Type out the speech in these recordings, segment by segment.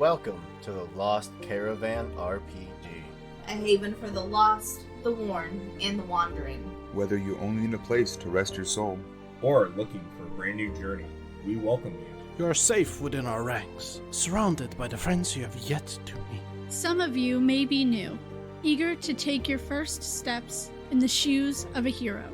welcome to the Lost Caravan RPG. A haven for the lost, the worn, and the wandering. Whether you only need a place to rest your soul, or looking for a brand new journey, we welcome you. You are safe within our ranks, surrounded by the friends you have yet to meet. Some of you may be new, eager to take your first steps in the shoes of a hero.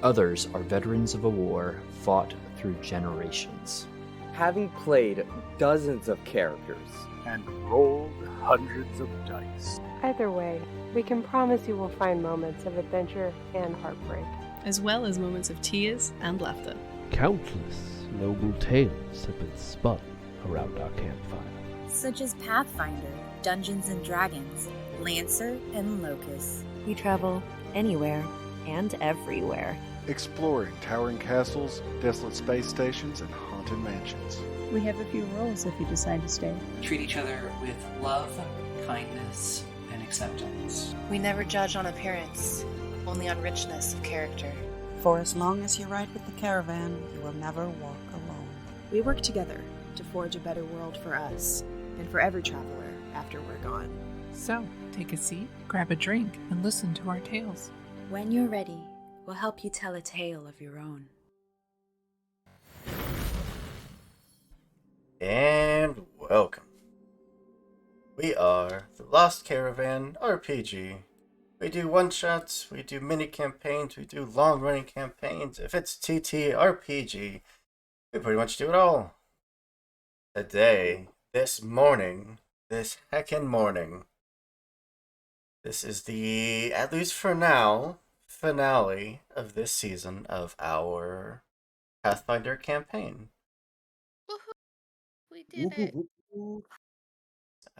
Others are veterans of a war fought through generations. Having played dozens of characters and rolled hundreds of dice. Either way, we can promise you will find moments of adventure and heartbreak, as well as moments of tears and laughter. Countless noble tales have been spun around our campfire, such as Pathfinder, Dungeons and Dragons, Lancer, and Locust. We travel anywhere and everywhere, exploring towering castles, desolate space stations, and haunted mansions. We have a few rules if you decide to stay. Treat each other with love, kindness, and acceptance. We never judge on appearance, only on richness of character. For as long as you ride with the caravan, you will never walk alone. We work together to forge a better world for us and for every traveler after we're gone. So, take a seat, grab a drink, and listen to our tales. When you're ready, we'll help you tell a tale of your own. And welcome. We are the Lost Caravan RPG. We do one-shots, we do mini-campaigns, we do long-running campaigns. If it's TTRPG, we pretty much do it all. Today, this morning, this heckin' morning, this is the, at least for now, finale of this season of our Pathfinder campaign. We did it.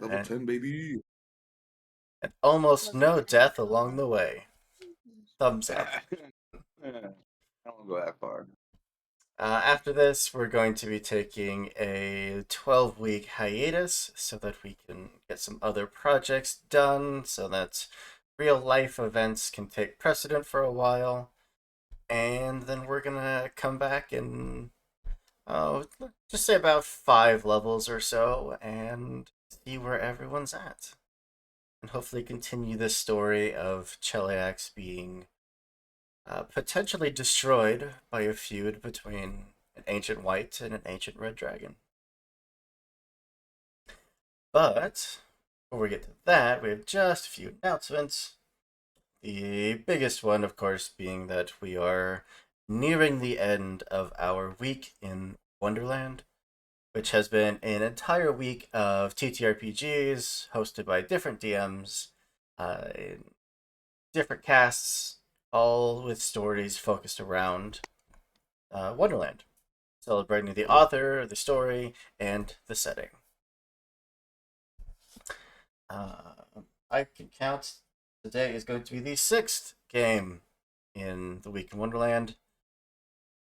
Level 10, baby. And almost no death along the way. Thumbs up. I won't go that far. After this, we're going to be taking a 12-week hiatus so that we can get some other projects done, so that real-life events can take precedent for a while. And then we're going to come back in, just say about 5 levels or so, and see where everyone's at. And hopefully continue this story of Cheliax being potentially destroyed by a feud between an ancient white and an ancient red dragon. But before we get to that, we have just a few announcements. The biggest one, of course, being that we are nearing the end of our week in Wonderland, which has been an entire week of TTRPGs hosted by different DMs, in different casts, all with stories focused around Wonderland, celebrating the author, the story, and the setting. I can count today is going to be the 6th game in the week in Wonderland.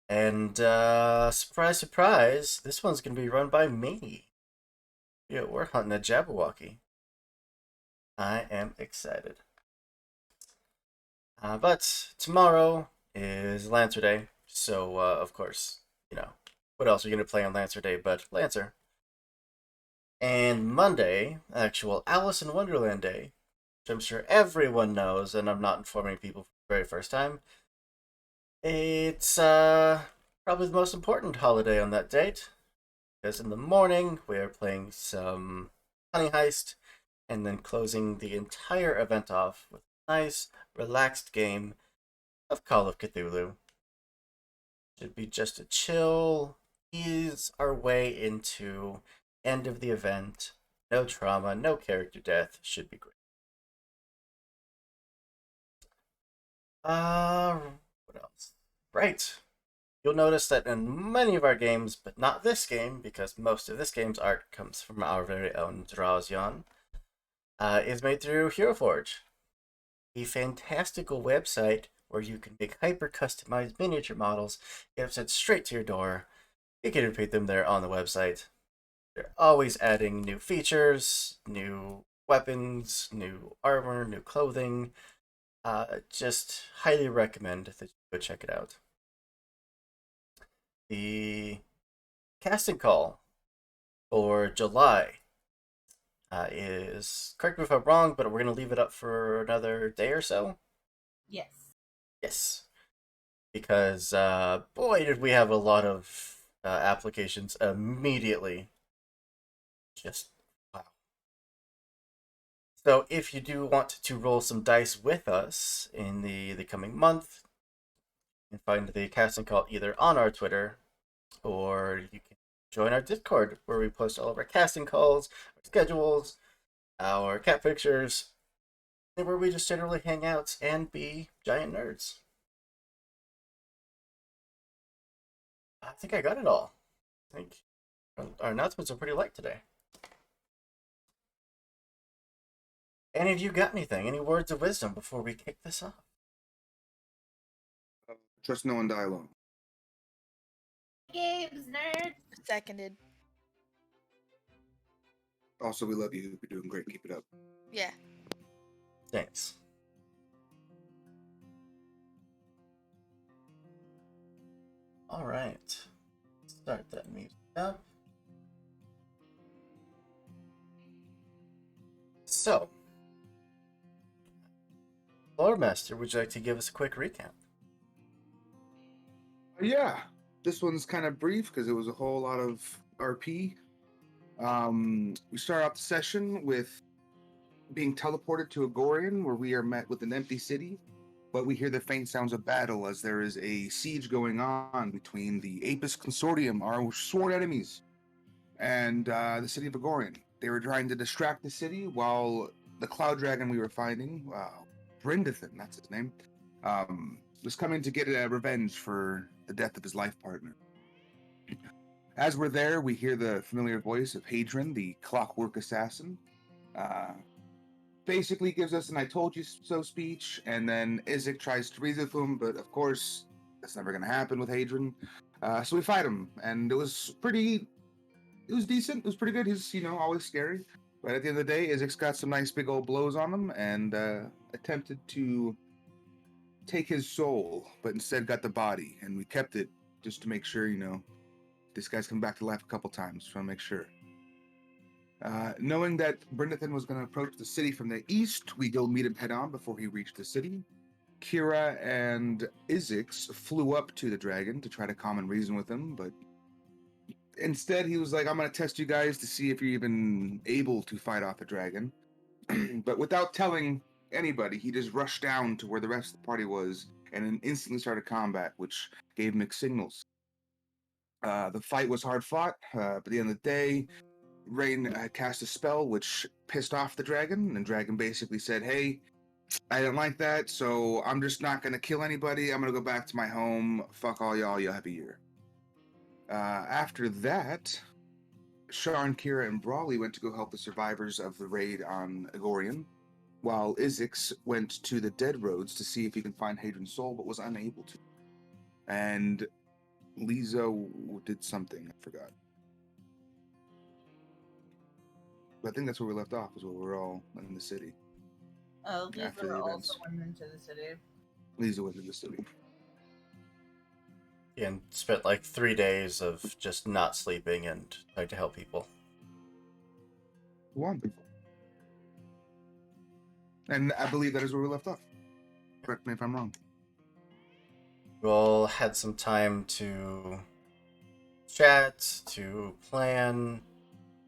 And, surprise, surprise, this one's going to be run by me. Yeah, we're hunting a Jabberwocky. I am excited. But tomorrow is Lancer Day, so, of course, what else are you going to play on Lancer Day but Lancer? And Monday, actual Alice in Wonderland Day, which I'm sure everyone knows, and I'm not informing people for the very first time. It's probably the most important holiday on that date, because in the morning we are playing some Honey Heist, and then closing the entire event off with a nice, relaxed game of Call of Cthulhu. Should be just a chill, ease our way into end of the event. No trauma, no character death. Should be great. What else? Right. You'll notice that in many of our games, but not this game, because most of this game's art comes from our very own Drazion, is made through HeroForge, a fantastical website where you can make hyper-customized miniature models, get them sent straight to your door. You can repeat them there on the website. They're always adding new features, new weapons, new armor, new clothing. Just highly recommend that you go check it out. The casting call for July is, correct me if I'm wrong, but we're going to leave it up for another day or so. Yes. Yes. Because, boy, did we have a lot of applications immediately. Just, wow. So if you do want to roll some dice with us in the coming month, you can find the casting call either on our Twitter, or you can join our Discord, where we post all of our casting calls, our schedules, our cat pictures, and where we just generally hang out and be giant nerds. I think I got it all. I think our announcements are pretty light today. Any of you got anything? Any words of wisdom before we kick this off? Trust no one, die alone. Games, nerd. Seconded. Also, we love you. You're doing great. Keep it up. Yeah. Thanks. All right. Start that music up. So, Lord Master, would you like to give us a quick recap? Yeah, this one's kind of brief because it was a whole lot of RP. We start off the session with being teleported to Agorian, where we are met with an empty city, but we hear the faint sounds of battle as there is a siege going on between the Apis Consortium, our sworn enemies, and the city of Agorian. They were trying to distract the city while the Cloud Dragon we were finding, Brindathan, that's his name, was coming to get revenge for the death of his life partner. As we're there, we hear the familiar voice of Hadron, the clockwork assassin. Basically gives us an I told you so speech, and then Isaac tries to reason with him, but of course, that's never going to happen with Hadron. So we fight him, and it was decent. It was pretty good. He's, always scary. But at the end of the day, Isaac's got some nice big old blows on him, and attempted to take his soul, but instead got the body, and we kept it just to make sure, this guy's come back to life a couple times, so I make sure. Knowing that Brindathan was going to approach the city from the east, we go meet him head on before he reached the city. Kira and Isaacs flew up to the dragon to try to calm and reason with him, but instead he was like, I'm going to test you guys to see if you're even able to fight off the dragon. But without telling anybody, he just rushed down to where the rest of the party was and then instantly started combat, which gave mixed signals. The fight was hard fought, but at the end of the day, Rain cast a spell which pissed off the dragon, and dragon basically said, hey, I didn't like that, so I'm just not going to kill anybody. I'm going to go back to my home. Fuck all y'all. You'll have a year. After that, Sean, Kira, and Brawley went to go help the survivors of the raid on Agorian, while Isaacs went to the Dead Roads to see if he can find Hadron's soul, but was unable to. And Lizo did something. I forgot. But I think that's where we left off, is where we were all in the city. Oh, After the Lisa also events. went into the city. Lisa went into the city. And spent like 3 days of just not sleeping and trying to help people. Wonderful. And I believe that is where we left off. Correct me if I'm wrong. You all had some time to chat, to plan,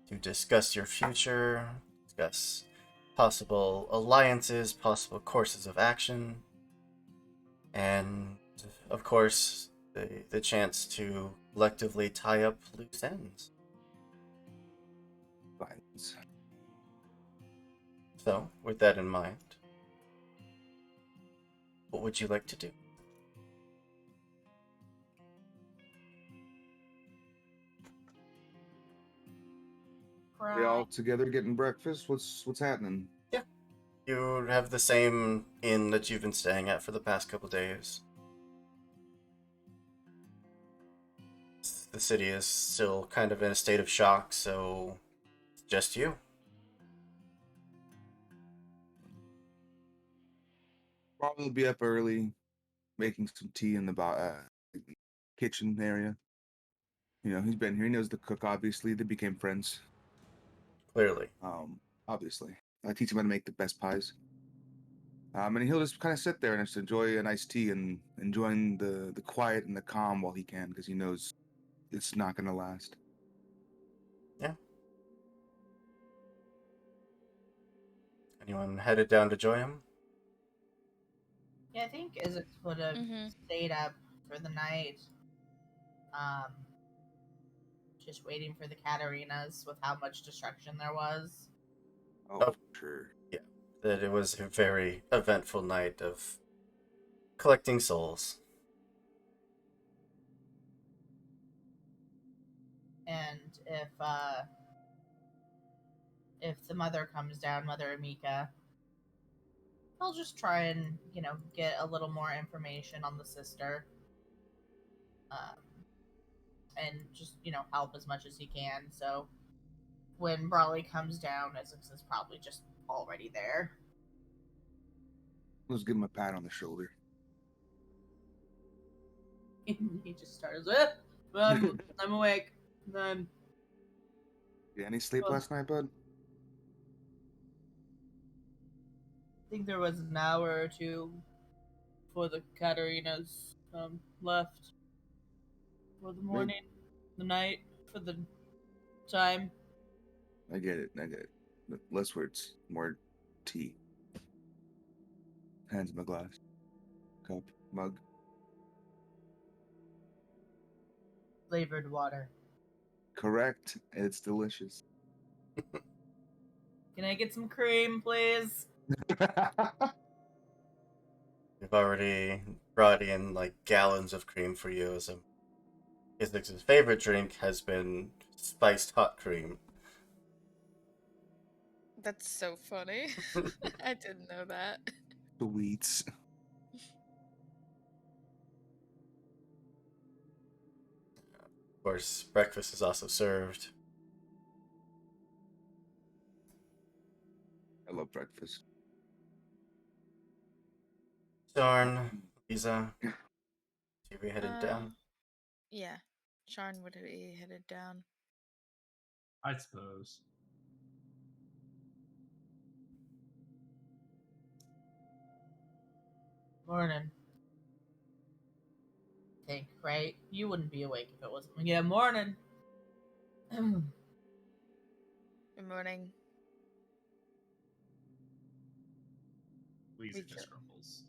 to discuss your future, discuss possible alliances, possible courses of action, and of course, the chance to collectively tie up loose ends. Violence. So, with that in mind, what would you like to do? We all together getting breakfast? What's happening? Yeah. You have the same inn that you've been staying at for the past couple days. The city is still kind of in a state of shock, so it's just you. Probably be up early, making some tea in the kitchen area. He's been here. He knows the cook, obviously. They became friends. Clearly. obviously. I teach him how to make the best pies. And he'll just kind of sit there and just enjoy an iced tea and enjoying the quiet and the calm while he can, because he knows it's not going to last. Yeah. Anyone headed down to join him? Yeah, I think Isaac would have stayed up for the night. Just waiting for the Catarinas with how much destruction there was. Oh, sure. Yeah. That it was a very eventful night of collecting souls. And if the mother comes down, Mother Amika, I'll just try and, get a little more information on the sister. And just, help as much as he can. So when Brawley comes down, Essex is probably just already there. Let's give him a pat on the shoulder. He just starts, I'm awake. Then Did any sleep last night, bud? I think there was an hour or two before the Catarinas left. For the morning, the night, for the time. I get it. Less words, more tea. Hands him a glass, cup, mug. Flavored water. Correct. It's delicious. Can I get some cream, please? We've already brought in like gallons of cream for you. As his favorite drink has been spiced hot cream. That's so funny. I didn't know that. Sweets. Of course, breakfast is also served. I love breakfast. Darn, Lisa, we headed down. Yeah, Sharn would be headed down. I suppose. Morning. Think, right? You wouldn't be awake if it wasn't. Yeah, morning. Good morning. Lisa just grumbles.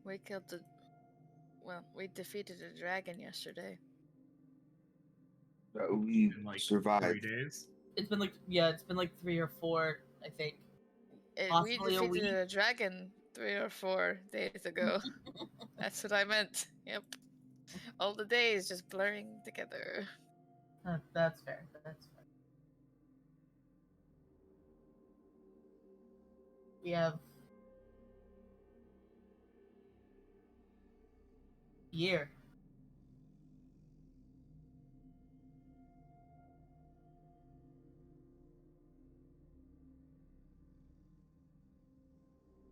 We killed the. Well, we defeated a dragon yesterday. We like survived. 3 days. It's been like 3 or 4, I think. We defeated a dragon 3 or 4 days ago. That's what I meant. Yep. All the days just blurring together. That's fair. That's fair. We have year.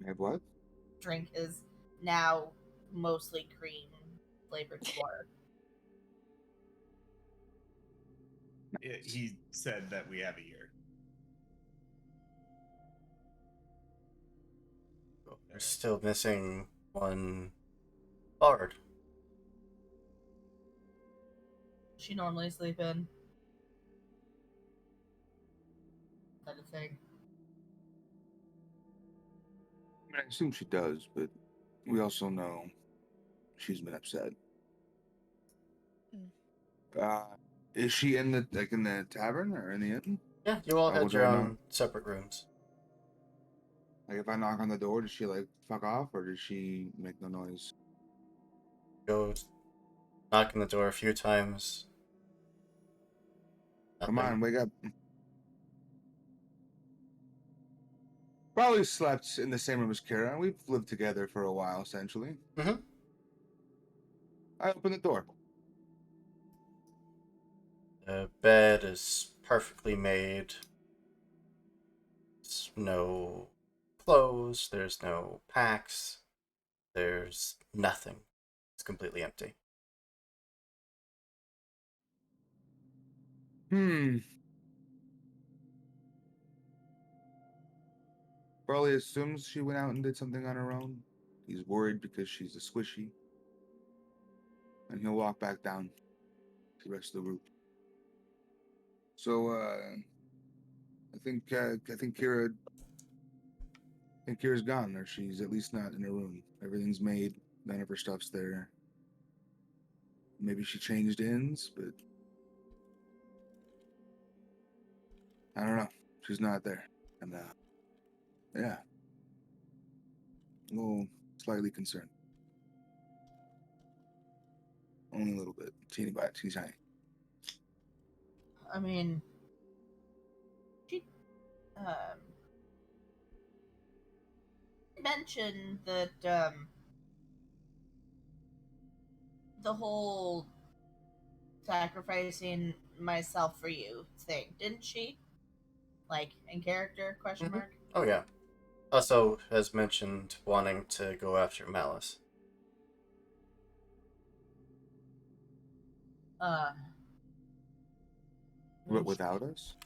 We have what? Drink is now mostly cream flavored water. He said that we have a year. We're still missing one bard. She normally sleep in. That a thing. I assume she does, but we also know she's been upset. Is she in the tavern or in the inn? Yeah, you all had your own separate rooms. Like, if I knock on the door, does she fuck off, or does she make no noise? Go knock on the door a few times. Come on, wake up. Probably slept in the same room as Kira. We've lived together for a while, essentially. Mm-hmm. I open the door. The bed is perfectly made. There's no clothes. There's no packs. There's nothing. It's completely empty. Farley assumes she went out and did something on her own. He's worried because she's a squishy. And he'll walk back down to the rest of the route. So, I think Kira's gone, or she's at least not in her room. Everything's made. None of her stuff's there. Maybe she changed inns, but I don't know. She's not there. And, yeah. A little slightly concerned. Only a little bit. Teeny bite, teeny tiny. I mean, she mentioned that the whole sacrificing myself for you thing, didn't she? Like in character? Question mark. Oh yeah. Also has mentioned wanting to go after Malice. Without us?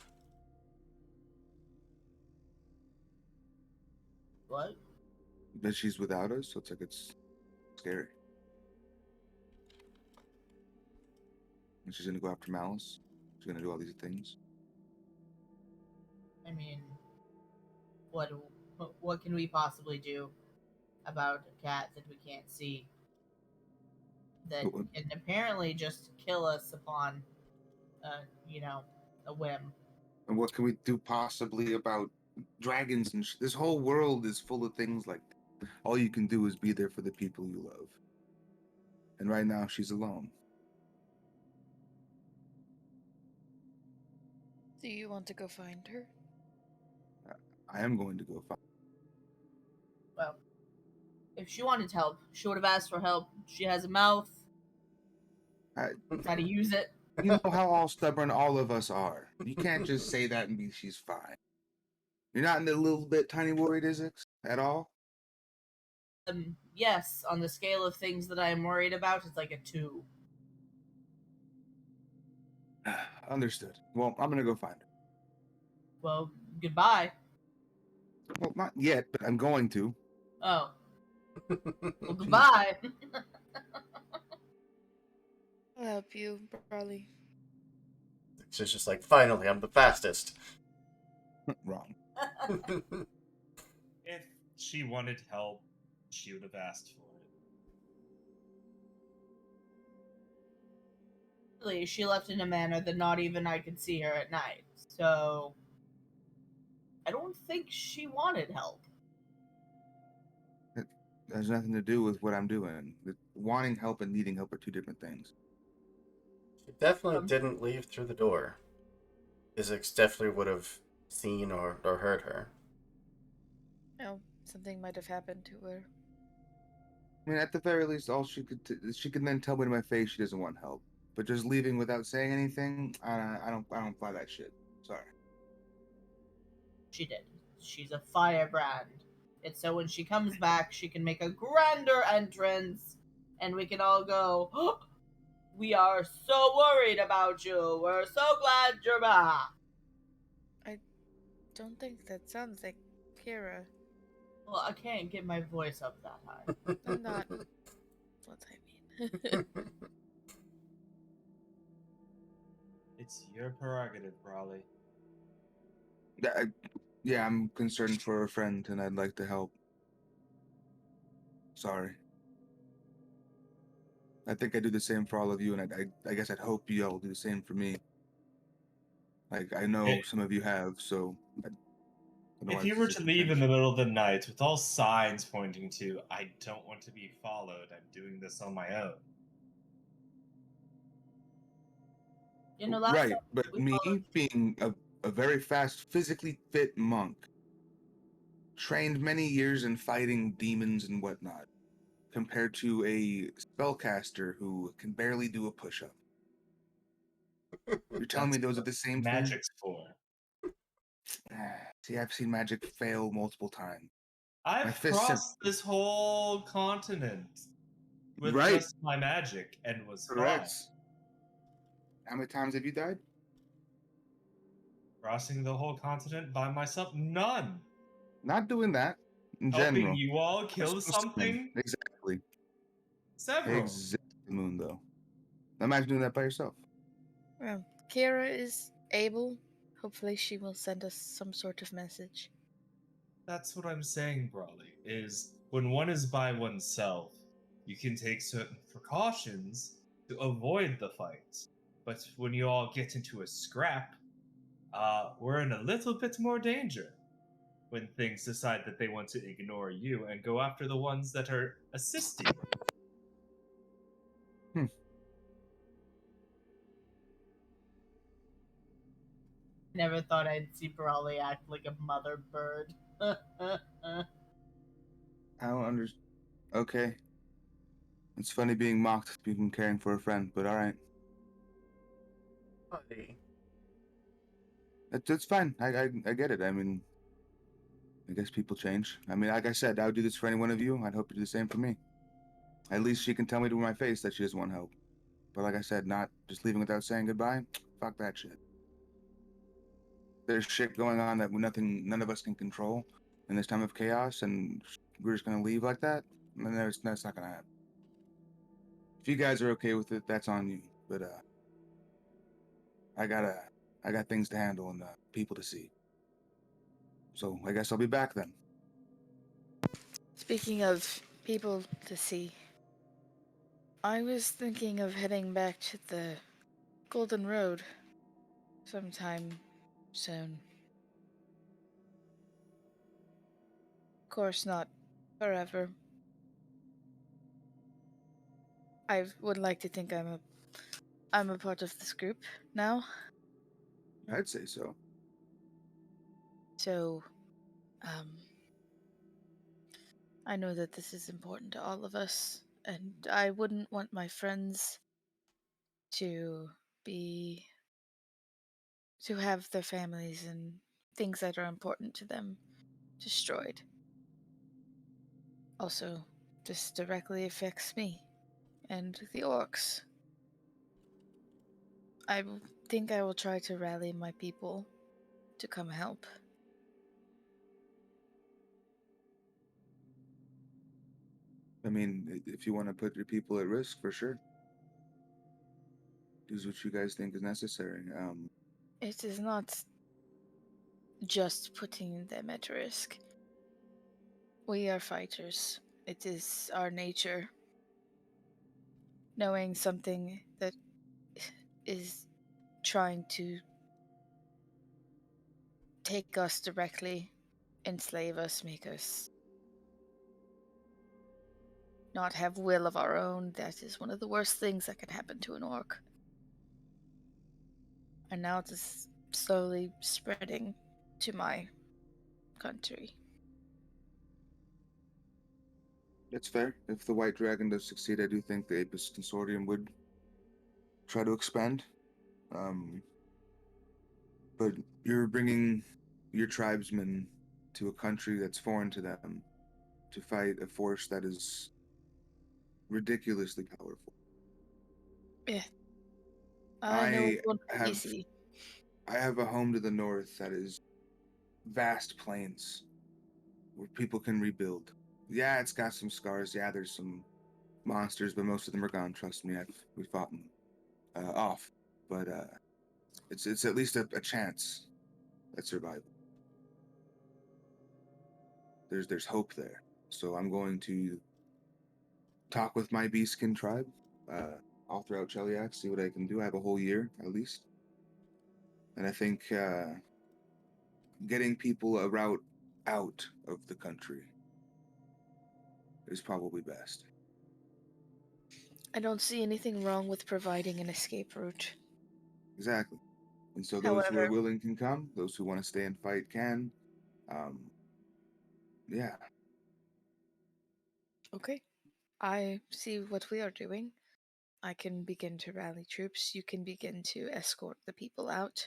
What? But she's without us, so it's scary. And she's gonna go after Malice. She's gonna do all these things. I mean, what can we possibly do about a cat that we can't see that can apparently just kill us upon, a whim? And what can we do possibly about dragons and this whole world is full of things like that. All you can do is be there for the people you love. And right now she's alone. Do you want to go find her? I am going to go find. Well, if she wanted help, she would have asked for help. She has a mouth. How to use it. You know how all stubborn all of us are. You can't just say that and be she's fine. You're not in a little bit tiny worried, is it? At all? Yes, on the scale of things that I am worried about, it's like a 2. Understood. Well, I'm gonna go find her. Well, goodbye. Well, not yet, but I'm going to. Oh. Well, goodbye. I'll help you, Barley. She's just like, finally, I'm the fastest. Wrong. If she wanted help, she would have asked for it. Really, she left in a manner that not even I could see her at night. So, I don't think she wanted help. It has nothing to do with what I'm doing. Wanting help and needing help are two different things. She definitely didn't leave through the door. Isix definitely would have seen or heard her. No, something might have happened to her. I mean, at the very least, all she could then tell me to my face she doesn't want help. But just leaving without saying anything, I don't buy that shit. Sorry. She did. She's a firebrand. It's so when she comes back, she can make a grander entrance, and we can all go, oh, we are so worried about you. We're so glad you're back. I don't think that sounds like Kira. Well, I can't get my voice up that high. I'm not what I mean. It's your prerogative, Raleigh. Yeah, I'm concerned for a friend, and I'd like to help. Sorry. I think I do the same for all of you, and I guess I'd hope you all do the same for me. Like, I know some of you have, so... If you were to leave in the middle of the night with all signs pointing to, I don't want to be followed, I'm doing this on my own. You know, right, but me being a very fast, physically fit monk, trained many years in fighting demons and whatnot, compared to a spellcaster who can barely do a push-up. You're telling me those are the same thing? Magic's for. See, I've seen magic fail multiple times. I've crossed this whole continent with just my magic and was correct. fine. How many times have you died? Crossing the whole continent by myself? None. Not doing that in Helping general. you all kill Just listening. something? Exactly. Several. Exactly, Moon, though. Imagine doing that by yourself. Well, Kira is able. Hopefully she will send us some sort of message. That's what I'm saying, Brawley, is when one is by oneself, you can take certain precautions to avoid the fight. But when you all get into a scrap, we're in a little bit more danger. When things decide that they want to ignore you and go after the ones that are assisting. Never thought I'd see Brawley act like a mother bird. I don't understand. Okay. It's funny being mocked being caring for a friend, but alright. Buddy. It's fine. I get it. I mean, I guess people change. I mean, like I said, I would do this for any one of you. I'd hope you do the same for me. At least she can tell me to my face that she doesn't want help. But like I said, not just leaving without saying goodbye. Fuck that shit. There's shit going on that none of us can control in this time of chaos, and we're just gonna leave like that. And that's not gonna happen. If you guys are okay with it, that's on you. But I got things to handle and people to see. So I guess I'll be back then. Speaking of people to see, I was thinking of heading back to the Golden Road sometime soon. Of course, not forever. I would like to think I'm a part of this group now. I'd say so. So, I know that this is important to all of us, and I wouldn't want my friends to have their families and things that are important to them destroyed. Also, this directly affects me and the orcs. I think I will try to rally my people to come help. I mean, if you want to put your people at risk, for sure. Do what you guys think is necessary. It is not just putting them at risk. We are fighters. It is our nature. Knowing something that is trying to take us directly, enslave us, make us not have will of our own, that is one of the worst things that can happen to an orc. And now it is slowly spreading to my country. That's fair. If the White Dragon does succeed, I do think the Apis Consortium would try to expand. But you're bringing your tribesmen to a country that's foreign to them to fight a force that is ridiculously powerful. Yeah. I know it won't be have easy. I have a home to the north that is vast plains where people can rebuild. Yeah, it's got some scars. Yeah, there's some monsters, but most of them are gone. Trust me, we fought them off. But it's at least a chance at survival. There's hope there. So I'm going to talk with my Beastkin tribe all throughout Cheliac, see what I can do. I have a whole year at least, and I think getting people a route out of the country is probably best. I don't see anything wrong with providing an escape route. Exactly. And so those who are However, willing can come. Those who want to stay and fight can. Yeah. okay. I see what we are doing. I can begin to rally troops. You can begin to escort the people out.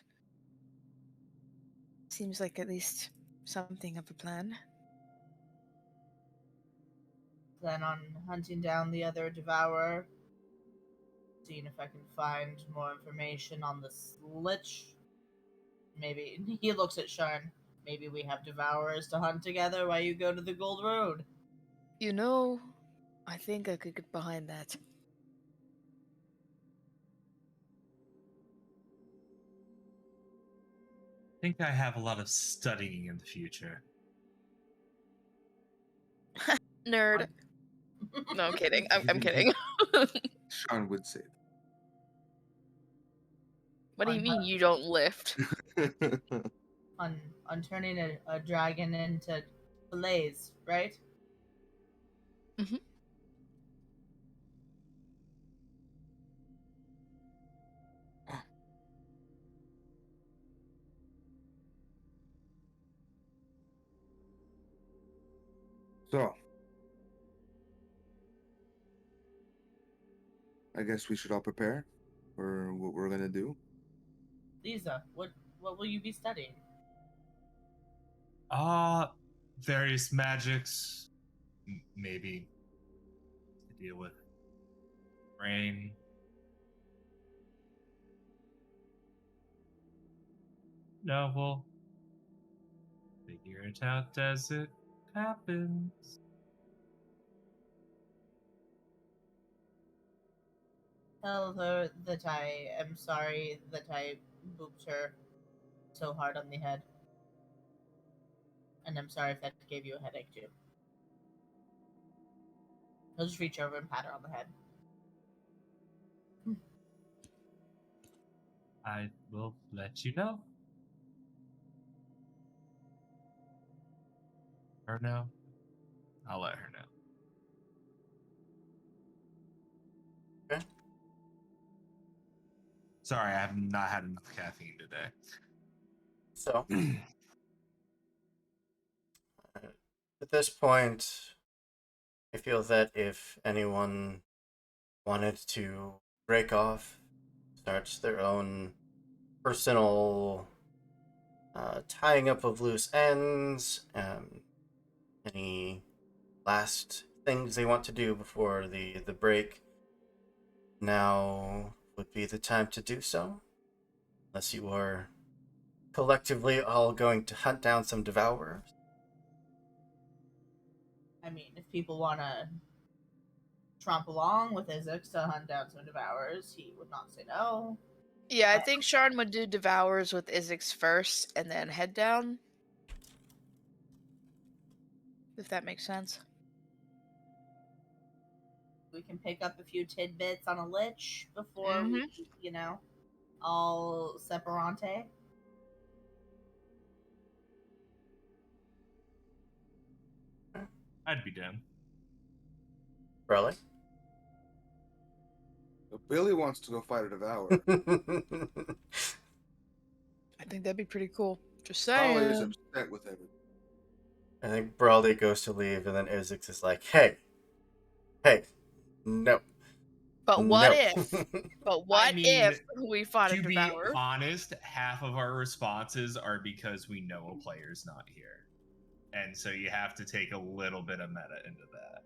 Seems like at least something of a plan. Then on hunting down the other devourer, seeing if I can find more information on the Slich. Maybe he looks at Sharn. Maybe we have devourers to hunt together while you go to the Gold Road. You know, I think I could get behind that. I think I have a lot of studying in the future. Nerd. No, I'm kidding. I'm kidding. Sean would say What do you mean you don't lift? On turning a dragon into fillets, right? Mm-hmm. So, I guess we should all prepare for what we're gonna do. Lisa, what will you be studying? Various magics, maybe to deal with rain. No, we'll figure it out as it happens. Tell her that I am sorry that I booped her so hard on the head. And I'm sorry if that gave you a headache too. He'll just reach over and pat her on the head. I will let you know. Her know. I'll let her know. Okay. Sorry, I have not had enough caffeine today. So, at this point, I feel that if anyone wanted to break off, start their own personal tying up of loose ends, any last things they want to do before the break, now would be the time to do so. Unless you are collectively all going to hunt down some devourers. I mean, if people want to tromp along with Isaac to hunt down some devourers, he would not say no. Yeah, I think Sean would do devours with Isaacs first and then head down. If that makes sense. We can pick up a few tidbits on a lich before we, all separante. I'd be down. Really? Billy wants to go fight a devourer. I think that'd be pretty cool. Just Holly is saying. upset with everything. I think Brawley goes to leave, and then Isaac is like, hey, no. But what no. if? But what if we fought a To be devourer? honest, half of our responses are because we know a player's not here. And so you have to take a little bit of meta into that.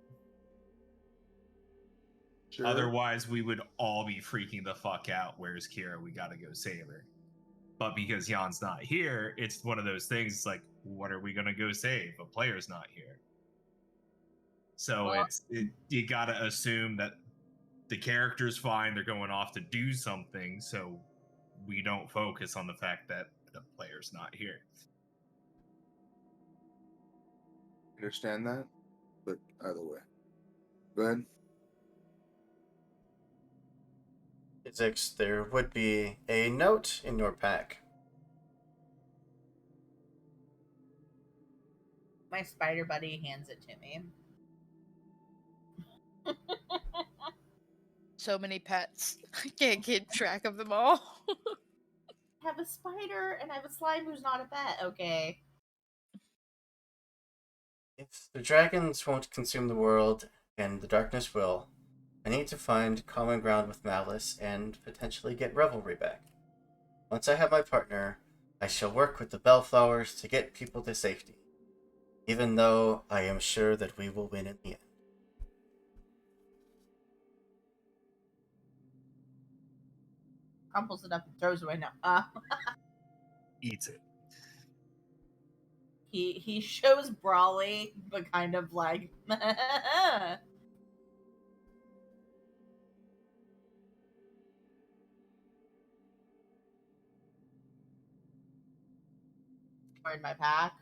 Sure. Otherwise, we would all be freaking the fuck out. Where's Kira? We gotta go save her. But because Jan's not here, it's one of those things. It's like, what are we gonna go save? A player's not here. So you gotta assume that the character's fine. They're going off to do something. So we don't focus on the fact that the player's not here. Understand that? But either way. Go ahead. Isaac, there would be a note in your pack. My spider buddy hands it to me. So many pets. I can't keep track of them all. I have a spider and I have a slime who's not a pet, okay? If the dragons won't consume the world, and the darkness will, I need to find common ground with Malice and potentially get Revelry back. Once I have my partner, I shall work with the Bellflowers to get people to safety, even though I am sure that we will win in the end. Crumples it up and throws it away now. Eats it. He shows Brawley, but kind of like in my pack.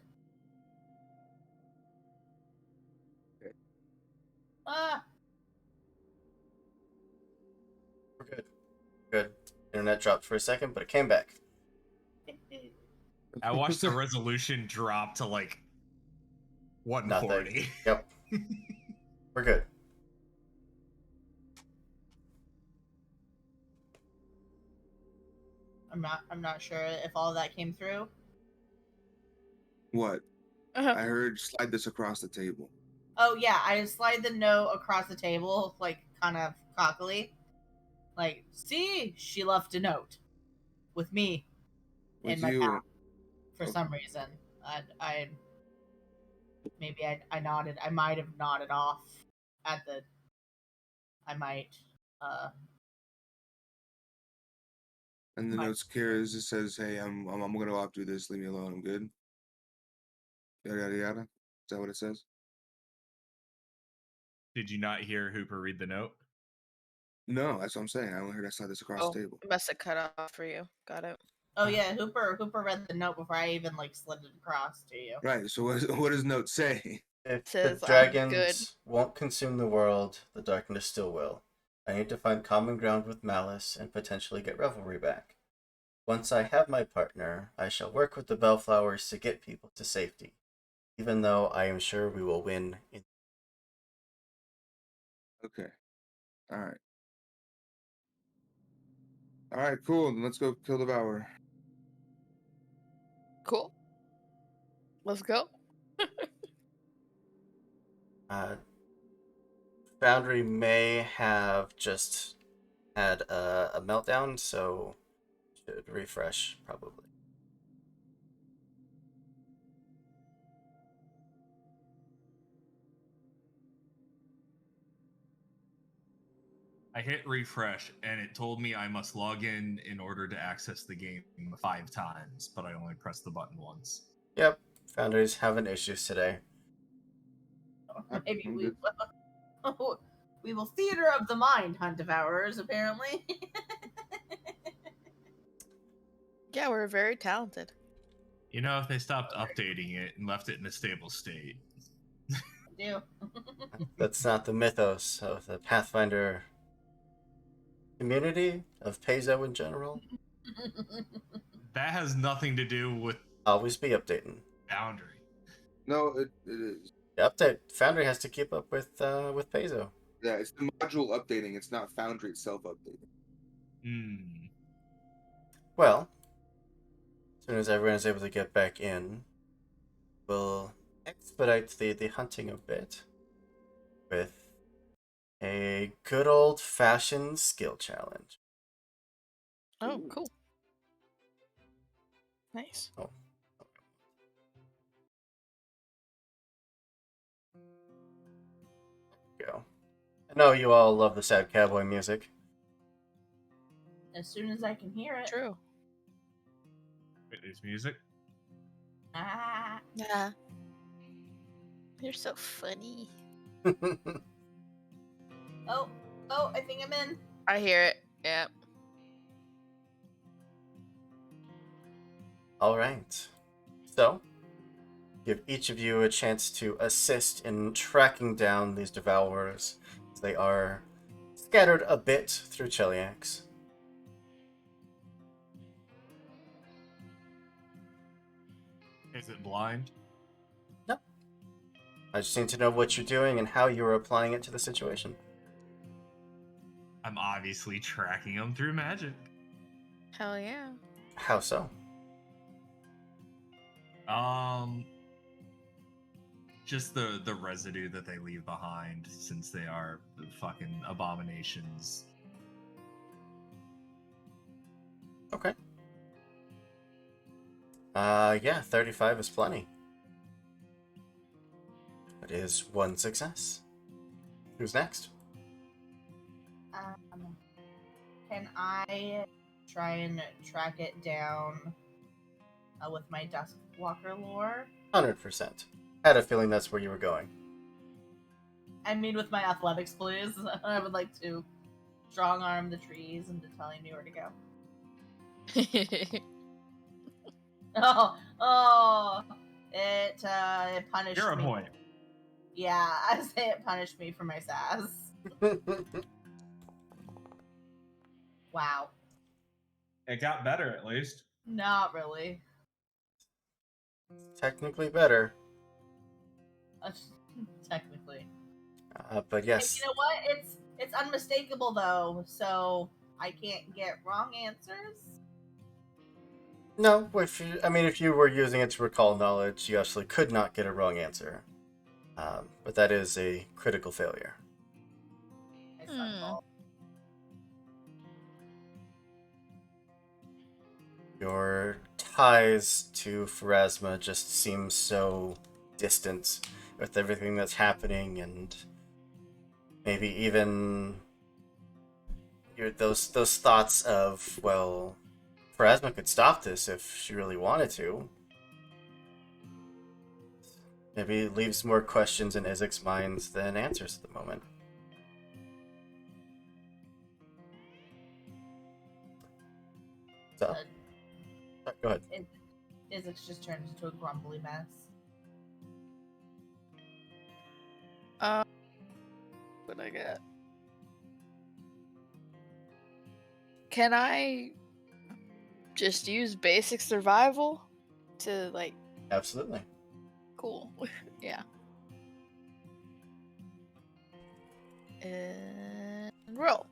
Okay. Ah, We're good. Good. Internet dropped for a second, but it came back. I watched the resolution drop to like 140. Nothing. Yep. We're good. I'm not sure if all that came through. What? I heard slide this across the table. Oh yeah, I slide the note across the table, like kind of cockily. Like, see, she left a note with me With in my you. pack for some reason. I maybe I nodded. I might have nodded off at the. I might. And the might- notes carries, it says, "Hey, I'm gonna go off do this. Leave me alone. I'm good." Yada yada yada. Is that what it says? Did you not hear Hooper read the note? No, that's what I'm saying. I only heard I slide this across Oh, the table. it must have cut off for you. Got it. Oh yeah, Hooper read the note before I even like slid it across to you. Right. So what does note say? If Says, the "I'm dragons won't consume the world, the darkness still will. I need to find common ground with Malice and potentially get Revelry back. Once I have my partner, I shall work with the Bellflowers to get people to safety, even though I am sure we will win. Okay. All right. All right. Cool. Then let's go kill Devourer. Cool. Let's go." Foundry may have just had a meltdown, so should refresh probably. I hit refresh and it told me I must log in order to access the game 5 times, but I only pressed the button once. Yep, Foundry's having issues today. Maybe we will theater of the mind hunt Devourers, apparently. Yeah, we're very talented. You know, if they stopped updating it and left it in a stable state. Do. That's not the mythos of the Pathfinder community, of Paizo in general. That has nothing to do with Always be updating. Boundary. No, it is. The update. Foundry has to keep up with Paizo. Yeah, it's the module updating. It's not Foundry itself updating. Hmm. Well, as soon as everyone is able to get back in, we'll expedite the hunting a bit with a good old-fashioned skill challenge. Oh, cool. Nice. Oh. Go. I know you all love the sad cowboy music. As soon as I can hear it. True. Wait, there's music? Ah. Yeah. You're so funny. Oh, I think I'm in. I hear it. Yeah. All right. So, give each of you a chance to assist in tracking down these devourers. They are scattered a bit through Cheliax. Is it blind? No. I just need to know what you're doing and how you're applying it to the situation. I'm obviously tracking them through magic. Hell yeah. How so? Just the residue that they leave behind, since they are fucking abominations. Okay. Yeah, 35 is plenty. That is one success. Who's next? Can I try and track it down with my Duskwalker lore? 100%. Had a feeling that's where you were going. I mean, with my athletics, please. I would like to strong arm the trees into telling me where to go. It punished You're a me. point. Yeah, I say it punished me for my sass. Wow. It got better at least. Not really. Technically better. Technically. But yes. Hey, you know what? It's unmistakable though, so I can't get wrong answers. No, if you were using it to recall knowledge, you actually could not get a wrong answer. But that is a critical failure. Your ties to Pharasma just seem so distant with everything that's happening, and maybe even those thoughts of, well, Pharasma could stop this if she really wanted to. Maybe it leaves more questions in Isaac's minds than answers at the moment. So, go ahead. Isaac's just turned into a grumbly mess. What I got? Can I just use basic survival to like? Absolutely. Cool. Yeah. And roll.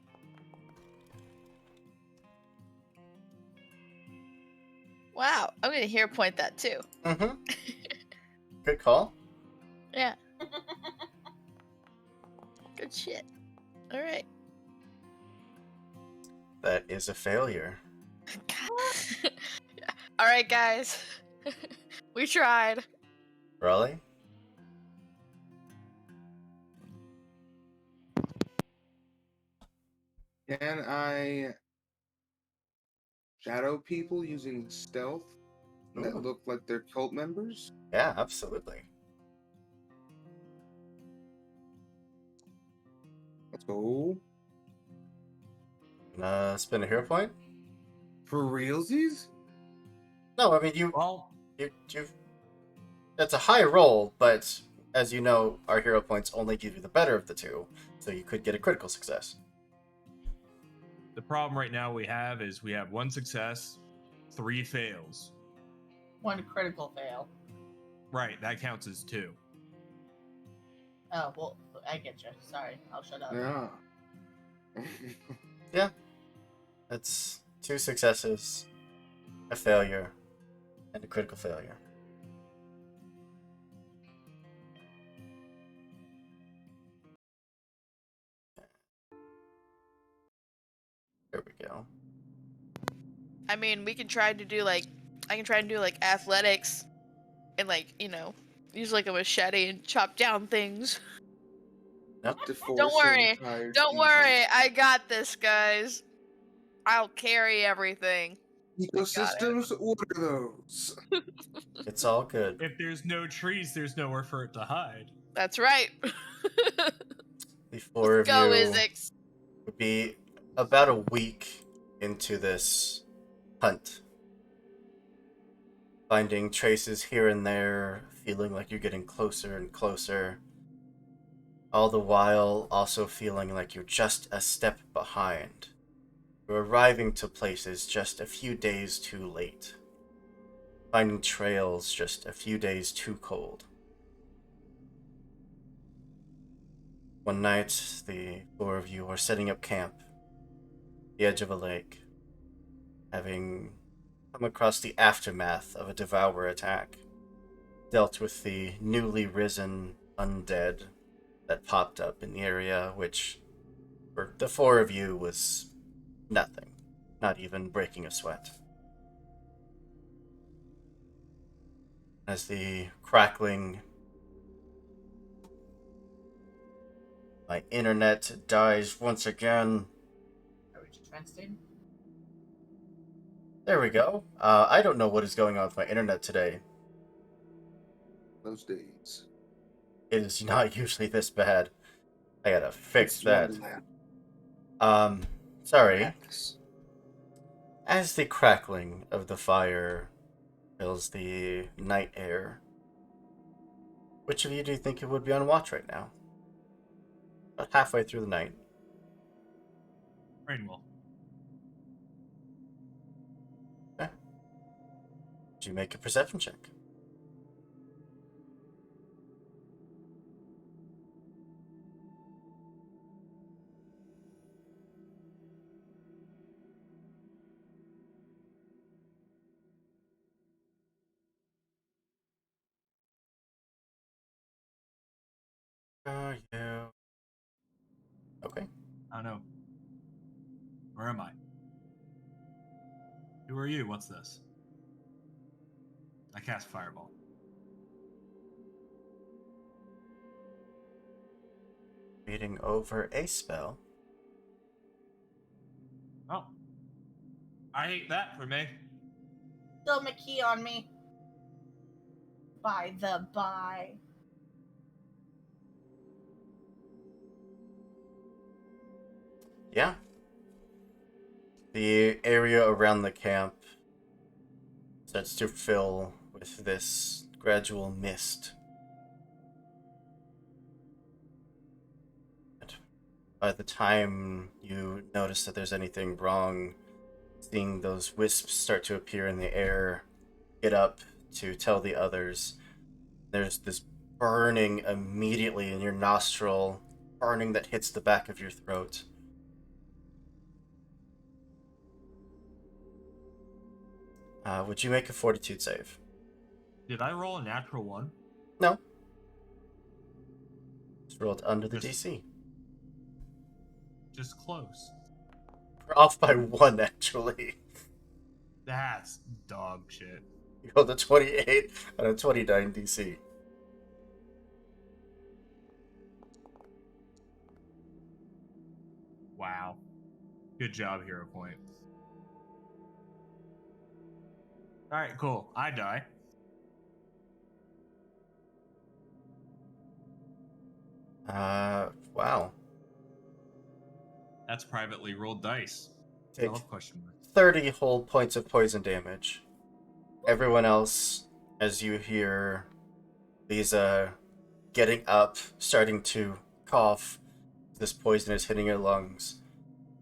Wow, I'm gonna hero point that too. Mm-hmm. Good call. Yeah. Good shit. All right. That is a failure. All right, guys. We tried. Raleigh? Can I shadow people using stealth that Ooh. look like they're cult members? Yeah, absolutely. Let's go. Spend a hero point? For realsies? No, I mean, you've that's a high roll, but as you know, our hero points only give you the better of the two, so you could get a critical success. The problem right now we have is we have 1 success, 3 fails. 1 critical fail. Right, that counts as 2. Oh, well, I get you. Sorry, I'll shut up. Yeah. Yeah. That's 2 successes, a failure, and a critical failure. There we go. I mean, we can try to do like, I can try and do like athletics, and like, you know, use like a machete and chop down things. Nope. Don't worry. Don't worry. I got this, guys. I'll carry everything. Ecosystems, what are those? It's all good. If there's no trees, there's nowhere for it to hide. That's right. The 4 of Go, you Isaacs. would be about a week into this hunt. Finding traces here and there, feeling like you're getting closer and closer. All the while also feeling like you're just a step behind. You're arriving to places just a few days too late. Finding trails just a few days too cold. One night, the 4 of you are setting up camp, the edge of a lake, having come across the aftermath of a Devourer attack, dealt with the newly risen undead that popped up in the area, which, for the 4 of you, was nothing, not even breaking a sweat. As the crackling, my internet dies once again. Are we just resting? There we go. I don't know what is going on with my internet today. those days. It is not usually this bad. I gotta fix It's that. Wonderland. Sorry. Madness. As the crackling of the fire fills the night air, which of you do you think it would be on watch right now? About halfway through the night. Rainwell. Okay. Would you make a perception check? Are you? Okay. I don't know. Where am I? Who are you? What's this? I cast Fireball. Reading over a spell. Oh. I hate that for me. Still McKee on me. By the by. Yeah. The area around the camp starts to fill with this gradual mist. And by the time you notice that there's anything wrong, seeing those wisps start to appear in the air, get up to tell the others, there's this burning immediately in your nostril, burning that hits the back of your throat. Would you make a fortitude save? Did I roll a natural one? No. It's rolled under the DC. Just close. We're off by 1, actually. That's dog shit. You rolled a 28 and a 29 DC. Wow. Good job, Hero Point. Alright, cool. I die. Wow. That's privately rolled dice. Take Question mark. 30 whole points of poison damage. Everyone else, as you hear Lisa getting up, starting to cough, this poison is hitting your lungs.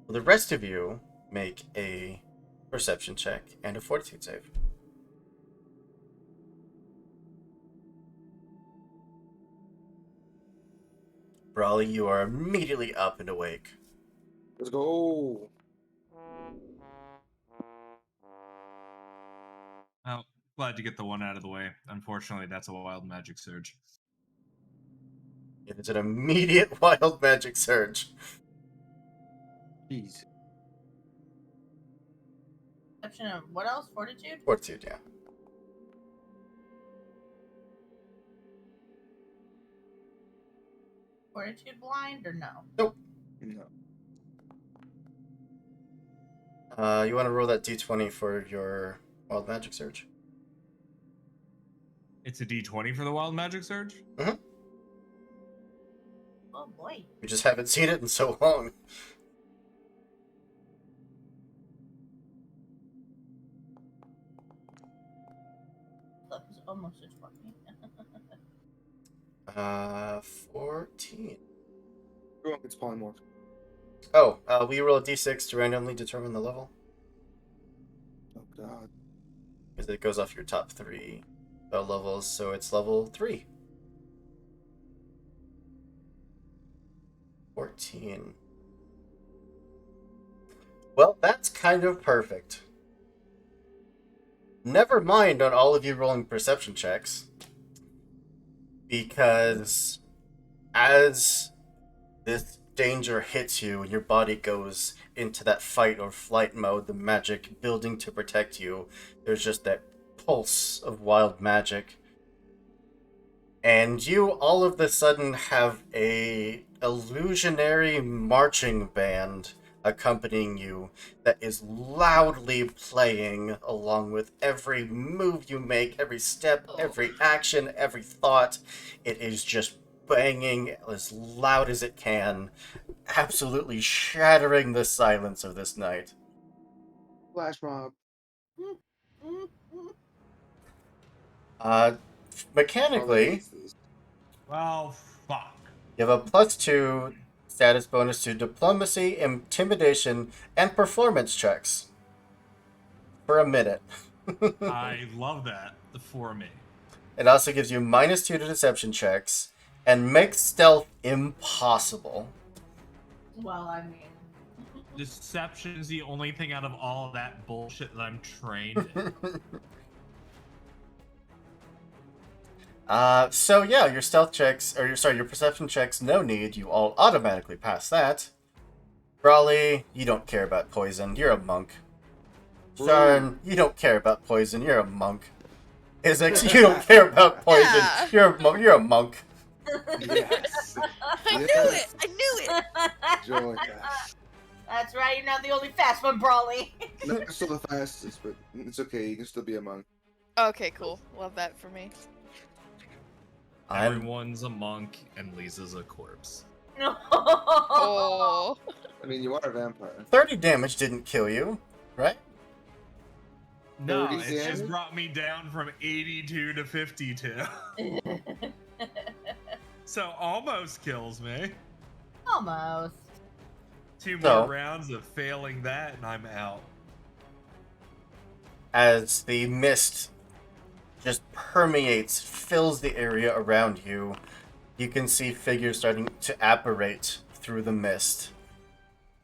Will the rest of you make a perception check and a fortitude save? Brawley, you are immediately up and awake. Let's go. Oh, glad to get the one out of the way. Unfortunately, that's a wild magic surge. It is an immediate wild magic surge. Jeez. Exception of what else? Fortitude? Fortitude, yeah. Fortitude blind or no? Nope. No. You want to roll that d20 for your wild magic surge? It's a d20 for the wild magic surge? Mm-hmm. Oh boy. We just haven't seen it in so long. That was almost a 20. 14. Everyone gets polymorph. Oh, we roll a d6 to randomly determine the level. Oh god. Because it goes off your top 3 spell levels, so it's level 3. 14. Well, that's kind of perfect. Never mind on all of you rolling perception checks. Because as this danger hits you and your body goes into that fight or flight mode, the magic building to protect you, there's just that pulse of wild magic. And you all of a sudden have a illusionary marching band accompanying you that is loudly playing along with every move you make, every step, every action, every thought. It is just banging as loud as it can, absolutely shattering the silence of this night. Flash mob. Mechanically, Well, fuck. you have a +2 status bonus to diplomacy, intimidation, and performance checks for a minute. I love that for me. It also gives you -2 to deception checks and makes stealth impossible. Well, I mean, Deception is the only thing out of all of that bullshit that I'm trained in. So yeah, your stealth checks, or your perception checks, no need. You all automatically pass that. Brawley, you don't care about poison. You're a monk. Sharn, you don't care about poison. You're a monk. Isaac, you don't care about poison. Yeah. You're a monk. Yes. I knew it. I knew it. Joy. that's right. You're not the only fast one, Brawley. No, I'm still the fastest, but it's okay. You can still be a monk. Okay, cool. Love that for me. Everyone's a monk and Lisa's a corpse. Oh. I mean, you are a vampire. 30 damage didn't kill you, right? No, 30 it just damage? brought me down from 82 to 52. So almost kills me. Almost. 2 more So- rounds of failing that and I'm out. As the mist just permeates, fills the area around you, you can see figures starting to apparate through the mist.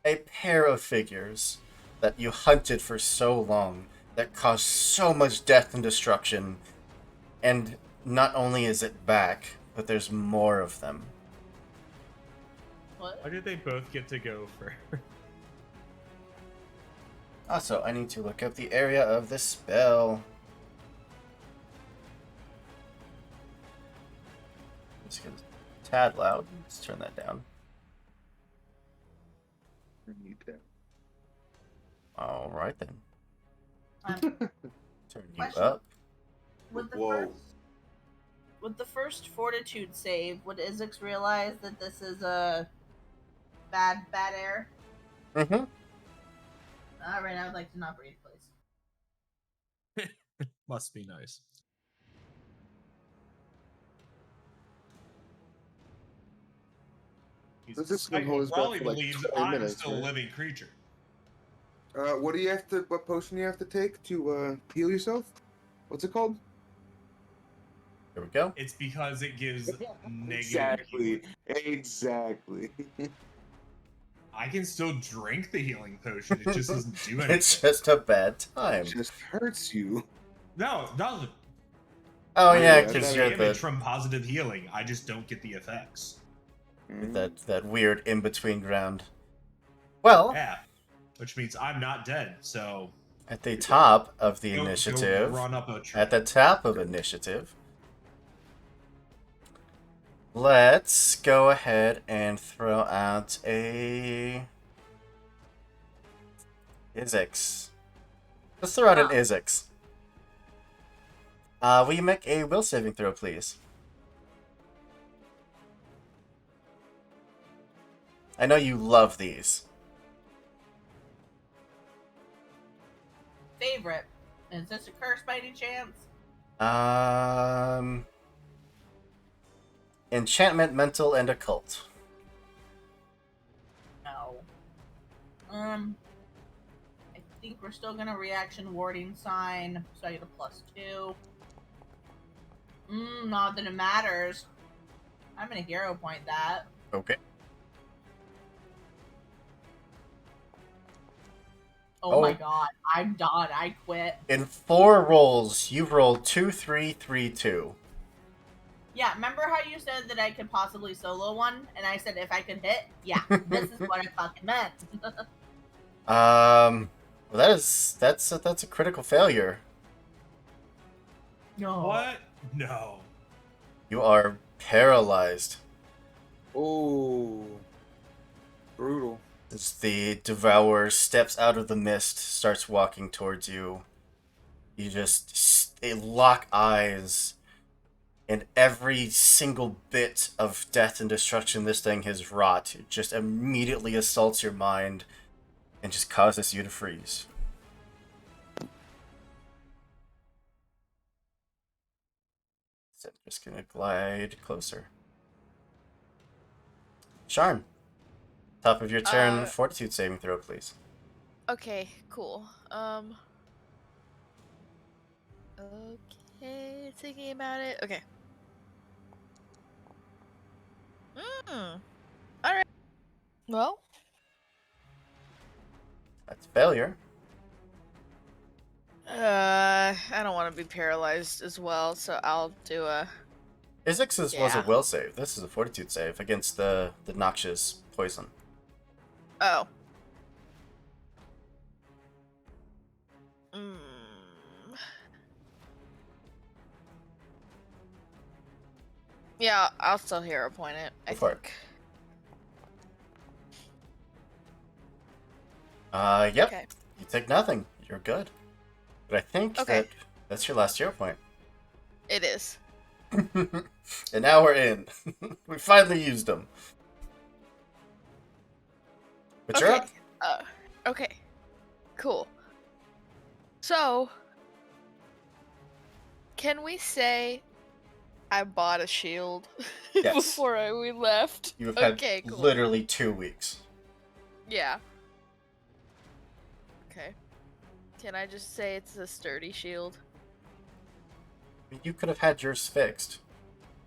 A pair of figures that you hunted for so long, that caused so much death and destruction, and not only is it back, but there's more of them. Why did they both get to go first? Also, I need to look up the area of the spell. This gets a tad loud. Let's turn that down. Alright then. Turn you Question. up. With the Whoa. with the first fortitude save, would Isaac realize that this is a bad air? Mm-hmm. Alright, I would like to not breathe, please. Must be nice. Does this one hold his breath Probably for like believes 20 I'm minutes, still a right? living creature. What do you have to? What potion do you have to take to heal yourself? What's it called? Here we go. It's because it gives negative. Exactly. Exactly. I can still drink the healing potion. It just doesn't do anything. It's just a bad time. It just hurts you. No, it doesn't. Oh yeah, It's because just you're damage the from positive healing. I just don't get the effects. that weird in between ground. Well, Yeah, which means I'm not dead. So at the top of the Go initiative, run up a tree. at the top of initiative, let's go ahead and throw out a Isix. Let's throw out an Isix. Will you make a will saving throw, please? I know you love these. Favorite. Is this a curse by any chance? Enchantment, mental, and occult. No. I think we're still gonna reaction warding sign, so I get a +2. Not that it matters. I'm gonna hero point that. Okay. Oh my god, I'm done. I quit. In 4 rolls, you've rolled 2, 3, 3, 2. Yeah, remember how you said that I could possibly solo one? And I said if I could hit? Yeah, this is what I fucking meant. Well, that's a critical failure. No. What? No. You are paralyzed. Oh, brutal. As the Devourer steps out of the mist, starts walking towards you, you just they lock eyes, and every single bit of death and destruction this thing has wrought just immediately assaults your mind and just causes you to freeze. So I'm just gonna glide closer. Sharn, top of your turn, fortitude saving throw, please. Okay, cool. Okay, thinking about it. Okay. Alright. Well. That's failure. I don't want to be paralyzed as well, so I'll do a... Isix's was a will save. This is a fortitude save against the noxious poison. Oh. Yeah, I'll still hero point it, I think. Yep. Okay. You take nothing. You're good. But I think that's your last hero point. It is. And now we're in. We finally used them. But you're up. Okay. Cool. So, can we say I bought a shield before we left? You've had cool. literally 2 weeks. Yeah. Okay. Can I just say it's a sturdy shield? You could have had yours fixed.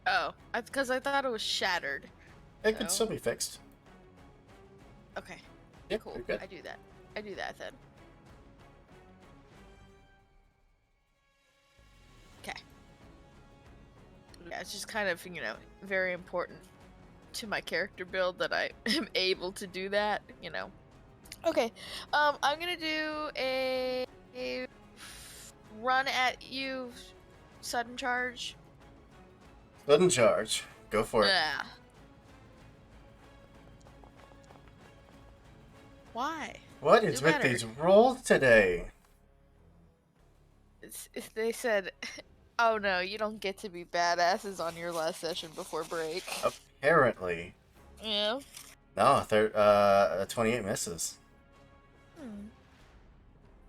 Oh, because I thought it was shattered. It could still be fixed. Okay. Yep, cool. you're good. I do that then. Okay. Yeah, it's just kind of, very important to my character build that I am able to do that, Okay. I'm gonna do a run at you, sudden charge. Sudden charge. Go for it. Yeah. Why? What is with these rolls today? They said, oh no, you don't get to be badasses on your last session before break. Apparently. Yeah. No, 28 misses.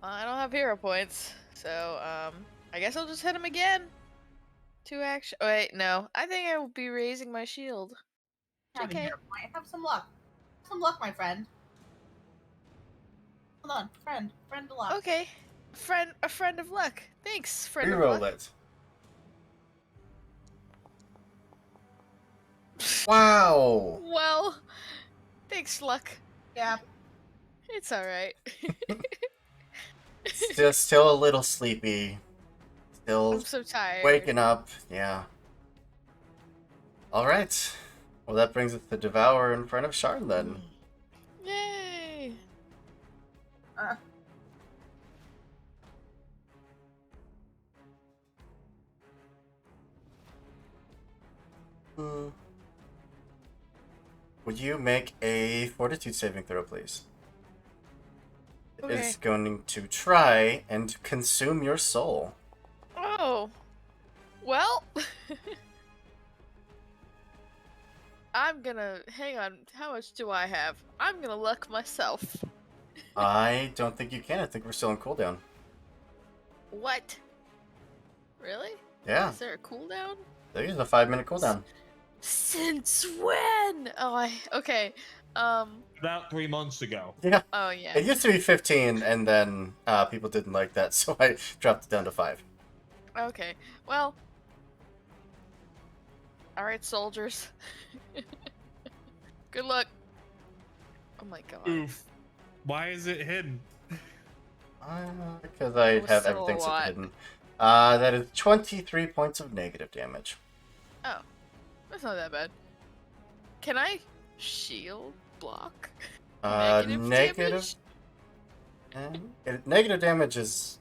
Well, I don't have hero points, so I guess I'll just hit him again. 2 action. Oh, wait, no. I think I will be raising my shield. Okay. Have some luck. Some luck, my friend. Hold on, friend of luck. Okay, a friend of luck. Thanks, friend of Reroll luck. it. Wow. Well, thanks, luck. Yeah. It's alright. Still a little sleepy. Still I'm so tired. Waking up, yeah. Alright. Well, that brings us the Devourer in front of Sharn then. Yay! Would you make a fortitude saving throw, please? It is going to try and consume your soul. Oh. Well. I'm gonna... Hang on. How much do I have? I'm gonna luck myself. I don't think you can. I think we're still on cooldown. What? Really? Yeah. Is there a cooldown? There's a 5-minute cooldown. Since when? Oh, okay. About 3 months ago. Yeah. Oh, yeah. It used to be 15, and then people didn't like that, so I dropped it down to 5. Okay. Well. Alright, soldiers. Good luck. Oh my god. Oof. Why is it hidden? Because I have everything super hidden. That is 23 points of negative damage. Oh. That's not that bad. Can I shield block? Negative damage? Negative damage is...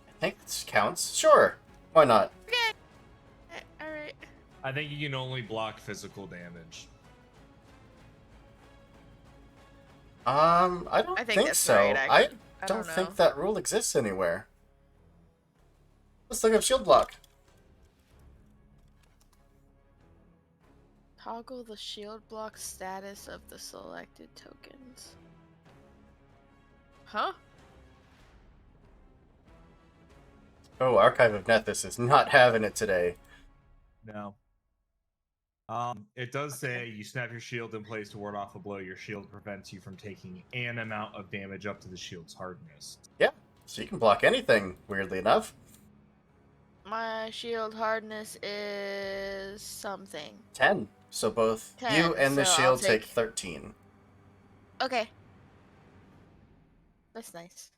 I think it counts. Sure. Why not? Okay. Alright. I think you can only block physical damage. I don't I think think that's so. right, I actually. I don't don't think know. that rule exists anywhere. Let's look up shield block. Toggle the shield block status of the selected tokens. Huh? Oh, Archive of Nethys is not having it today. No. It does say you snap your shield in place to ward off a blow. Your shield prevents you from taking an amount of damage up to the shield's hardness. Yeah, so you can block anything, weirdly enough. My shield hardness is something. 10. So both 10, you and the so I'll shield take take 13. Okay. That's nice.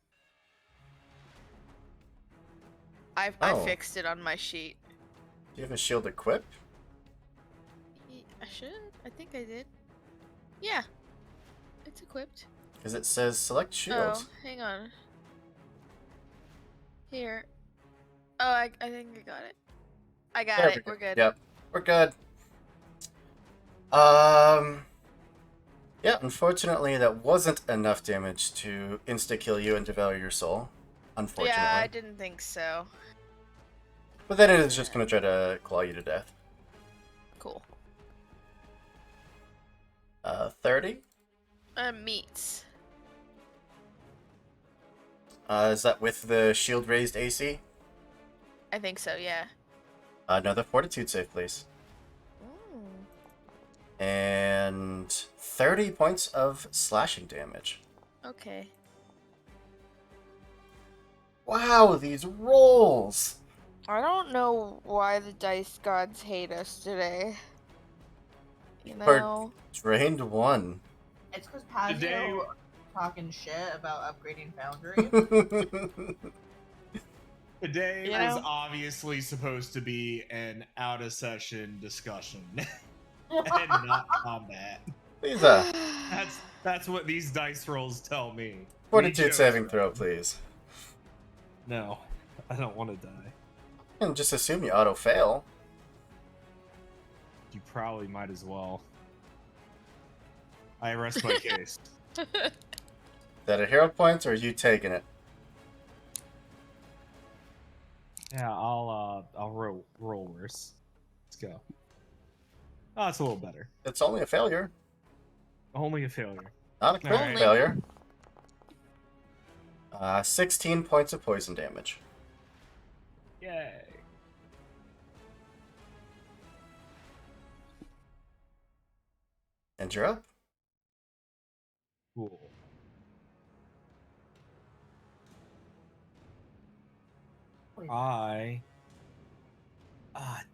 I Oh. fixed it on my sheet. Do you have a shield equipped? I should. I think I did. Yeah. It's equipped. Because it says select shield. Oh, hang on. Here. Oh, I think I got it. I got There it. we go. We're good. Yep, we're good. Yeah, unfortunately that wasn't enough damage to insta-kill you and devour your soul. Unfortunately. Yeah, I didn't think so. But then it is just going to try to claw you to death. Cool. 30? Meats. Is that with the shield raised AC? I think so, yeah. Another fortitude save, please. Ooh. And 30 points of slashing damage. Okay. Wow, these rolls! I don't know why the dice gods hate us today. You know? Drained 1. It's because Pazio talking shit about upgrading Foundry. Today was obviously supposed to be an out-of-session discussion. And not combat. Lisa. That's what these dice rolls tell me. Fortitude saving throw, please. No, I don't want to die. And just assume you auto-fail. You probably might as well. I rest my case. Is that a hero point, or are you taking it? Yeah, I'll roll worse. Let's go. Oh, it's a little better. It's only a failure. Only a failure. Not a critical Alright. failure. 16 points of poison damage. Yay. And you're up. Cool.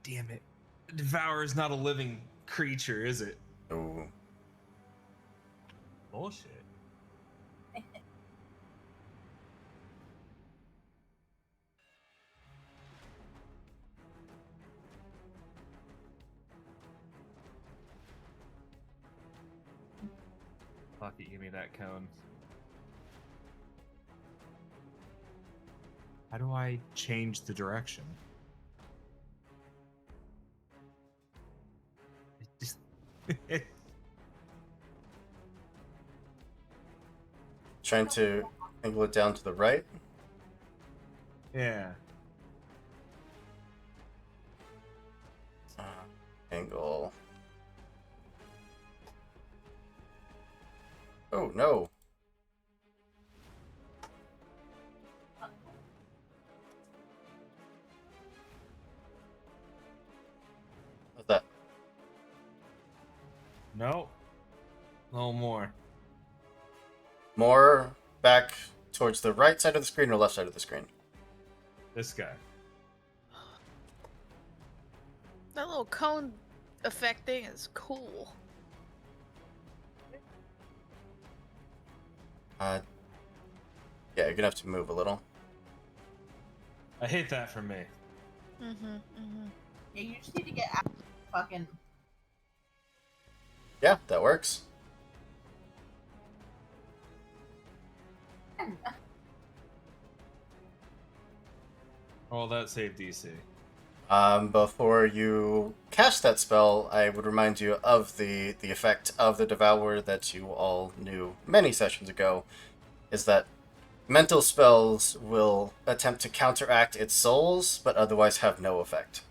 Damn it. Devour is not a living creature, is it? Ooh. Bullshit. Fuck it, give me that cone. How do I change the direction? It just... Trying to angle it down to the right. Yeah. Angle. Oh, no. What's that? No. No more. More back towards the right side of the screen or left side of the screen? This guy. That little cone effect thing is cool. Yeah, you're gonna have to move a little. I hate that for me. Yeah, you just need to get out of fucking... Yeah, that works. Oh, that saved DC. Before you cast that spell, I would remind you of the effect of the Devourer that you all knew many sessions ago, is that mental spells will attempt to counteract its souls, but otherwise have no effect.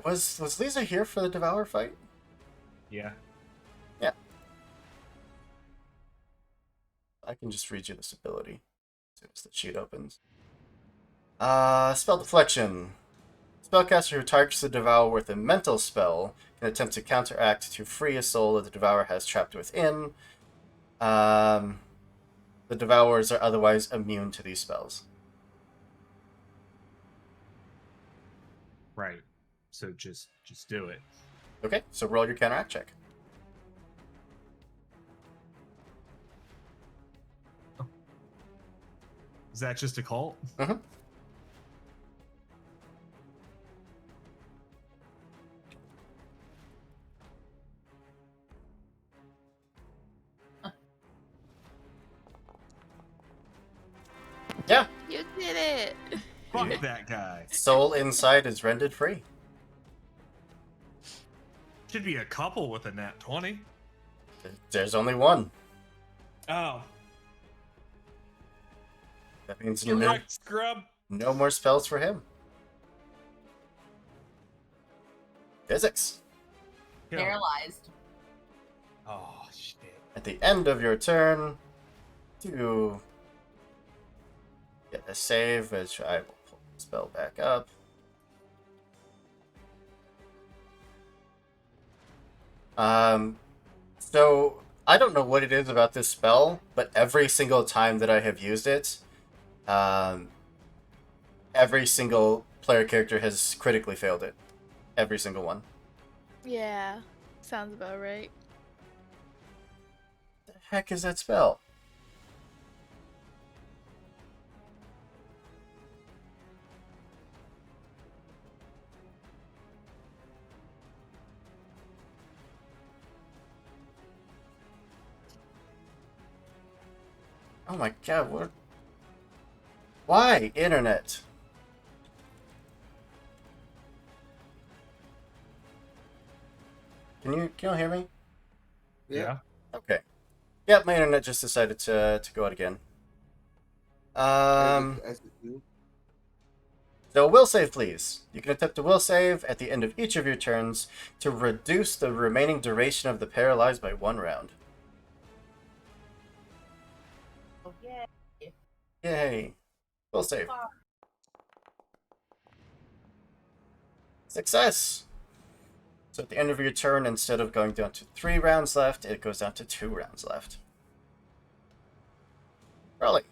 Was Lisa here for the Devour fight? Yeah. Yeah. I can just read you this ability as soon as the sheet opens. Spell Deflection. Spellcaster who targets the Devourer with a mental spell can attempt to counteract to free a soul that the Devourer has trapped within. The Devourers are otherwise immune to these spells. Right. So just do it. Okay, so roll your counteract check. Is that just a cult? Mm-hmm. Yeah. You did it. Fuck that guy. Soul inside is rendered free. Should be a couple with a nat 20. There's only one. Oh. That means Direct scrub. No more spells for him. Physics. Paralyzed. Oh, shit. At the end of your turn, to get a save, which I will pull the spell back up. So I don't know what it is about this spell, but every single time that I have used it, every single player character has critically failed it. Every single one. Yeah, sounds about right. The heck is that spell? Oh my god, what? Why? Internet. Can you hear me? Yeah. Okay. Yep, my internet just decided to go out again. So will save, please. You can attempt a will save at the end of each of your turns to reduce the remaining duration of the paralyzed by 1 round. Oh, yay. Yay. Will save. Success! So at the end of your turn, instead of going down to 3 rounds left, it goes down to 2 rounds left. Really?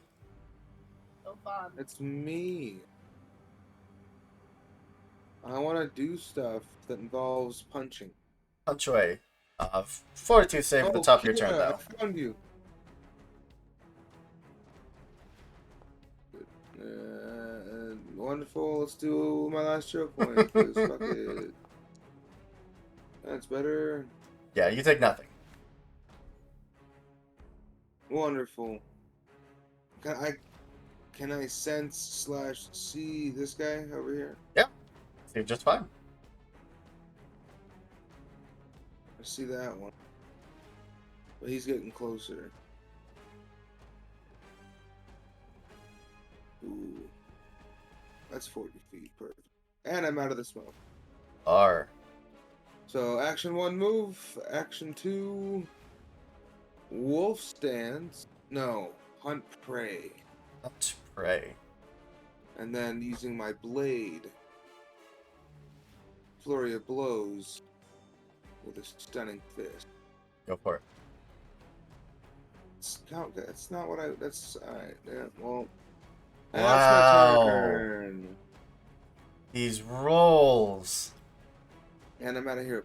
So fun. It's me. I want to do stuff that involves punching. Punch away. Fortitude save at the top of your turn, Kira, though. I found you. Wonderful. Let's do my last choke point. 'Cause fuck it. That's better. Yeah, you take nothing. Wonderful. Can I sense / see this guy over here? Yeah. You're just fine. I see that one. But he's getting closer. Ooh. That's 40 feet. Perfect. And I'm out of the smoke. R. So, action 1 move. Action 2. Wolf stance. No. Hunt prey. Hunt prey. And then using my blade. Flurry of blows. With a stunning fist. Go for it. That's not what I. That's. Alright. Yeah, well. Wow. That's my turn. These rolls. And I'm out of here.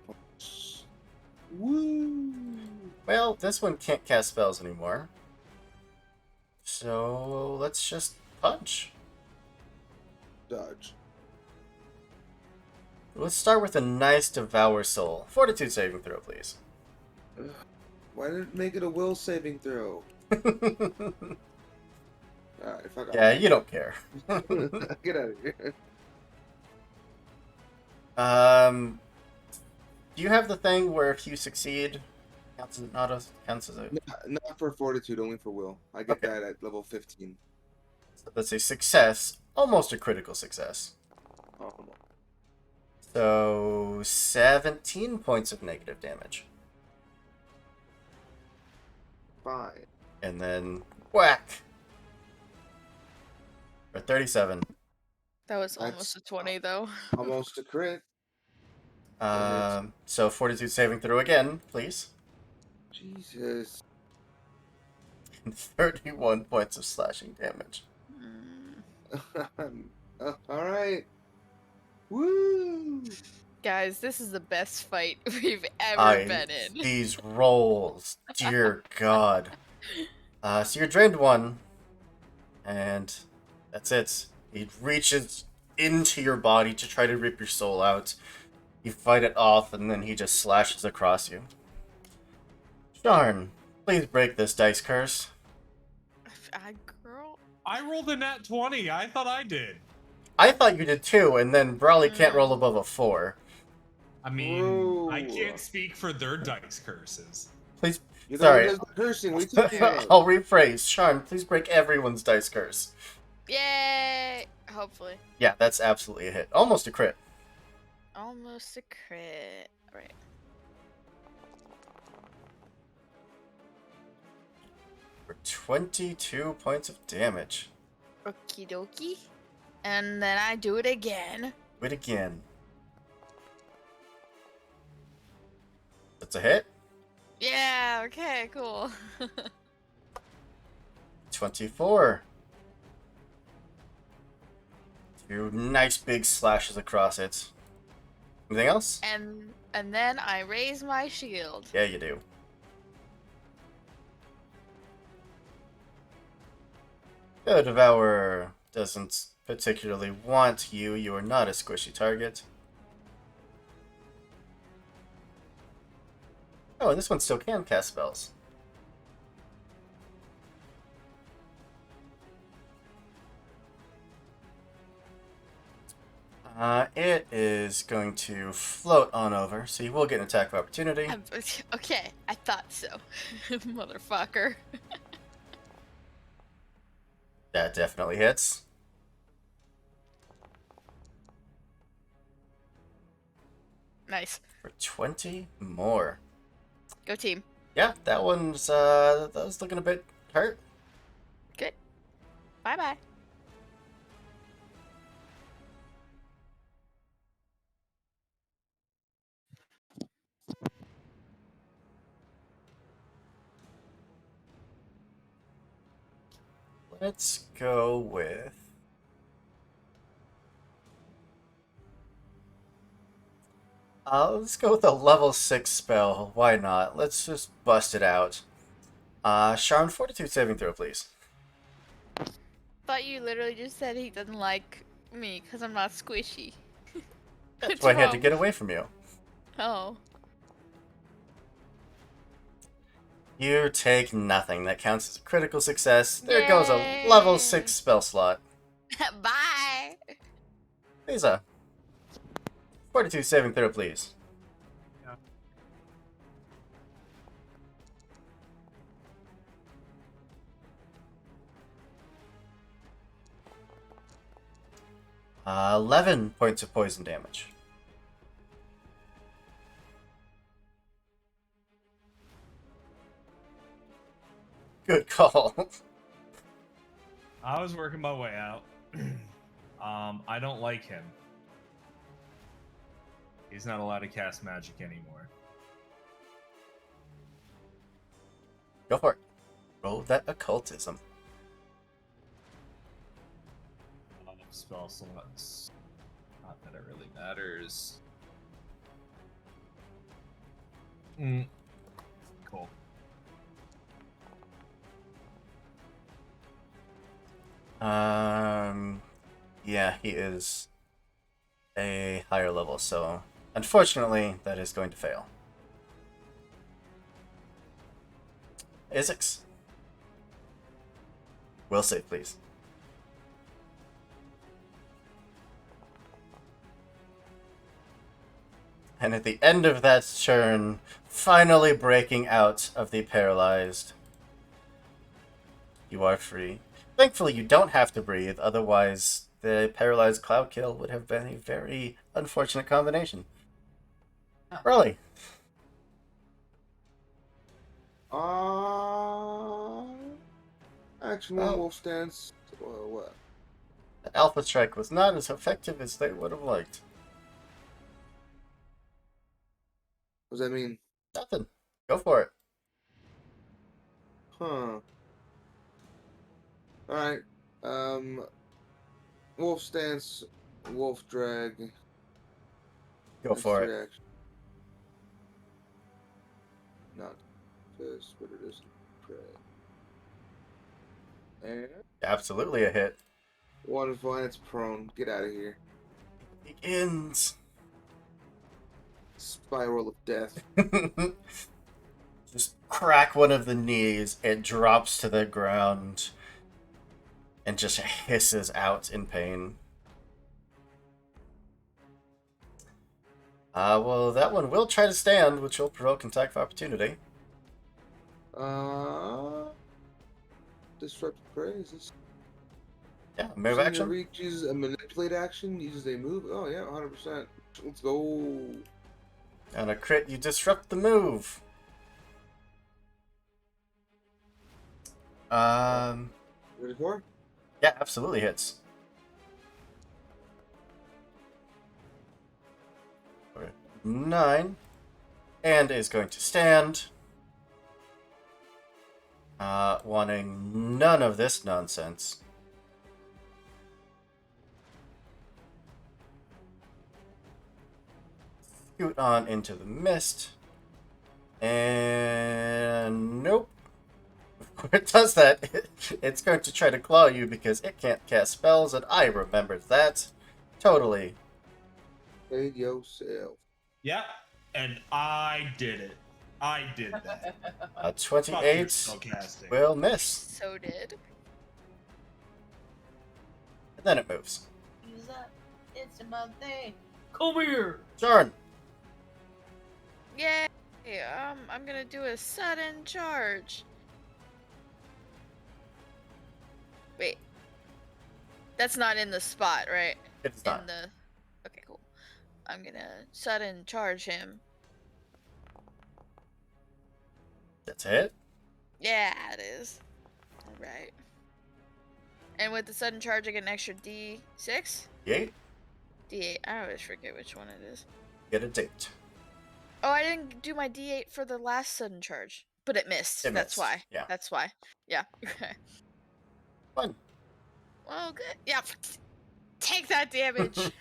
Woo! Well, this one can't cast spells anymore. So let's just punch. Dodge. Let's start with a nice Devour Soul. Fortitude saving throw, please. Why didn't it make it a will saving throw? Alright, fuck off. Yeah, you don't care. Get out of here. Do you have the thing where if you succeed, counts as an auto, counts as a... Not for fortitude, only for will. I get that at level 15. So that's a success, almost a critical success. Oh. So 17 points of negative damage. Fine. And then whack for 37. That was almost a 20, though. Almost a crit. So fortitude saving throw again, please. Jesus. And 31 points of slashing damage. Alright. Woo! Guys, this is the best fight we've ever been in. These rolls, dear God. So you're drained 1, and that's it. He reaches into your body to try to rip your soul out. You fight it off, and then he just slashes across you. Sharn, please break this dice curse. Girl. I rolled a nat 20. I thought I did. I thought you did too, and then Brawley can't roll above a 4. I mean, I can't speak for their dice curses. Please, You're sorry. the cursing. We took it. I'll rephrase. Sharn, please break everyone's dice curse. Yay! Hopefully. Yeah, that's absolutely a hit. Almost a crit. Almost a crit. Right. For 22 points of damage. Okie dokie. And then I do it again. Do it again. That's a hit. Yeah, okay, cool. 24. 2 nice big slashes across it. Anything else? And then I raise my shield. Yeah, you do. The Devourer doesn't particularly want you. You are not a squishy target. Oh, and this one still can cast spells. It is going to float on over, so you will get an attack of opportunity. Okay, I thought so. Motherfucker. That definitely hits. Nice. For 20 more. Go team. Yeah, that one's looking a bit hurt. Good. Bye-bye. Let's go with... let's go with a level 6 spell. Why not? Let's just bust it out. Sharn, fortitude saving throw, please. Thought you literally just said he doesn't like me because I'm not squishy. That's why I had to get away from you. Oh. You take nothing. That counts as a critical success. There goes a level 6 spell slot. Bye! Lisa. Fortitude saving throw, please. Yeah. Uh, 11 points of poison damage. Good call. I was working my way out. I don't like him. He's not allowed to cast magic anymore. Go for it. Roll that occultism. Spell slots. Not that it really matters. Cool. Yeah, he is a higher level, so unfortunately, that is going to fail. Isix. Will save, please. And at the end of that turn, finally breaking out of the paralyzed, you are free. Thankfully, you don't have to breathe, otherwise the paralyzed cloud kill would have been a very unfortunate combination. Early. Action one wolf stance. What? The Alpha Strike was not as effective as they would have liked. What does that mean? Nothing. Go for it. Huh. Alright. Wolf stance, wolf drag. Go for it. Reaction. Not this, but it is drag. And Absolutely a hit. one Violence prone. Get out of here. Begins. Spiral of death. Just crack one of the knees. It drops to the ground and just hisses out in pain. Well, that one will try to stand, which will provoke an attack of opportunity. Disrupt prey. Is this? Yeah, move action. Reach uses a manipulate action. Uses a move. Oh yeah, 100%. Let's go. On a crit, you disrupt the move. Ready for? Yeah, absolutely hits. Okay. 9. And is going to stand. Wanting none of this nonsense. Scoot on into the mist. And nope. When it does that, it's going to try to claw you because it can't cast spells, and I remembered that. Totally. Save yourself. Yep, and I did it. I did that. 28 will miss. So did. And then it moves. Use up. It's about thing. Come here. Turn. Yay! I'm gonna do a sudden charge. Wait. That's not in the spot, right? It's not. Okay, cool. I'm gonna sudden charge him. That's it? Yeah, it is. Alright. And with the sudden charge, I get an extra D6? D8? D8. I always forget which one it is. Get a date. Oh, I didn't do my D8 for the last sudden charge. But it missed. It That's missed, why. yeah. That's why. Yeah. Okay. Fun. Well, good. Yeah. Take that damage.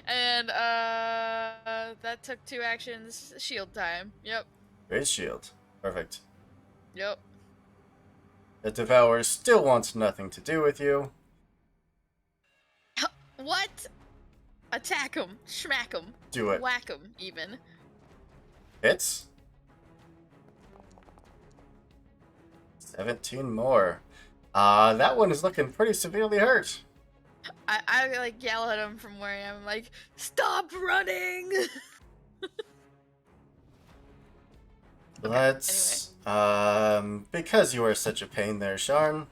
And that took 2 actions. Shield time. Yep. Raise shield. Perfect. Yep. The Devourer still wants nothing to do with you. What? Attack him. Smack him. Do it. Whack him, even. Hits. 17 more. That one is looking pretty severely hurt. I like yell at him from where I am. Like, stop running! Let's, because you are such a pain there, Sharn.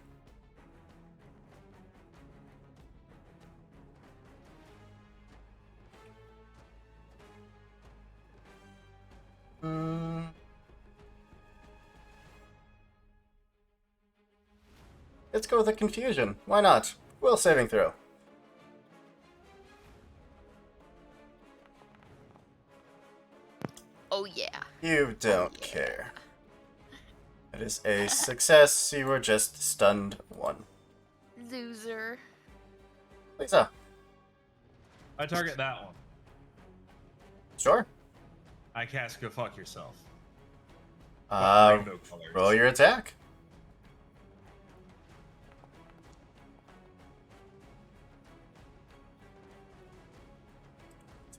Let's go with a confusion. Why not? Will saving throw. Oh yeah. You don't care. It is a success. You were just stunned 1. Loser. Lisa. I target that one. Sure. I cast Go Fuck Yourself. Rainbow colors. Roll your attack.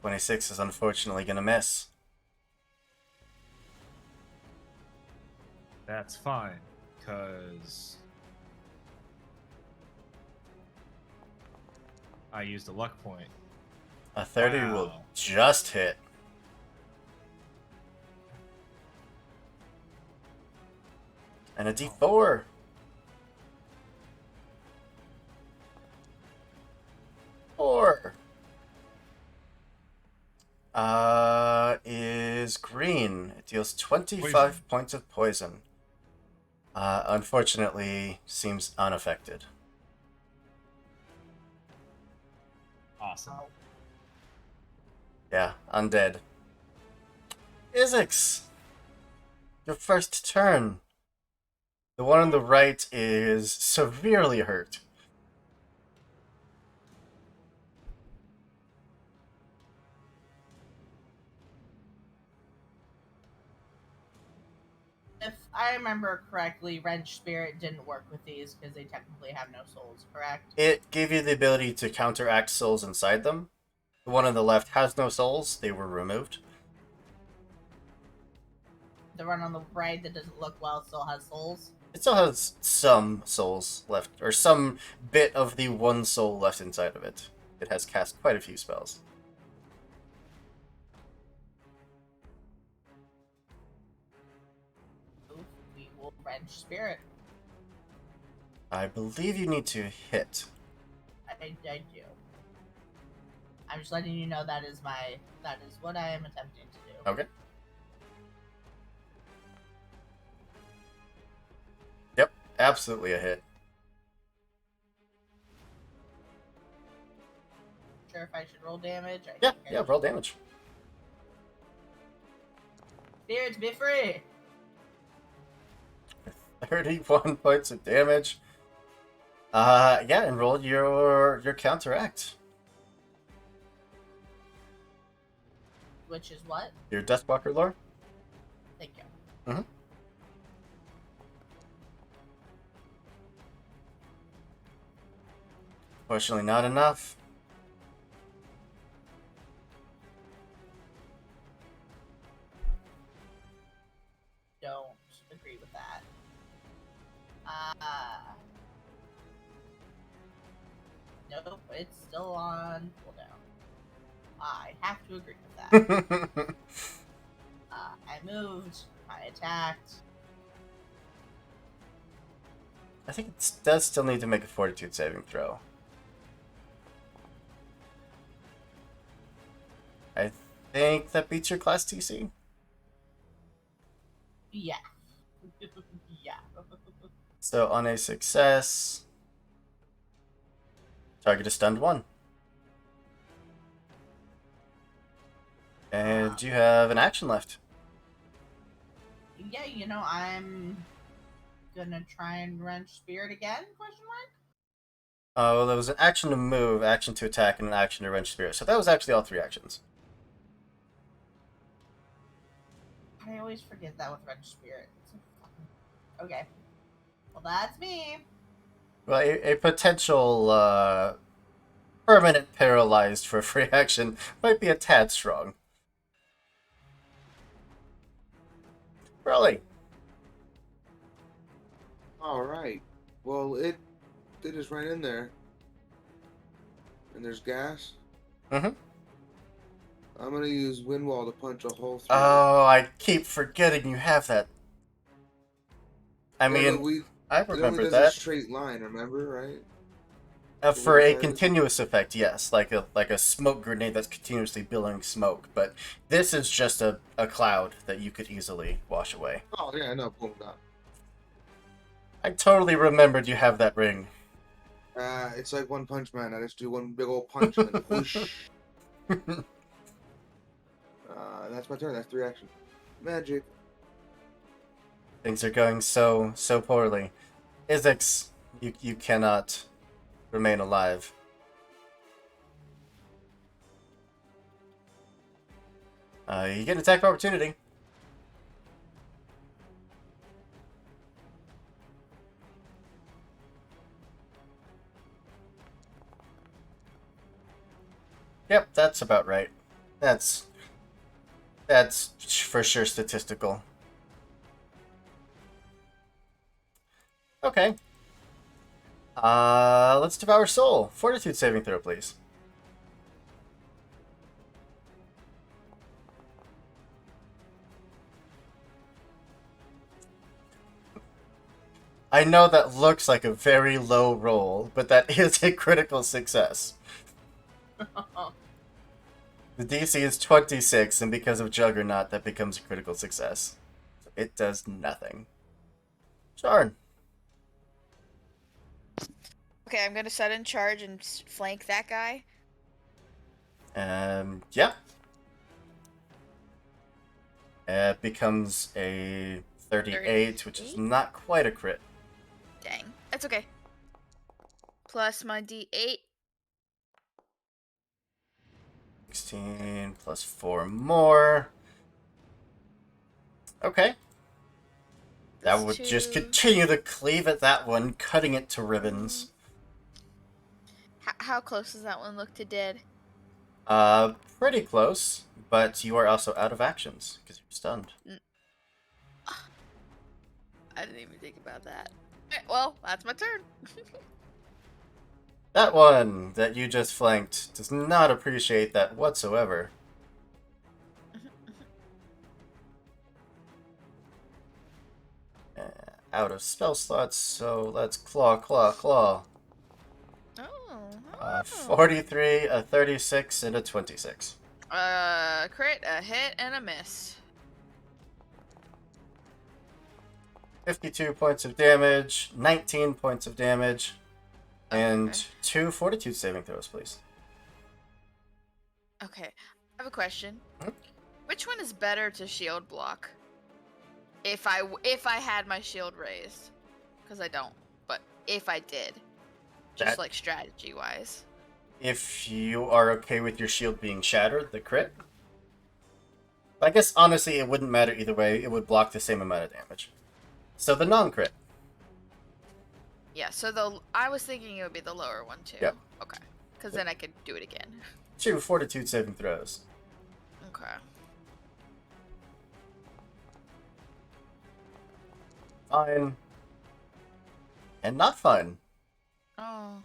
26 is unfortunately gonna miss. That's fine, because I used a luck point. A 30 will Wow. just hit. And a D4. Four. Is green. It deals 25 points of poison. Unfortunately, seems unaffected. Awesome. Yeah, undead. Isix! Your first turn. The one on the right is severely hurt. If I remember correctly, Wrench Spirit didn't work with these because they technically have no souls, correct? It gave you the ability to counteract souls inside them. The one on the left has no souls. They were removed. The one on the right that doesn't look well still has souls. It still has some souls left, or some bit of the one soul left inside of it. It has cast quite a few spells. We will Wrench Spirit. I believe you need to hit. I do. I'm just letting you know that is what I am attempting to do. Okay. Yep, absolutely a hit. Sure if I should roll damage? Yeah, roll damage. Spirits, be free! 31 points of damage. Yeah, and roll your counteract. Which is what? Your Deathwalker lore. Thank you. Mm-hmm. Fortunately, not enough. Don't agree with that. Nope, it's still on cooldown. I have to agree with that. I moved. I attacked. I think it does still need to make a fortitude saving throw. I think that beats your class TC. Yeah. Yeah. So on a success, target is stunned 1. And you have an action left. Yeah, you know, I'm gonna try and Wrench Spirit again, question mark? Well, there was an action to move, action to attack, and an action to wrench spirit. So that was actually all 3 actions. I always forget that with Wrench Spirit. Okay. Well, that's me. Well, a potential permanent paralyzed for a free action might be a tad strong. Really? Alright. Well, it is right in there. And there's gas. Mm-hmm. I'm gonna use Wind Wall to punch a hole through. Oh, I keep forgetting you have that. I mean, I remember it only does that. a straight line, remember, right? For a continuous effect, yes, like a smoke grenade that's continuously billowing smoke. But this is just a cloud that you could easily wash away. Oh yeah, I know. Boom, done. I totally remembered you have that ring. It's like One Punch Man. I just do one big old punch and then whoosh. That's my turn. That's 3 actions. Magic. Things are going so poorly. Isix, you cannot remain alive. You get an attack of opportunity. Yep, that's about right. That's for sure statistical. Okay. Let's devour soul. Fortitude saving throw, please. I know that looks like a very low roll, but that is a critical success. The DC is 26, and because of Juggernaut, that becomes a critical success. So it does nothing. Sharn. Okay, I'm gonna set in charge and flank that guy. Yeah. It becomes a 38, which is not quite a crit. Dang. That's okay. Plus my D8. 16 plus 4 more. Okay. That would just continue to cleave at that one, cutting it to ribbons. How close does that one look to dead? Pretty close, but you are also out of actions because you're stunned. I didn't even think about that. Alright, well, that's my turn. That one that you just flanked does not appreciate that whatsoever. Out of spell slots, so let's claw, claw, claw. 43, a 36, and a 26. Crit, a hit, and a miss. 52 points of damage, 19 points of damage, and 2 fortitude saving throws, please. Okay, I have a question. Which one is better to shield block? If I had my shield raised, because I don't, but if I did, just like strategy wise. If you are okay with your shield being shattered, the crit. I guess honestly it wouldn't matter either way. It would block the same amount of damage. So the non-crit. Yeah, so I was thinking it would be the lower one too. Yep. Okay, because then I could do it again. 2 fortitude saving throws. Okay. Fine. And not fine. Oh.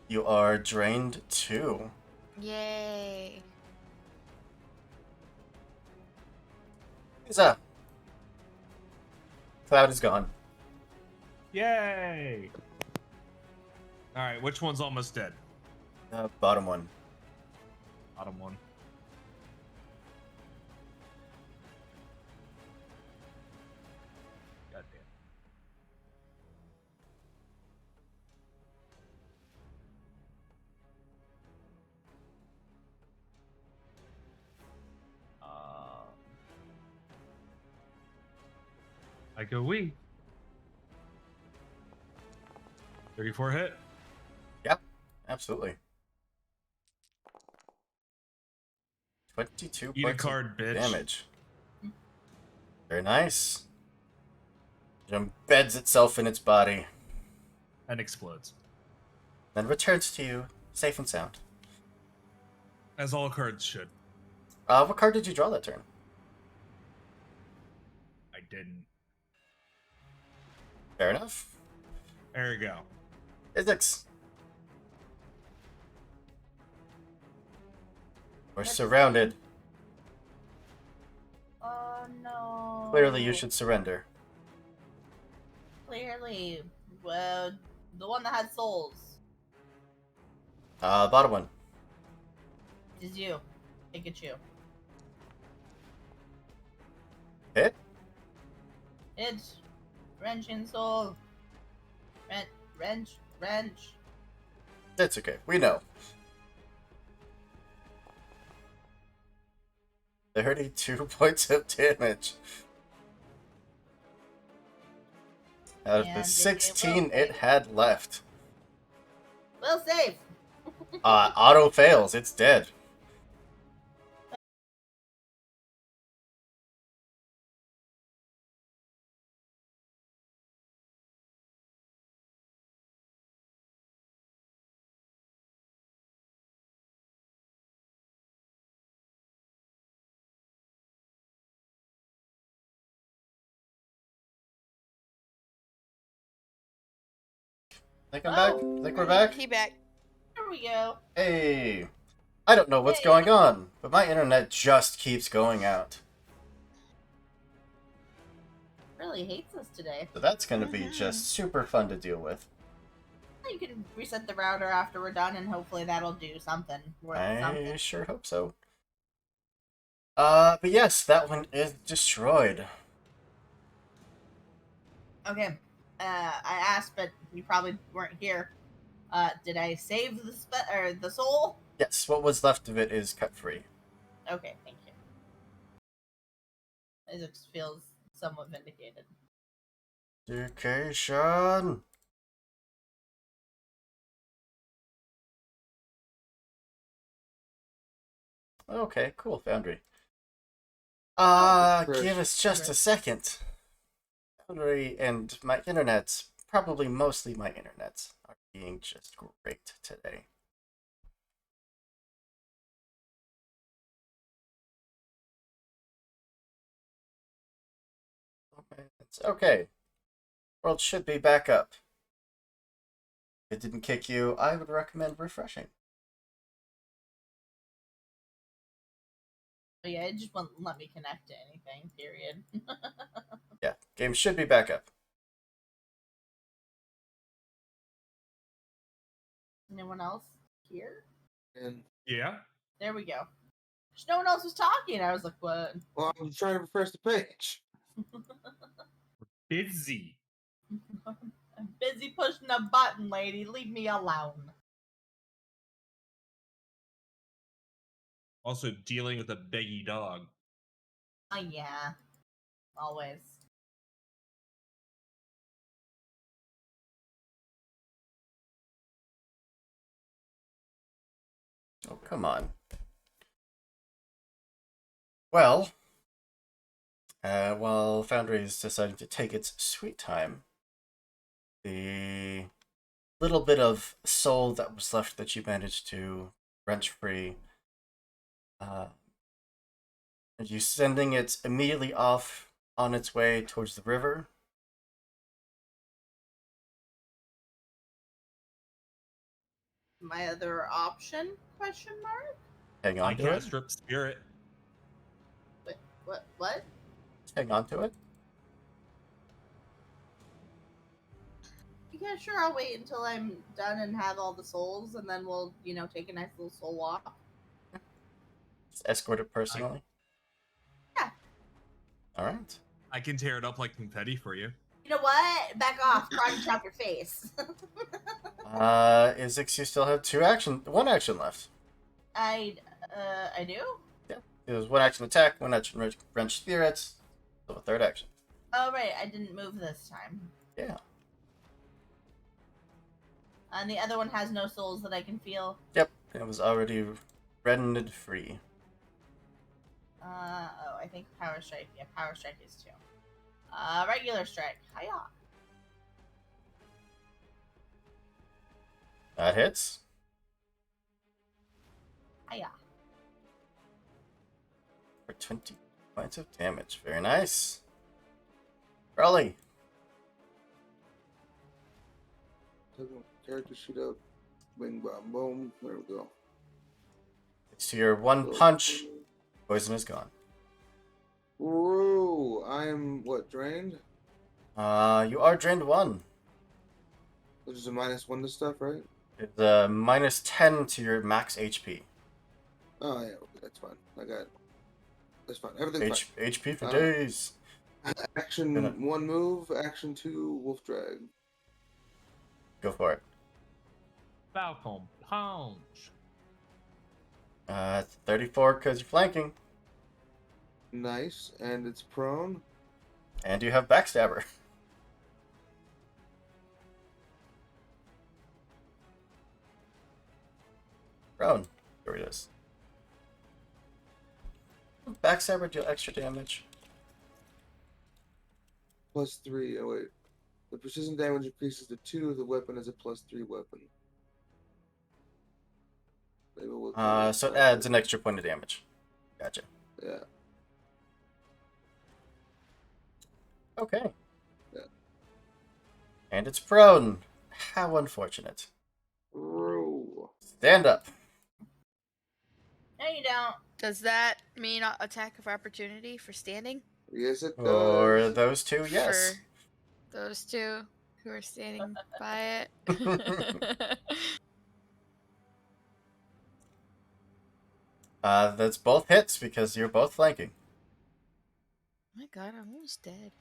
You are drained 2. Yay. Huzzah. Cloud is gone. Yay! Alright, which one's almost dead? Bottom one. Bottom one. God damn. I go we. 34 hit. Yep, absolutely. 22 Eat a points card, of bitch. damage. Very nice. It embeds itself in its body. And explodes. Then returns to you, safe and sound. As all cards should. What card did you draw that turn? I didn't. Fair enough. There we go. Physics. We're surrounded. Oh no. Clearly you should surrender. Clearly. Well, the one that had souls. Bottom one. Is you. Pikachu. Hit? It's wrenching soul. Wrench. It's okay. We know. 32 points of damage. Out of the 16 it had left. Will save. Auto fails. It's dead. Think I'm back? Think we're back? He back. There we go. Hey. I don't know what's going on, but my internet just keeps going out. Really hates us today. So that's going to be just super fun to deal with. You can reset the router after we're done, and hopefully that'll do something. I sure hope so. But yes, that one is destroyed. Okay. I asked, but you probably weren't here. Did I save the soul? Yes, what was left of it is cut free. Okay, thank you. It feels somewhat vindicated. Education. Okay, cool, Foundry. Give us just a second. Foundry and my internet, probably mostly my internet, are being just great today. Okay. World should be back up. If it didn't kick you, I would recommend refreshing. But yeah, it just won't let me connect to anything, period. Yeah, game should be back up. Anyone else here? Yeah. There we go. No one else was talking. I was like, what? Well, I'm trying to refresh the page. Busy. I'm busy pushing a button, lady. Leave me alone. Also dealing with a beggy dog. Oh, yeah. Always. Oh, come on. Well, while Foundry is deciding to take its sweet time, the little bit of soul that was left that you managed to wrench free, are you sending it immediately off on its way towards the river? My other option? Question mark? Hang on I to can't it? strip spirit. What? Hang on to it? Yeah, sure, I'll wait until I'm done and have all the souls, and then we'll, take a nice little soul walk. Just escort it personally? Yeah. Alright. I can tear it up like confetti for you. You know what? Back off. Karate chop your face. Izix, you still have one action left. I do? Yeah. It was one action attack, one action wrench spirits, so a third action. Oh, right. I didn't move this time. Yeah. And the other one has no souls that I can feel. Yep. It was already rendered free. I think Power Strike. Yeah, Power Strike is 2. Regular Strike. Hiya. That hits. Hiya. For 20 points of damage. Very nice. Raleigh. Character shoot up. Bing, bam, boom. There we go. It's to your one punch. Poison is gone. Whoa! I am what, drained? You are drained 1. Which is a -1 to stuff, right? It's -10 to your max HP. Oh yeah, okay, that's fine. That's fine. Everything's fine. HP for days. Action 1 move, action 2 wolf drag. Go for it. Falcon punch. 34 because you're flanking. Nice, and it's prone. And you have backstabber. Prone. There it is. Backstabber deal extra damage. +3. Oh wait. The precision damage increases to 2. The weapon is a +3 weapon. Maybe we'll so it adds an extra point of damage. Gotcha. Yeah. Okay. Yeah. And it's prone. How unfortunate. Roo. Stand up. No, you don't. Does that mean attack of opportunity for standing? Yes, it does. For those two, yes. For those two who are standing by it. That's both hits because you're both flanking. Oh my god, I'm almost dead.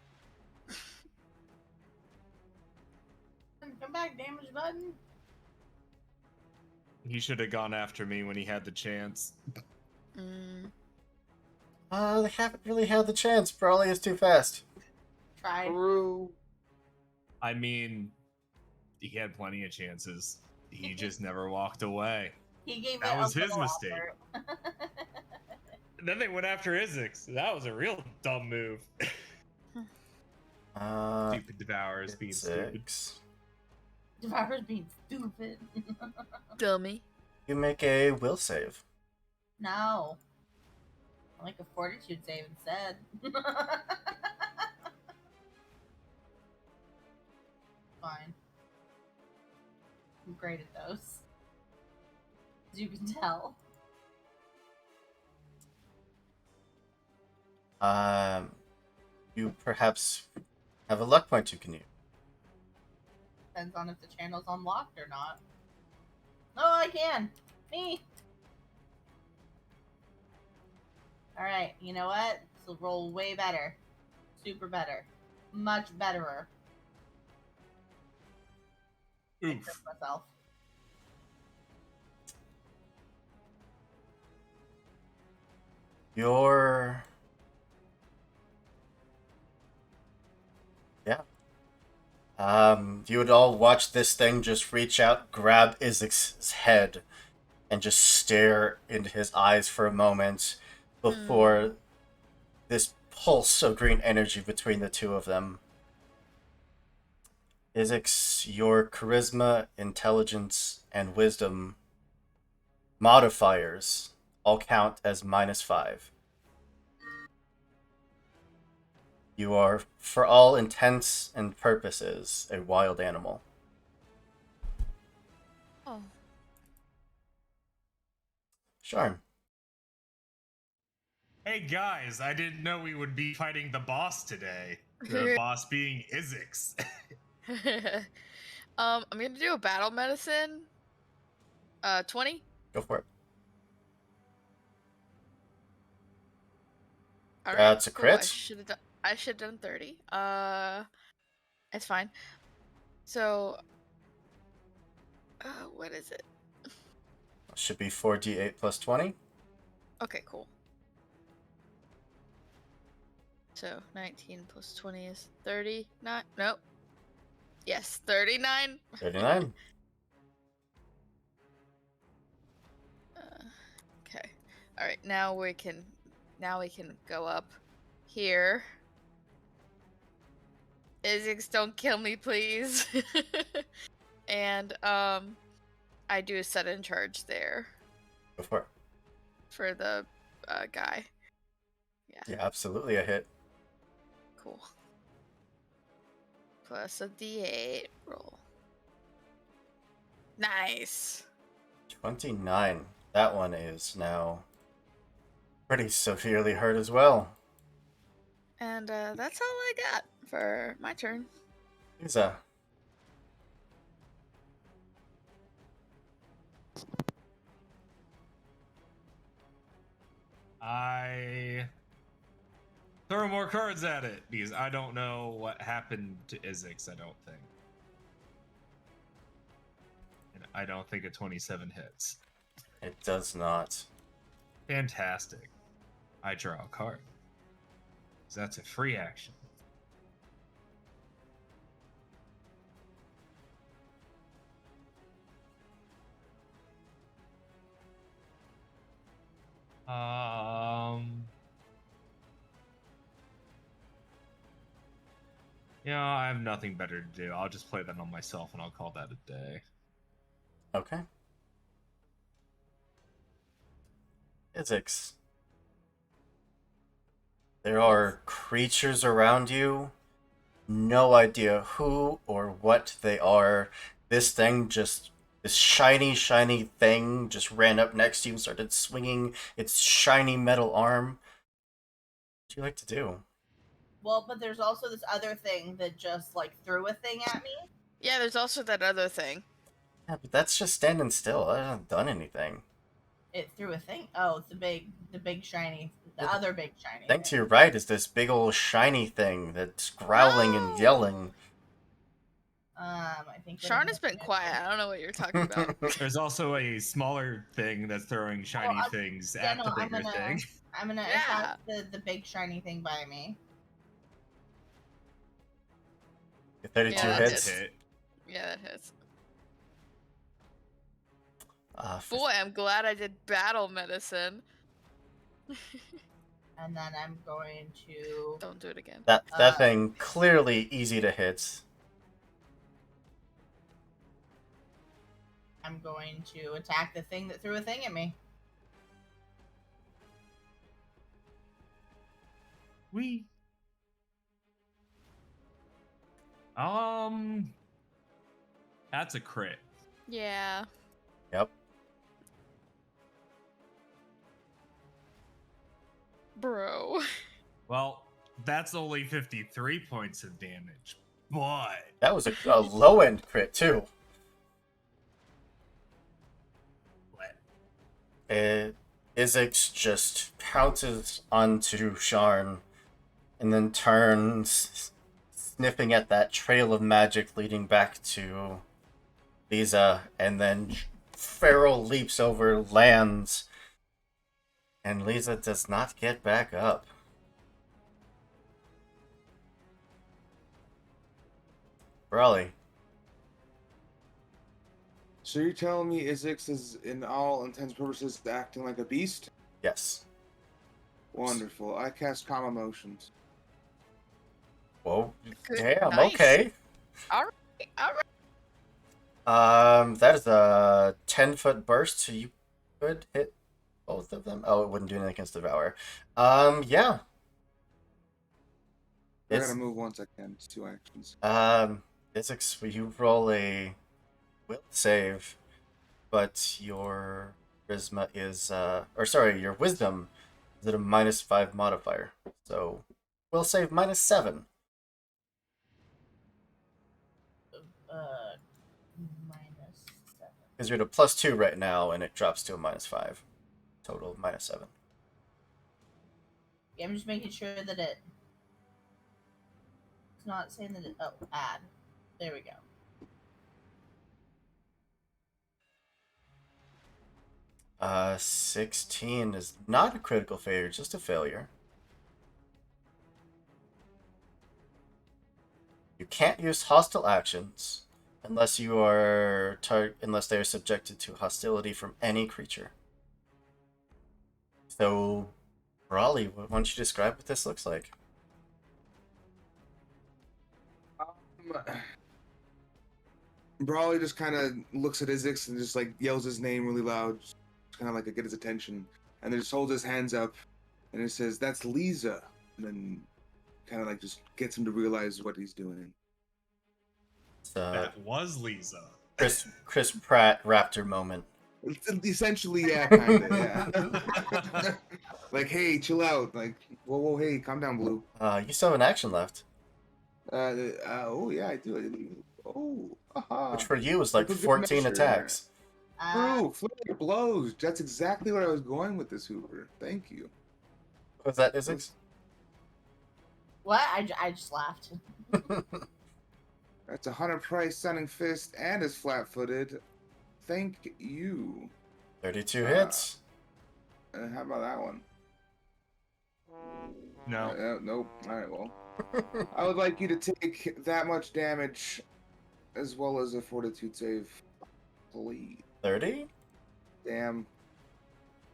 Come back, damage button. He should have gone after me when he had the chance. They haven't really had the chance. Brawly is too fast. Tried. Roo. I mean, he had plenty of chances. He just never walked away. He gave That it was a his little mistake. effort. Then they went after Isaacs. That was a real dumb move. Stupid Devourers being stupid. Devourers being stupid. Dummy. You make a will save. No. I like a fortitude save instead. Fine. I'm great at those. As you can tell. You perhaps have a luck point you can use. Depends on if the channel's unlocked or not. No, I can! Me! Alright, you know what? This will roll way better. Super better. Much betterer. I tricked myself. Your... Yeah. You would all watch this thing just reach out, grab Isaac's head, and just stare into his eyes for a moment before this pulse of green energy between the two of them. Isaac, your charisma, intelligence, and wisdom modifiers all count as -5. You are, for all intents and purposes, a wild animal. Oh. Sharn. Hey guys, I didn't know we would be fighting the boss today. The boss being Isaacs. I'm gonna do a battle medicine. 20. Go for it. All right, That's a cool. I crit. should have done 30. It's fine. So, what is it? Should be 4d8 plus 20. Okay, cool. So 19 plus 20 is 39. Nope. Yes, 39. 39. Okay. All right. Now we can go up here. Isaacs, don't kill me, please. And I do a sudden charge there. Go for it. For the guy. Yeah, absolutely a hit. Cool. Plus a d8 roll. Nice. 29. That one is now pretty severely hurt as well. And that's all I got for my turn. Lisa. I throw more cards at it because I don't know what happened to Isaacs, I don't think. And I don't think a 27 hits. It does not. Fantastic. I draw a card. So that's a free action. Yeah, I have nothing better to do. I'll just play that on myself and I'll call that a day. Okay. Isaacs. There are creatures around you. No idea who or what they are. this thing just, this shiny, shiny thing just ran up next to you and started swinging its shiny metal arm. What do you like to do? Well, but there's also this other thing that just like threw a thing at me. Yeah, there's also that other thing. Yeah, but that's just standing still. That hasn't done anything. It threw a thing. Oh, it's the big shiny, the Yeah, other big shiny. Thing to your right is this big old shiny thing that's growling and yelling. I think Sean has been quiet. I don't know what you're talking about. There's also a smaller thing that's throwing shiny things at the bigger thing. I'm gonna attack the big shiny thing by me. 32 hits. Yeah, that hits. For Boy, I'm glad I did battle medicine. And then I'm going to... Don't do it again. That thing clearly easy to hit. I'm going to attack the thing that threw a thing at me. That's a crit. Yeah. Yep. Bro. Well, that's only 53 points of damage, but... That was a low-end crit, too. What? Isix just pounces onto Sharn and then turns, sniffing at that trail of magic leading back to Lisa, and then Feral leaps over, lands, and Lisa does not get back up. Brawley. So you're telling me Isix is, in all intents and purposes, acting like a beast? Yes. Wonderful. I cast Calm Emotions. Whoa. Good. Damn, Nice. okay. Alright, alright. That is a 10-foot burst, so you could hit both of them. Oh, it wouldn't do anything against Devour. Yeah. I gotta move once I can. It's 2 actions. You roll a will save, but your charisma is, your wisdom is at a -5 modifier. So, will save -7. -7. Because you're at a +2 right now, and it drops to a -5. Total of -7. Yeah, I'm just making sure that it's not saying that it... Oh, add. There we go. Uh, 16 is not a critical failure, just a failure. You can't use hostile actions unless you are unless they are subjected to hostility from any creature. So, Raleigh, why don't you describe what this looks like? Brawley just kind of looks at Isix and just like yells his name really loud, just kind of like to get his attention, and then just holds his hands up, and it says, "That's Lisa," and then kind of like just gets him to realize what he's doing. That was Lisa. Chris Pratt Raptor moment. Essentially, yeah, kind of, yeah. Like, hey, chill out. Like, whoa, hey, calm down, Blue. You still have an action left. Oh yeah, I do. Oh, aha. Which for you is like 14 attacks. True, flurry blows. That's exactly where I was going with this Hoover. Thank you. Was that Isix? What? I just laughed. That's 100 price stunning fist and is flat-footed. Thank you. 32 hits. How about that one? No. Nope. All right, well. I would like you to take that much damage as well as a fortitude save, please. 30? Damn.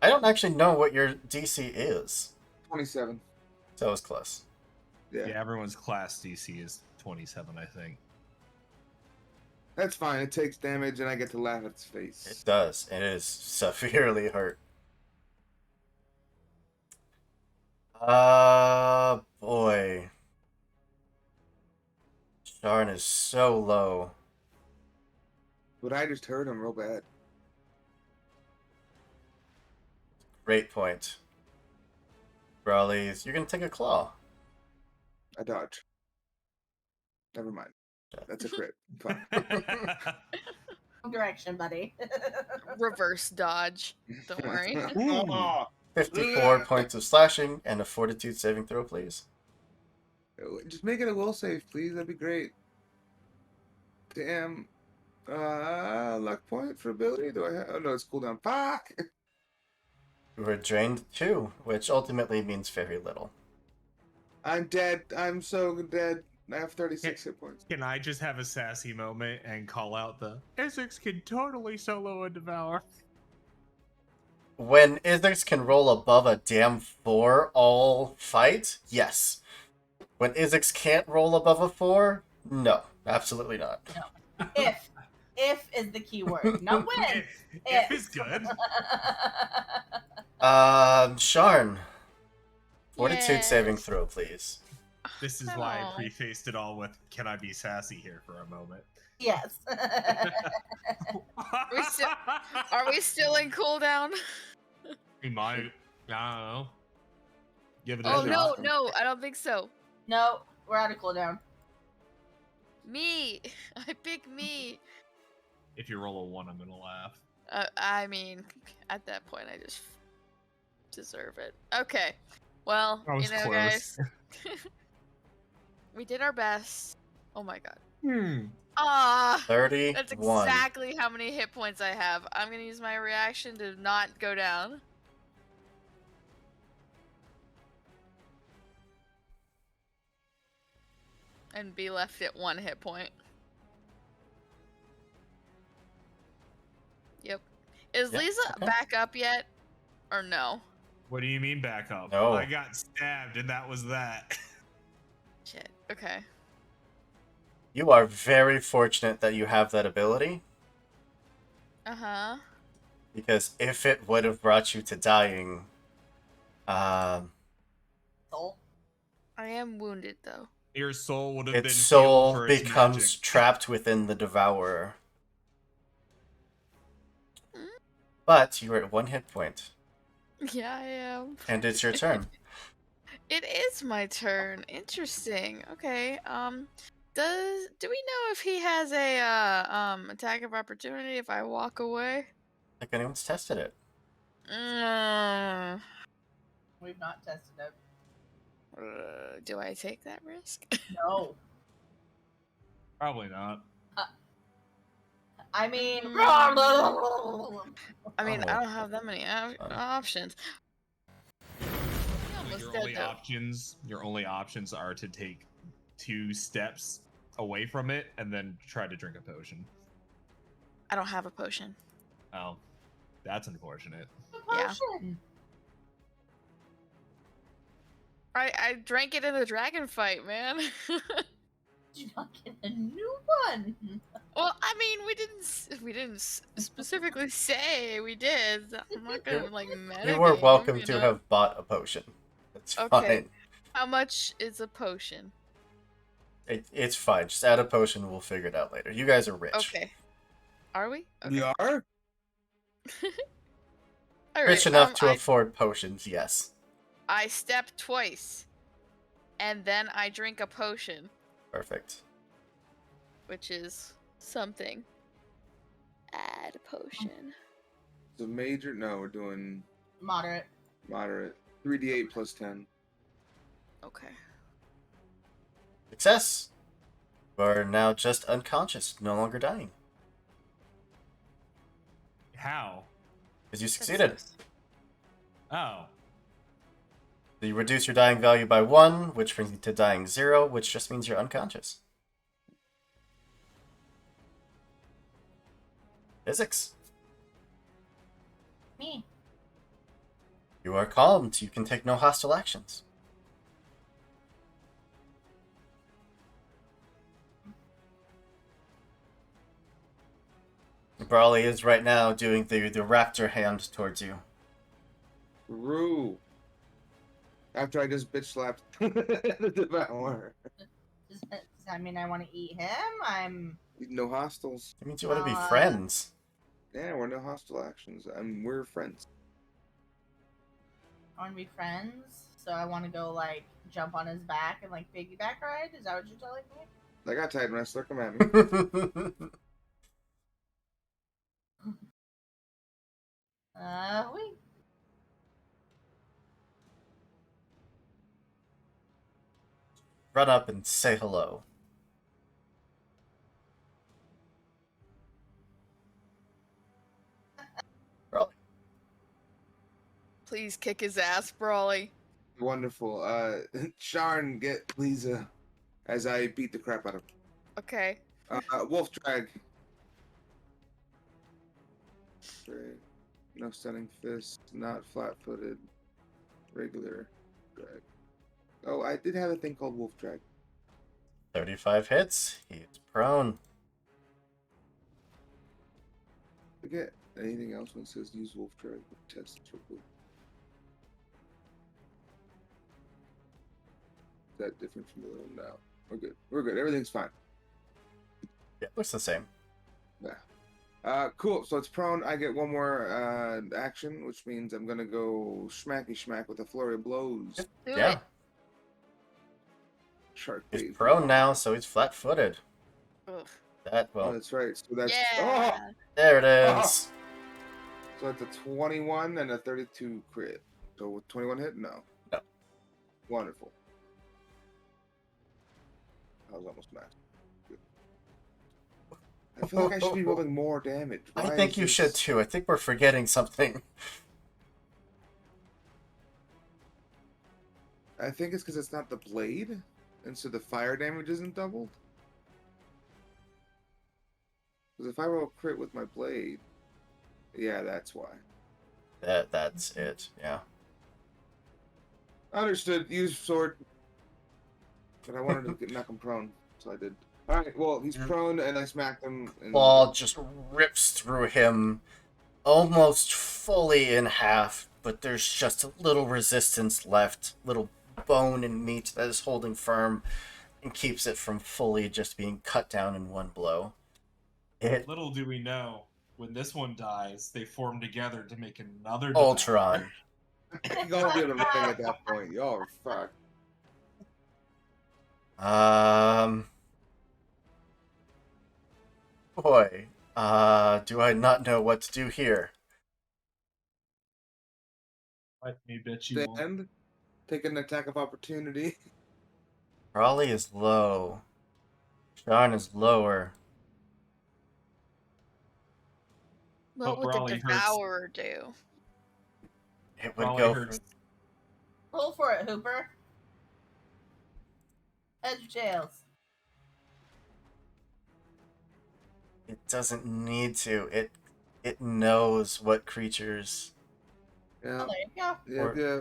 I don't actually know what your DC is. 27. So it's close. Yeah, everyone's class DC is 27, I think. That's fine. It takes damage and I get to laugh at its face. It does, and it is severely hurt. Boy. Sharn is so low. But I just heard him real bad. Great point. Brawley's, you're gonna take a claw. I dodge. Never mind. That's a crit. Fine. Direction, buddy. Reverse dodge. Don't worry. 54 points of slashing and a fortitude saving throw, please. Just make it a will save, please. That'd be great. Damn. Luck point for ability? Do I have? Oh no, it's cooldown. Fuck! You were drained 2, which ultimately means very little. I'm dead. I'm so dead. I have 36 hit points. Can I just have a sassy moment and call out the Essex can totally solo a devour? When Isaacs can roll above a damn 4 all fight, yes. When Isaacs can't roll above a 4, no, absolutely not. No. If is the key word, not when. If is good. Sharn. Fortitude saving throw, please. This is why I prefaced it all with, can I be sassy here for a moment? Yes. Are we still in cooldown? We might. I don't know. Give it a Oh, shot. no, I don't think so. No, we're out of cooldown. Me. I pick me. If you roll a 1, I'm gonna laugh. I mean, at that point, I just deserve it. Okay. Well, That was close. guys. We did our best. Oh my god. 31. That's exactly how many hit points I have. I'm gonna use my reaction to not go down. And be left at 1 hit point. Yep. Is Lisa back up yet? Or no? What do you mean back up? No. I got stabbed and that was that. Shit. Okay. You are very fortunate that you have that ability. Uh-huh. Because if it would have brought you to dying, Soul? I am wounded though. Your soul would have been its healed soul for its becomes magic. trapped within the devourer. But you are at 1 hit point. Yeah, I am. And it's your turn. It is my turn. Interesting. Okay. Do we know if he has a attack of opportunity if I walk away? I think anyone's tested it. We've not tested it. Do I take that risk? No. Probably not. I mean, I don't have that many options. Your only options are to take 2 steps away from it and then try to drink a potion. I don't have a potion. Oh, that's unfortunate. Yeah. I drank it in the dragon fight, man. Did you not get a new one? Well, I mean, we didn't specifically say we did. I'm not gonna like metagame. You were welcome to have bought a potion. That's fine. How much is a potion? It's fine. Just add a potion. We'll figure it out later. You guys are rich. Okay. Are we? Okay. We are? Rich enough to afford potions, yes. I step twice. And then I drink a potion. Perfect. Which is something. Add a potion. The major? No, we're doing moderate. Moderate. 3d8 plus 10. Okay. Success. You are now just unconscious, no longer dying. How? Because you succeeded. Oh. So you reduce your dying value by 1, which brings you to dying 0, which just means you're unconscious. Physics. Me. You are calmed. You can take no hostile actions. Brawley is right now doing the raptor hand towards you. Rue. After I just bitch slapped the devourer. Does that mean I want to eat him? No hostiles. It means you want to be friends. Yeah, we're no hostile actions. We're friends. I want to be friends, so I want to go like jump on his back and like piggyback ride. Is that what you're telling me? I got Titan Wrestler. Come at me. We. Run up and say hello. Brawly. Please kick his ass, Brawly. Wonderful. Sharn, get Lisa as I beat the crap out of him. Okay. Wolf drag. No stunning fist. Not flat-footed. Regular drag. Oh, I did have a thing called wolf drag. 35 hits. He's prone. Forget anything else when it says use wolf drag. Test this real quick. Is that different from the other one? No. We're good. We're good. Everything's fine. Yeah, looks the same. Yeah. Cool. So it's prone. I get one more action, which means I'm gonna go smacky smack with a flurry of blows. Yeah. Shark He's bait. prone now, so he's flat-footed. That Oh, well. that's right. So that's Yeah. There it is. So it's a 21 and a 32 crit. So with 21 hit? No. No. Wonderful. I was almost maxed. Good. I feel like I should be rolling more damage. I think you should too. I think we're forgetting something. I think it's because it's not the blade, and so the fire damage isn't doubled. Because if I roll a crit with my blade, yeah, that's why. That's it. Yeah. Understood. Use sword. But I wanted to knock him prone, so I did. Alright, well, he's prone, and I smacked him. And Ball just rips through him almost fully in half, but there's just a little resistance left, little bone and meat that is holding firm and keeps it from fully just being cut down in one blow. Little do we know, when this one dies, they form together to make another Ultron. You're gonna be able to ring at that point. Y'all are fucked. Boy, do I not know what to do here? Let me bet you won't. Stand. Take an attack of opportunity. Raleigh is low. Sean is lower. What would the Devourer do? It would go for... Pull for it, Hooper. Heads or tails? It doesn't need to. It knows what creatures... Yeah. Oh, there you go. Yeah.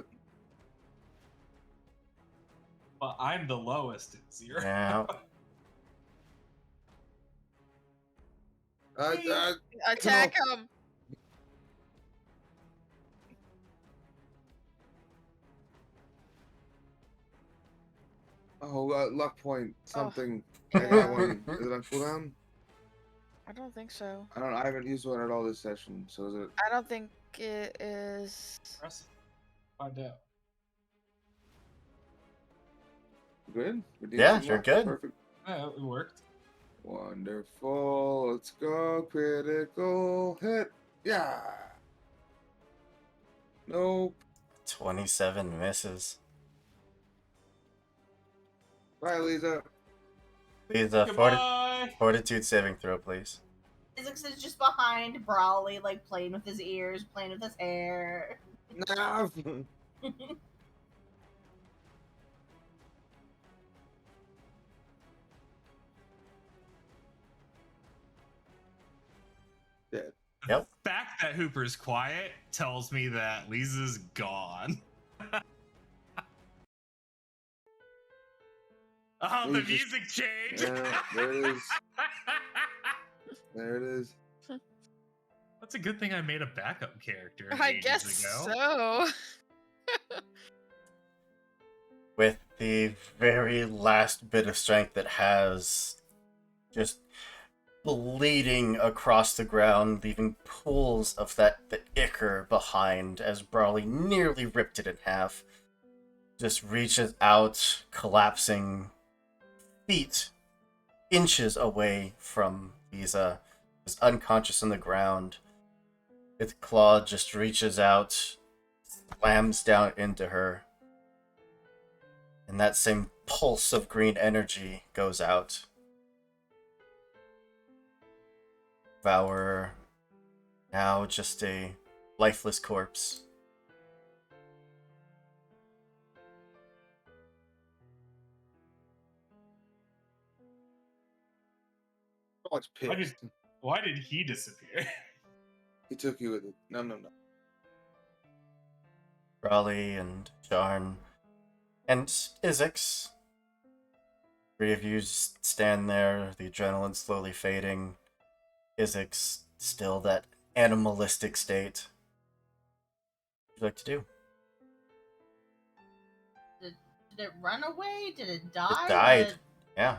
But I'm the lowest at 0. Yeah. Attack him! Oh, luck point. Something. I got one. Is it on cooldown? I don't think so. I haven't used one at all this session, so is it? I don't think it is. Find out. Good? Yeah, you're good. Perfect. Yeah, it worked. Wonderful. Let's go. Critical hit. Yeah. Nope. 27 misses. Bye, Lisa. Lisa, fortitude saving throw, please. Physics is just behind Brawley, like playing with his ears, playing with his hair. No. Dead. Yep. The fact that Hooper's quiet tells me that Lisa's gone. Oh, the music changed! Yeah, there it is. There it is. That's a good thing I made a backup character. I ages guess ago. so. With the very last bit of strength it has, just bleeding across the ground, leaving pools of the ichor behind as Brawley nearly ripped it in half. Just reaches out, collapsing feet inches away from Lisa, is unconscious on the ground. Its claw just reaches out, slams down into her, and that same pulse of green energy goes out. Devourer, now just a lifeless corpse. Oh, it's pissed. Why did he disappear? He took you with it. No. Raleigh and Jarn and Isix. Three of you stand there, the adrenaline slowly fading. Isix still that animalistic state. What would you like to do? Did it run away? Did it die? It died. Yeah.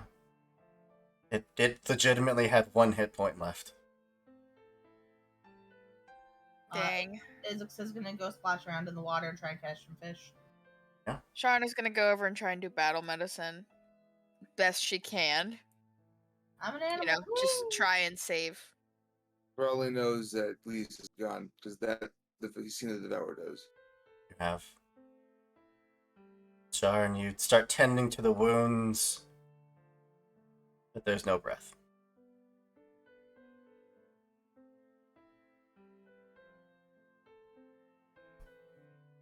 It legitimately had 1 hit point left. Dang. Isaac is gonna go splash around in the water and try and catch some fish. Yeah. Sharna's gonna go over and try and do battle medicine. Best she can. I'm an animal. You know, just try and save. Raleigh knows that Lise is gone because he's seen the Devourer does. You have. Jarn, you start tending to the wounds, but there's no breath.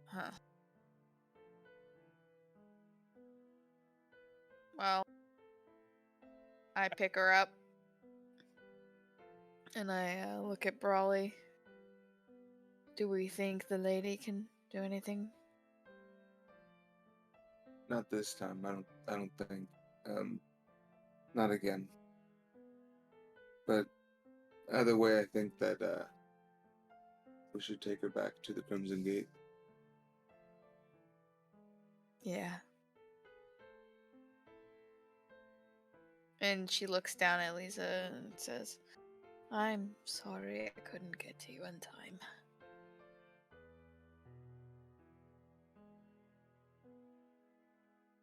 Huh. Well, I pick her up and I look at Brawley. Do we think the lady can do anything? Not this time. I don't think. Not again. But either way, I think that we should take her back to the Crimson Gate. Yeah. And she looks down at Lisa and says, I'm sorry I couldn't get to you in time.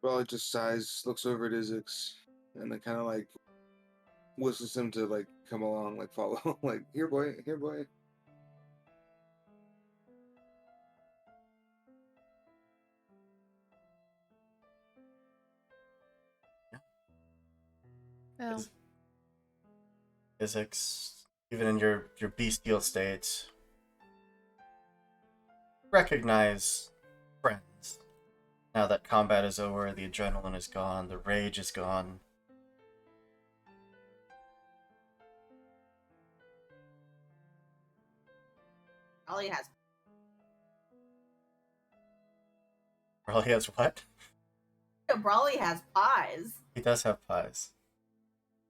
Raleigh just sighs, looks over at Isix, and then kind of like whistles him to like come along, like follow, like here boy. Oh. Isix, even in your bestial state, recognize friends. Now that combat is over, the adrenaline is gone, the rage is gone. Raleigh has. Raleigh has what? Brawley has pies. He does have pies.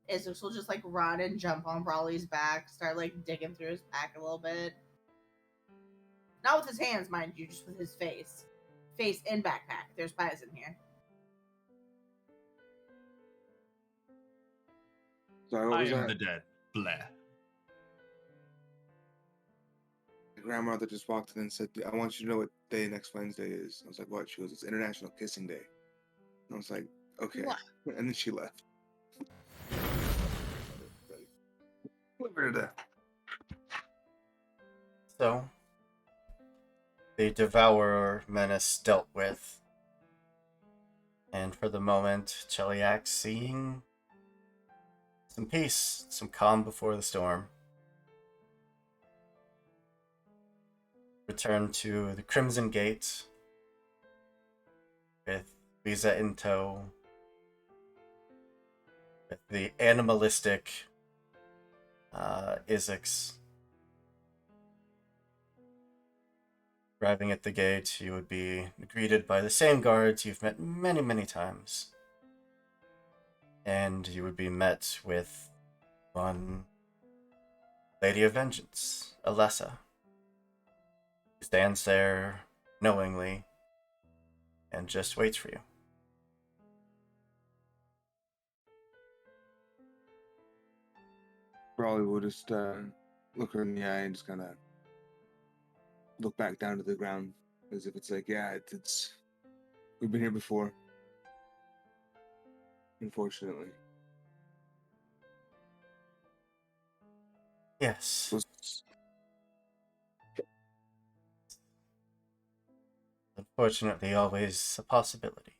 Isaac will just like run and jump on Brawley's back, start like digging through his back a little bit. Not with his hands, mind you, just with his face. Face and backpack. There's pies in here. Sorry, what I was am that? the dead. Blah. My grandmother just walked in and said, I want you to know what day next Wednesday is. I was like, what? She goes, it's International Kissing Day. And I was like, okay. What? And then she left. Leave her to death. So, the Devourer menace dealt with. And for the moment, Cheliax seeing some peace, some calm before the storm. Return to the Crimson Gate with Lisa in tow, with the animalistic Isix. Arriving at the gate, you would be greeted by the same guards you've met many, many times. And you would be met with one Lady of Vengeance, Alessa, who stands there knowingly and just waits for you. Brawley will just look her in the eye and just kind of look back down to the ground as if it's like, yeah, it's we've been here before. Unfortunately. Yes. Unfortunately, always a possibility.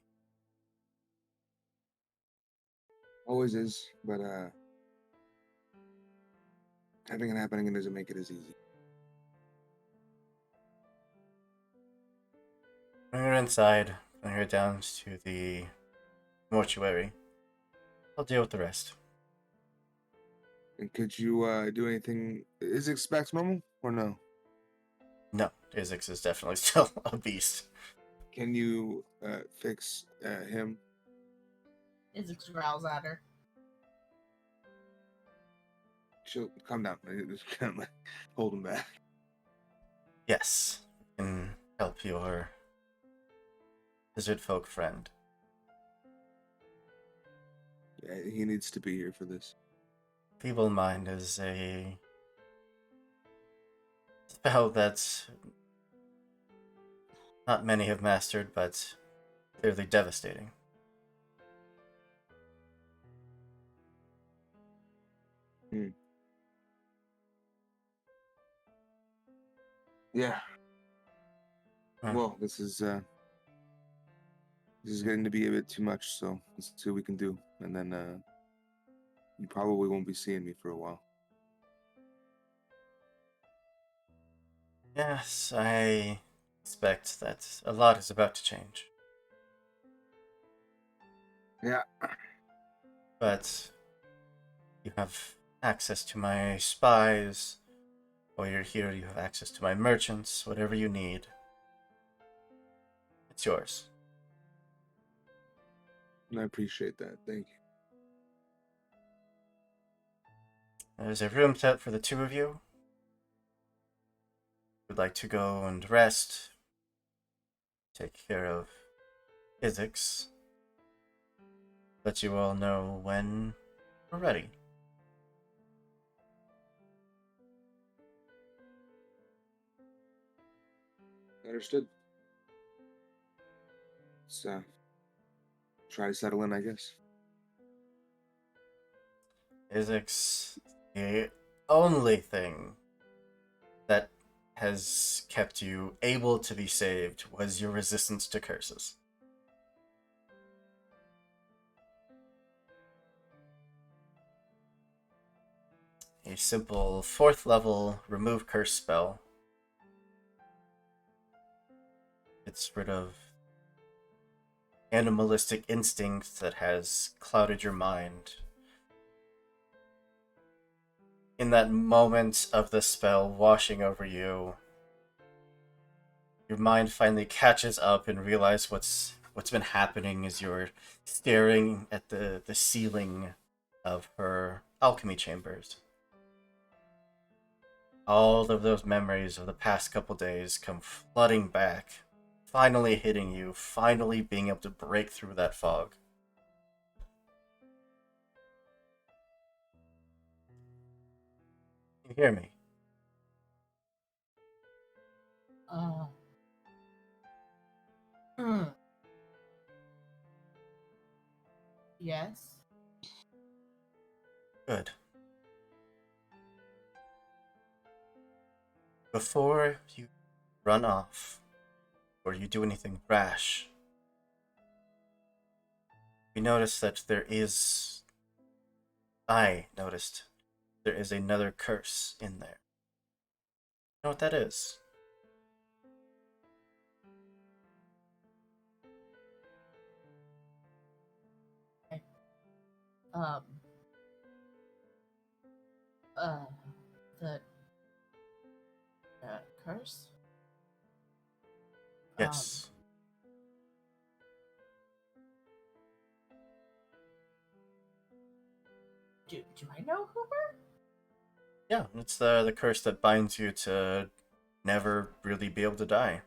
Always is, but having it happening doesn't make it as easy. When you're inside, when you're down to the mortuary, I'll deal with the rest. And could you do anything? Is it back to normal or no? No, Isix is definitely still a beast. Can you fix him? Isaac growls at her. She'll calm down. I just kind of hold him back. Yes, I can help your lizard folk friend. Yeah, he needs to be here for this. Feeble Mind is a spell that not many have mastered, but clearly devastating. Yeah. Well, this is getting to be a bit too much, so let's see what we can do. And then you probably won't be seeing me for a while. Yes, I expect that a lot is about to change. Yeah. But you have access to my spies. While you're here, you have access to my merchants. Whatever you need, it's yours. I appreciate that. Thank you. There's a room set for the two of you. Would like to go and rest, take care of Isix. Let you all know when we're ready. Understood. So, try to settle in, I guess. Isix, the only thing that has kept you able to be saved was your resistance to curses. A simple 4th level remove curse spell. Gets rid of animalistic instinct that has clouded your mind. In that moment of the spell washing over you, your mind finally catches up and realizes what's been happening as you're staring at the ceiling of her alchemy chambers. All of those memories of the past couple days come flooding back, finally hitting you, finally being able to break through that fog. You hear me? Yes. Good. Before you run off, or you do anything rash, we noticed that I noticed there is another curse in there. You know what that is? Um. The curse. Yes. Do I know Hooper? Yeah, it's the curse that binds you to never really be able to die.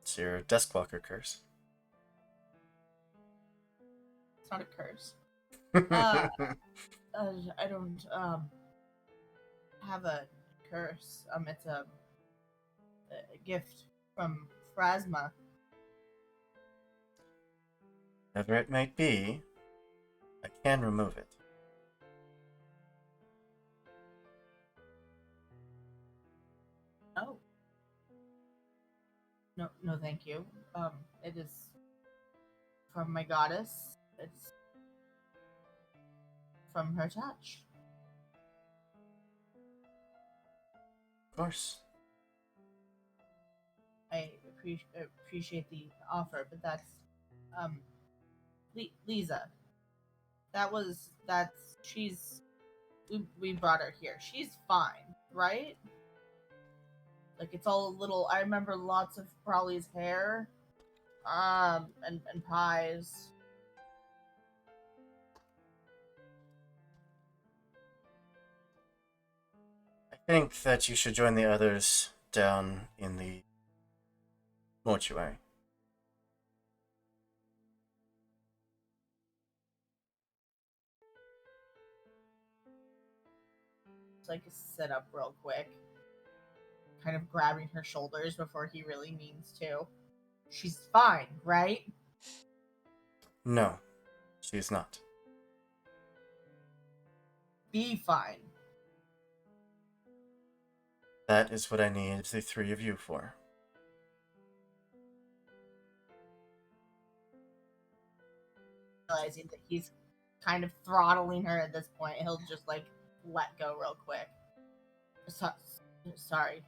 It's your Deskwalker curse. It's not a curse. I don't have a curse. It's a gift from Phrasma. Whatever it might be, I can remove it. Oh. No, thank you. It is from my goddess. It's from her touch. Of course. I appreciate the offer, but that's Lisa. We brought her here. She's fine, right? Like it's all a little. I remember lots of Brawley's hair, and pies. I think that you should join the others down in the mortuary. So I can sit up real quick, kind of grabbing her shoulders before he really means to. She's fine, right? No, she is not. Be fine. That is what I need the three of you for. Realizing that he's kind of throttling her at this point, he'll just like let go real quick. Sorry.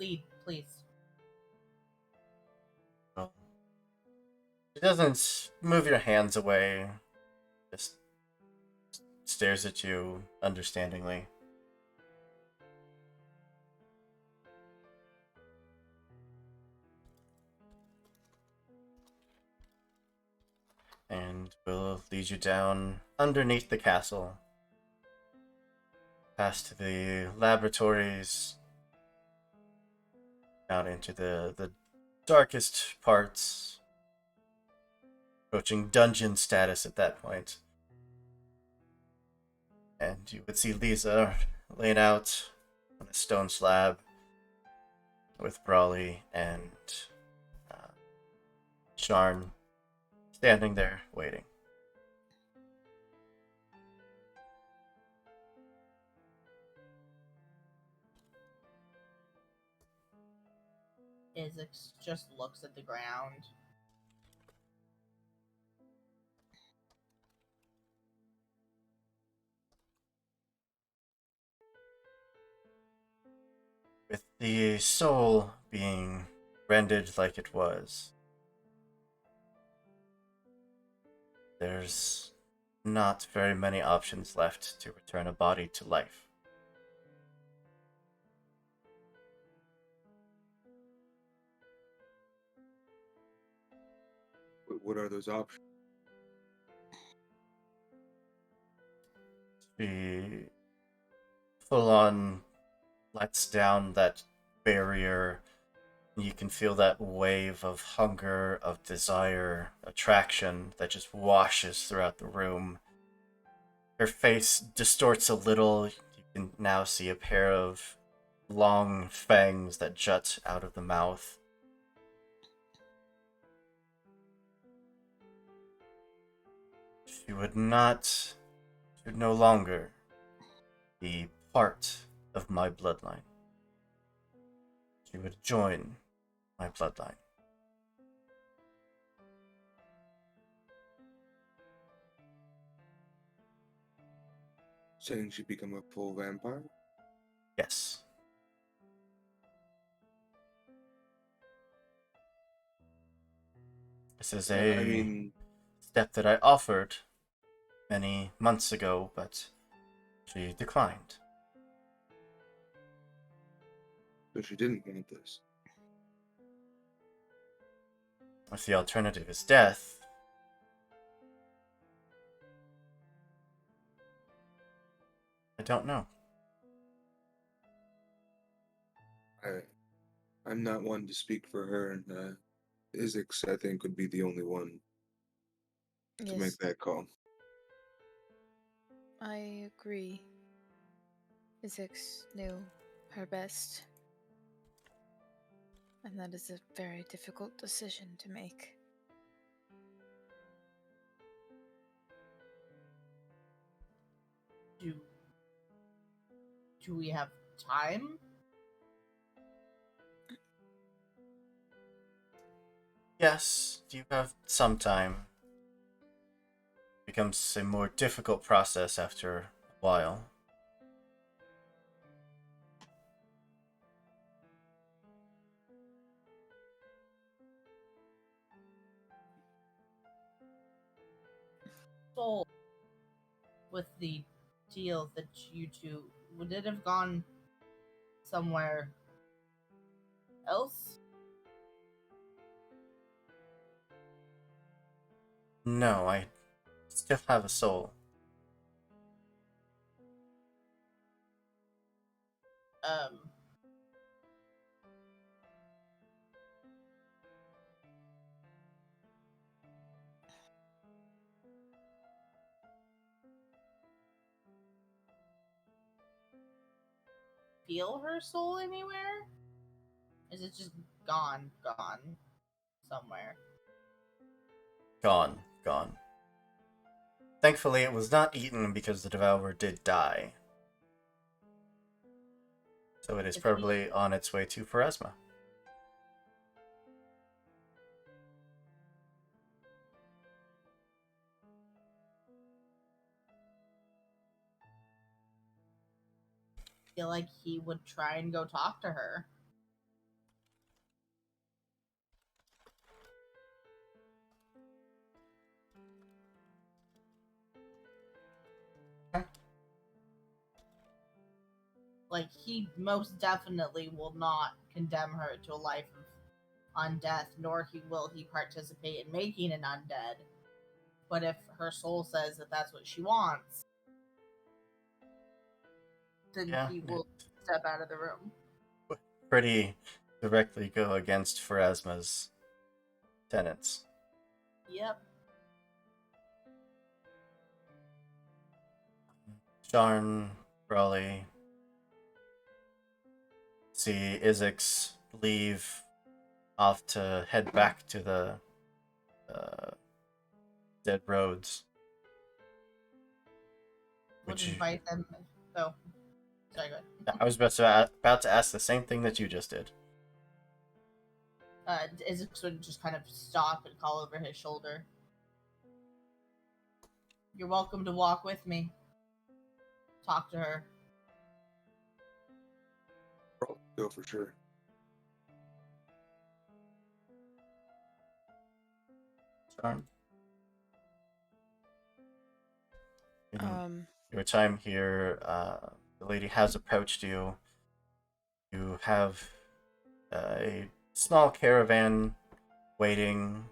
Lead, please. Well, she doesn't move your hands away, just stares at you understandingly. And will lead you down underneath the castle, past the laboratories, down into the darkest parts, approaching dungeon status at that point. And you would see Lisa laying out on a stone slab with Brawley and Sharn standing there waiting. Isaac just looks at the ground. With the soul being rendered like it was, there's not very many options left to return a body to life. What are those options? She full on lets down that barrier. You can feel that wave of hunger, of desire, attraction that just washes throughout the room. Her face distorts a little. You can now see a pair of long fangs that jut out of the mouth. She would no longer be part of my bloodline. She would join my bloodline. Saying she become a full vampire? Yes. This is a step that I offered many months ago, but she declined. So she didn't want this. If the alternative is death, I don't know. I'm not one to speak for her, and Isix, I think, would be the only one to make Yes, that call. I agree. Isix knew her best, and that is a very difficult decision to make. Do we have time? Yes, you have some time. It becomes a more difficult process after a while. Soul with the deal that you two would it have gone somewhere else? No, I still have a soul. Um. Feel her soul anywhere? Is it just gone somewhere? Gone, gone. Thankfully, it was not eaten because the devourer did die. So it is probably on its way to Pharasma. Feel like he would try and go talk to her. Like, he most definitely will not condemn her to a life of undeath, nor will he participate in making an undead. But if her soul says that that's what she wants, then he will step out of the room. Pretty directly go against Pharasma's tenets. Yep. Sharn, Brawley, see Isix leave off to head back to the dead roads. Would invite them. Oh, sorry, go ahead. I was about to ask the same thing that you just did. Isix would just kind of stop and call over his shoulder. You're welcome to walk with me. Talk to her. Go for sure. Sharn? Your time here, the lady has approached you. You have a small caravan waiting,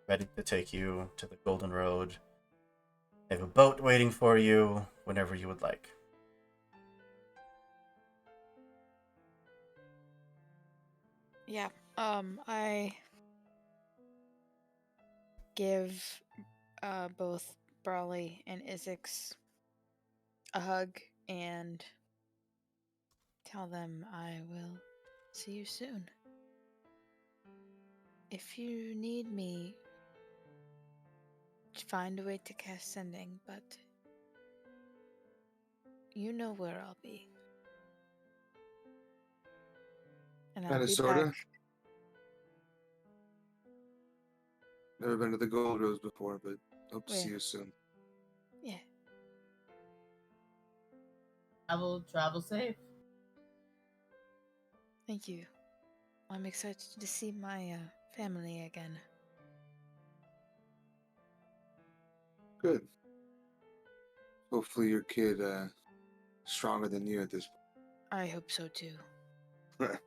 ready to take you to the Golden Road. They have a boat waiting for you whenever you would like. Yeah, I give both Brawley and Isix a hug and tell them I will see you soon. If you need me, find a way to cast Sending, but you know where I'll be. And I'll be back. Never been to the Gold Rose before, but hope to see Yeah. you soon. Yeah. Travel safe. Thank you. I'm excited to see my family again. Good. Hopefully your kid stronger than you at this I hope so too. point.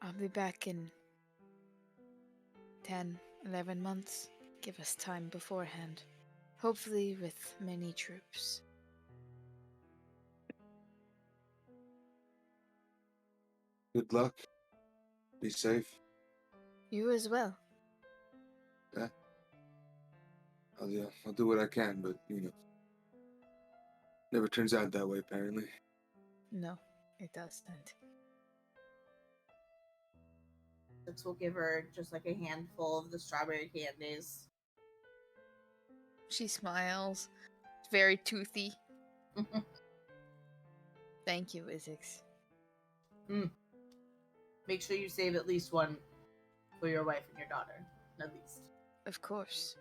I'll be back in 10, 11 months. Give us time beforehand. Hopefully with many troops. Good luck. Be safe. You as well. Yeah. I'll do what I can, but never turns out that way apparently. No, it doesn't. This will give her just like a handful of the strawberry candies. She smiles. It's very toothy. Thank you, Isix. Make sure you save at least one for your wife and your daughter, at least. Of course.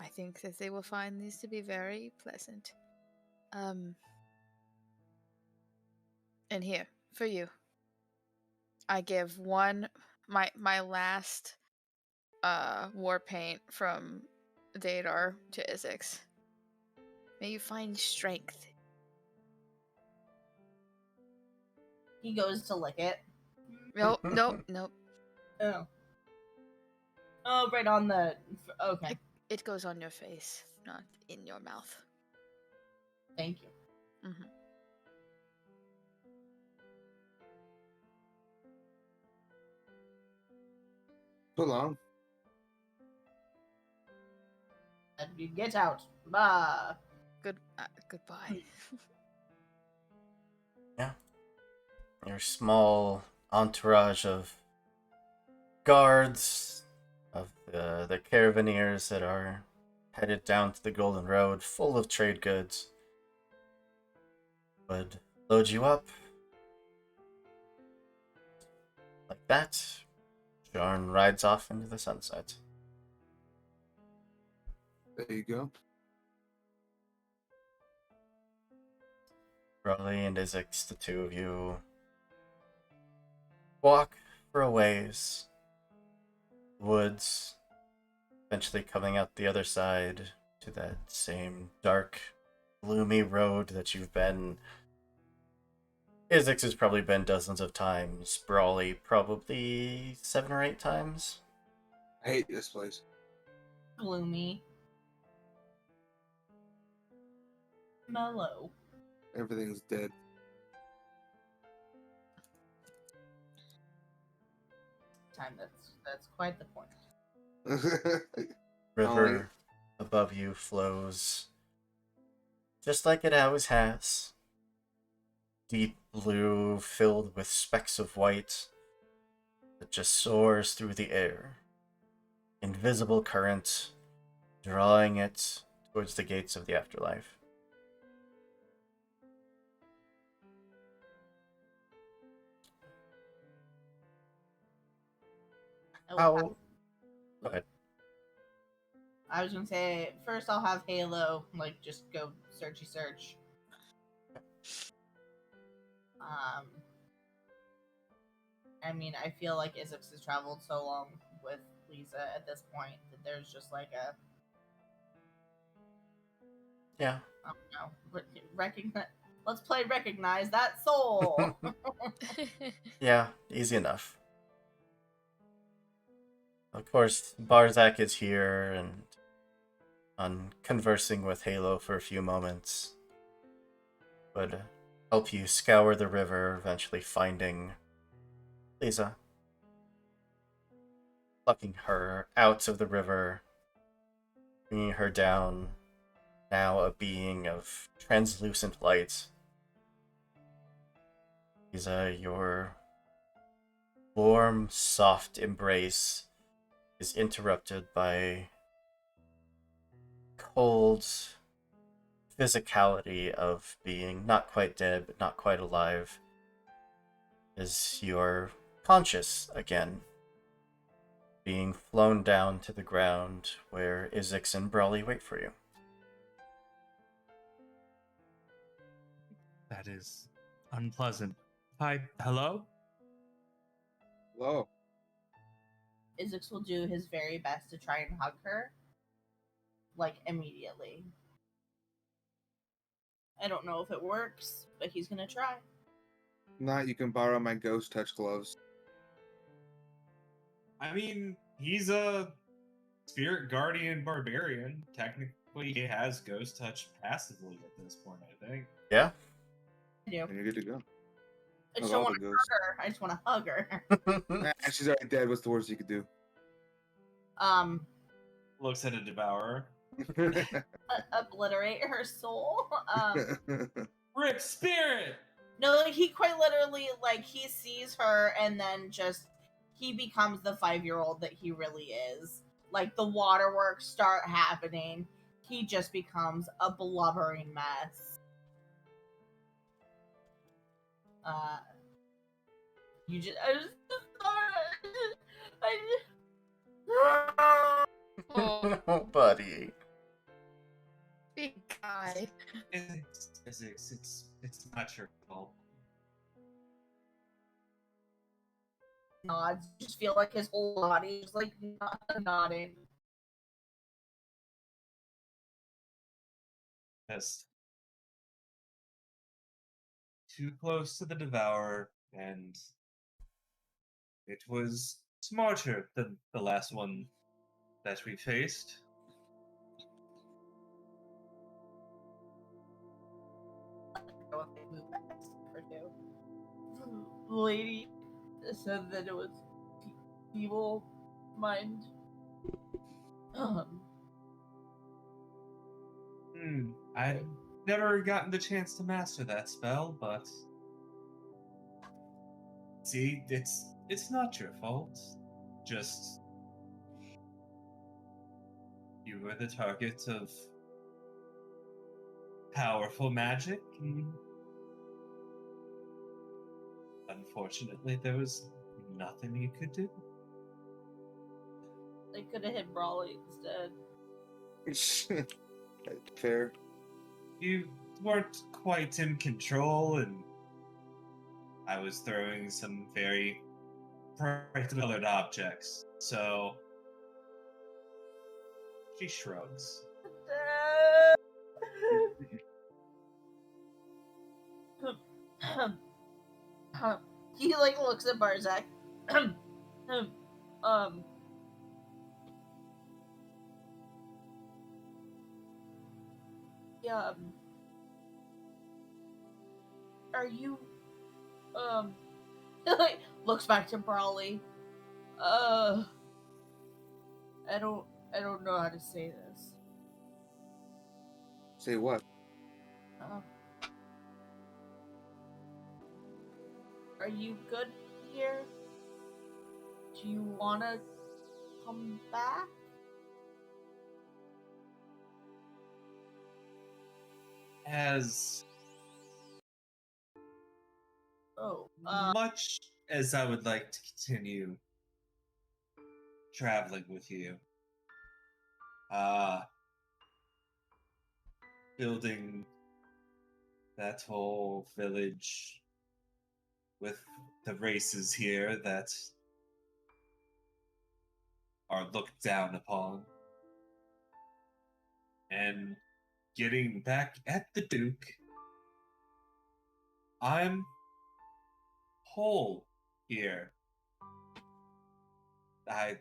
I think that they will find these to be very pleasant. And here, for you. I give my last war paint from Daedar to Isix. May you find strength. He goes to lick it. Nope. Oh. Oh, right on the... Okay. It goes on your face, not in your mouth. Thank you. Mm-hmm. So long. And you get out. Bye. Goodbye. Yeah. Your small entourage of guards, of the caravaneers that are headed down to the Golden Road, full of trade goods, would load you up. Like that, Jarn rides off into the sunset. There you go. Brawley and Isix, the two of you, walk for a ways. Woods, eventually coming out the other side to that same dark, gloomy road that you've been. Isix has probably been dozens of times. Brawley probably 7 or 8 times. I hate this place. Gloomy. Mellow. Everything's dead. Time that's quite the point. River above you flows just like it always has. Deep blue filled with specks of white that just soars through the air. Invisible current drawing it towards the gates of the afterlife. How? Go ahead. I was gonna say, first I'll have Halo, just go searchy search. I mean, I feel like Isix has traveled so long with Lisa at this point that there's just like a... Yeah. I don't know. Let's play Recognize That Soul! Yeah, easy enough. Of course, Barzak is here and on conversing with Halo for a few moments would help you scour the river, eventually finding Lisa. Plucking her out of the river, bringing her down, now a being of translucent light. Lisa, your warm, soft embrace is interrupted by cold physicality of being not quite dead, but not quite alive, as you're conscious again, being flown down to the ground where Isix and Brawley wait for you. That is unpleasant. Hi, hello? Hello. Isix will do his very best to try and hug her, immediately. I don't know if it works, but he's gonna try. Not, you can borrow my ghost touch gloves. I mean, he's a spirit guardian barbarian. Technically, he has ghost touch passively at this point, I think. Yeah? Yeah. And you're good to go. I just Of all don't want the to ghosts. hug her. I just want to hug her. She's already dead. What's the worst you could do? Looks at a devourer. Obliterate her soul. Rip spirit! No, he quite literally, like, he sees her and then just, he becomes the 5-year-old that he really is. Like, the waterworks start happening. He just becomes a blubbering mess. You just, I just, Oh, buddy. Big guy. It's not your fault. nods. You just feel like his whole body is like nodding. Just too close to the devourer, and it was smarter than the last one that we faced. The lady said that it was evil mind. I've never gotten the chance to master that spell, but see, it's not your fault. Just you were the target of powerful magic, and unfortunately, there was nothing you could do. They could have hit Brawley instead. Fair. You weren't quite in control, and I was throwing some very bright colored objects, so she shrugs. He like looks at Barzak. Yeah. Are you like looks back to Brawley. I don't know how to say this. Say what? Are you good here? Do you wanna come back? As much as I would like to continue traveling with you, building that whole village with the races here that are looked down upon, and getting back at the Duke, I'm whole here. I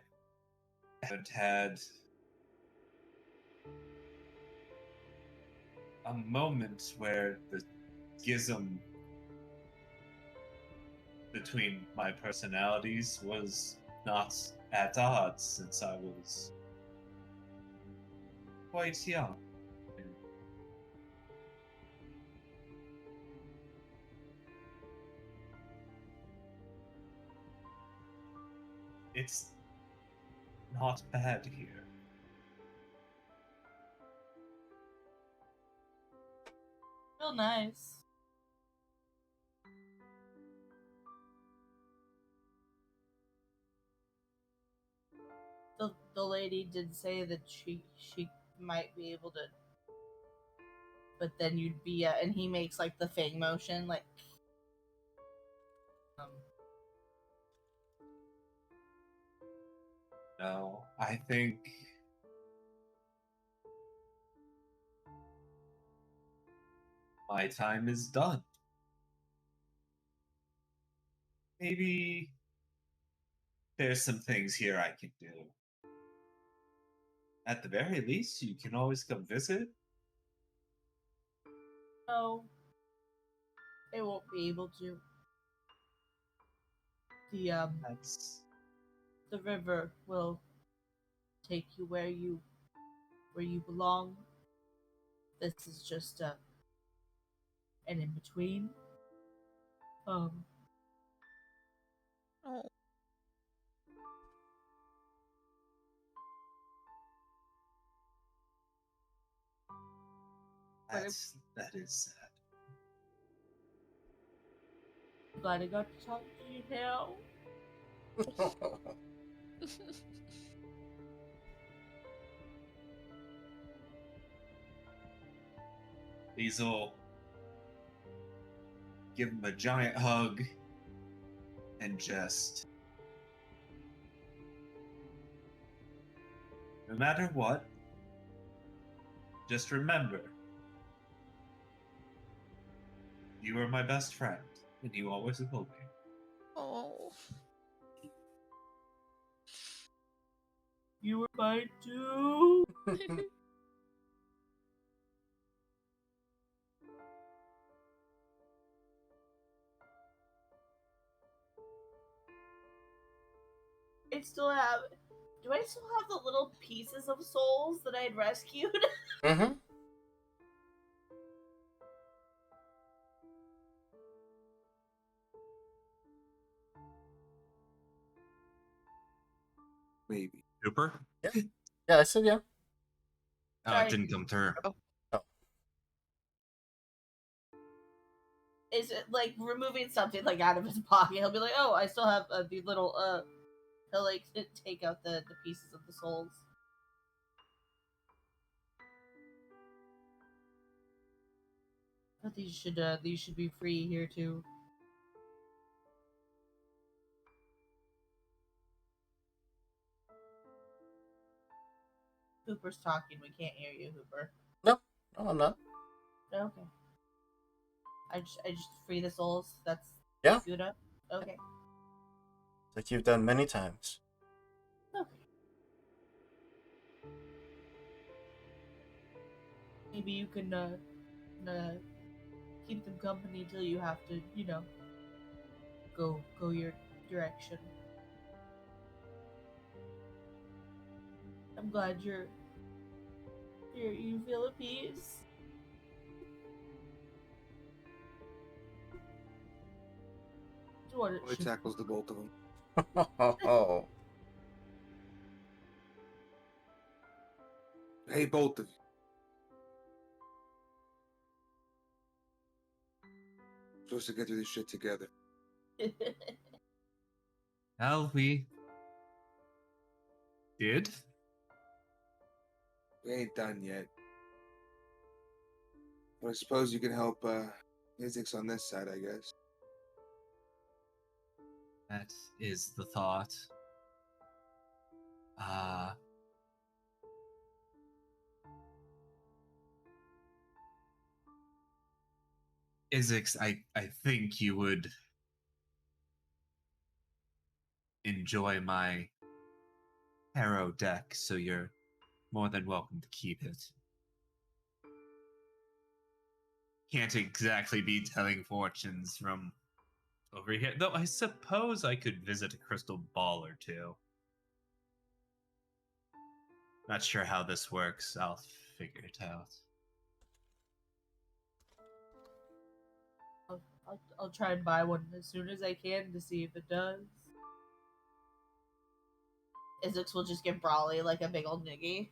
haven't had a moment where the schism between my personalities was not at odds since I was quite young. It's not bad here. Real nice. The lady did say that she might be able to, but then you'd be and he makes like the fang motion, like No, I think my time is done. Maybe there's some things here I can do. At the very least, you can always come visit. no, they won't be able to. The river will take you where you belong. This is just an in between. Oh. That is sad. Glad I got to talk to you now. Liesel give him a giant hug and just, no matter what, just remember, you are my best friend, and you always will be. Oh. You were mine too. I still have. Do I still have the little pieces of souls that I had rescued? Mm-hmm. Maybe. Cooper? Yeah. Yeah, I said yeah. Oh, Sorry. it didn't come through. Oh. Is it like removing something like out of his pocket? He'll be like, "Oh, I still have the little He'll like take out the pieces of the souls. But these should be free here too. Hooper's talking. We can't hear you, Hooper. No, I'm not. Okay. I just free the souls. That's Yeah. good up. Okay. Like you've done many times. Okay. Maybe you can keep them company till you have to, go your direction. I'm glad you feel at peace. He tackles the both of them. Oh. Hey, both of you. Supposed to get through this shit together. Well, we did. We ain't done yet. But I suppose you can help Isix on this side, I guess. That is the thought. Isix, I think you would enjoy my tarot deck, so you're more than welcome to keep it. Can't exactly be telling fortunes from over here, though I suppose I could visit a crystal ball or two. Not sure how this works. I'll figure it out. I'll try and buy one as soon as I can to see if it does. Isix will just give Brawley like a big old noogie.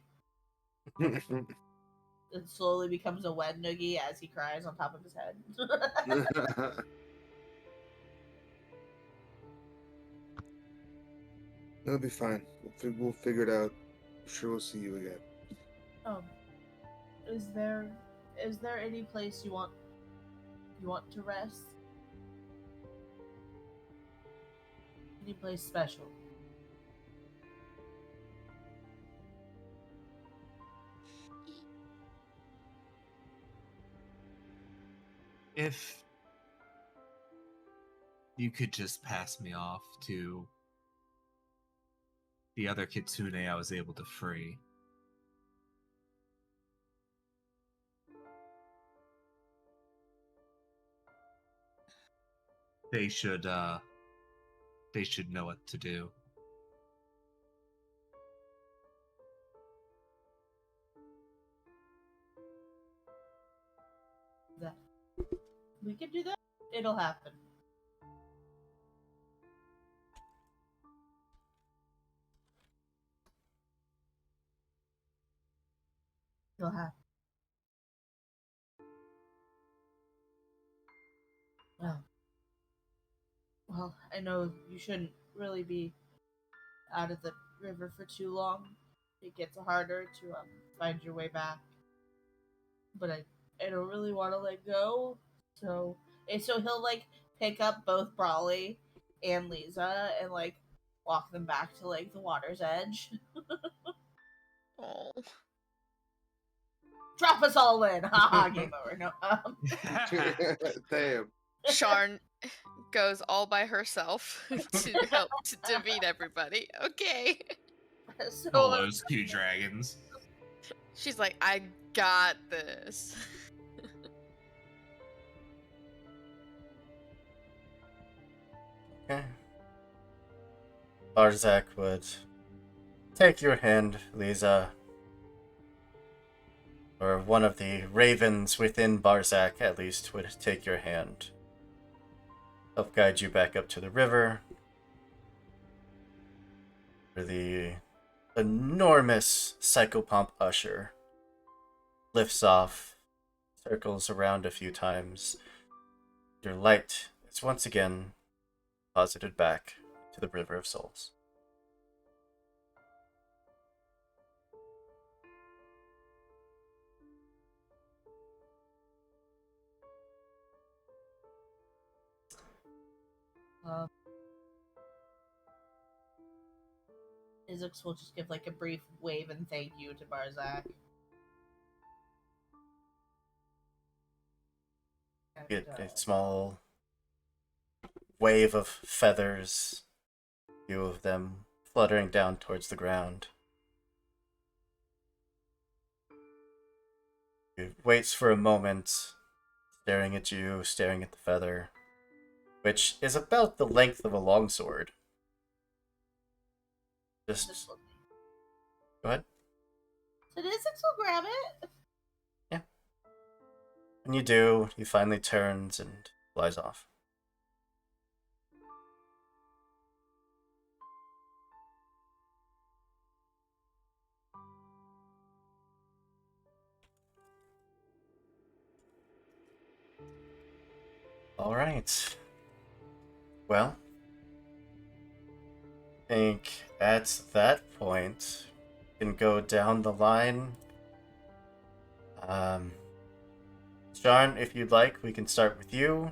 It slowly becomes a wet noogie as he cries on top of his head. It'll be fine. We'll figure it out. I'm sure we'll see you again. Is there any place you want to rest? Any place special? If you could just pass me off to the other kitsune I was able to free. They should They should know what to do. That we can do that. It'll happen. It'll happen. Well, I know you shouldn't really be out of the river for too long. It gets harder to find your way back. But I don't really want to let go. So he'll like pick up both Brawley and Lisa and like walk them back to like the water's edge. Oh. Drop us all in. Haha, game over. No. Damn. Sharn goes all by herself to help to defeat everybody. Okay. So Oh, those two dragons. She's like, I got this. Okay. Barzak would take your hand, Lisa. Or one of the ravens within Barzak, at least, would take your hand. Help guide you back up to the river. Where the enormous Psychopomp Usher lifts off, circles around a few times. Your light is once again deposited back to the River of Souls. Izix will just give like a brief wave and thank you to Barzak. Get a small wave of feathers, a few of them fluttering down towards the ground. He waits for a moment, staring at you, staring at the feather, which is about the length of a longsword. Just go ahead. So Izix will grab it. Yeah. When you do, he finally turns and flies off. All right. Well, I think at that point, we can go down the line. Sharn, if you'd like, we can start with you.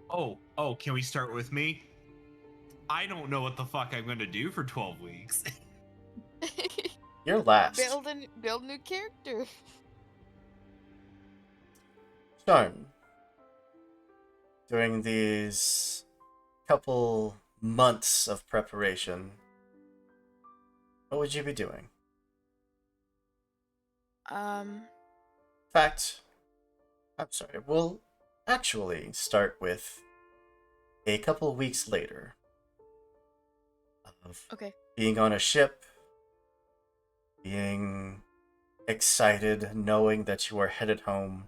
Oh, can we start with me? I don't know what the fuck I'm gonna do for 12 weeks. You're last. Build new character. Sharn, during these couple months of preparation, what would you be doing? In fact, I'm sorry, we'll actually start with a couple weeks later of being on a ship, being excited, knowing that you are headed home,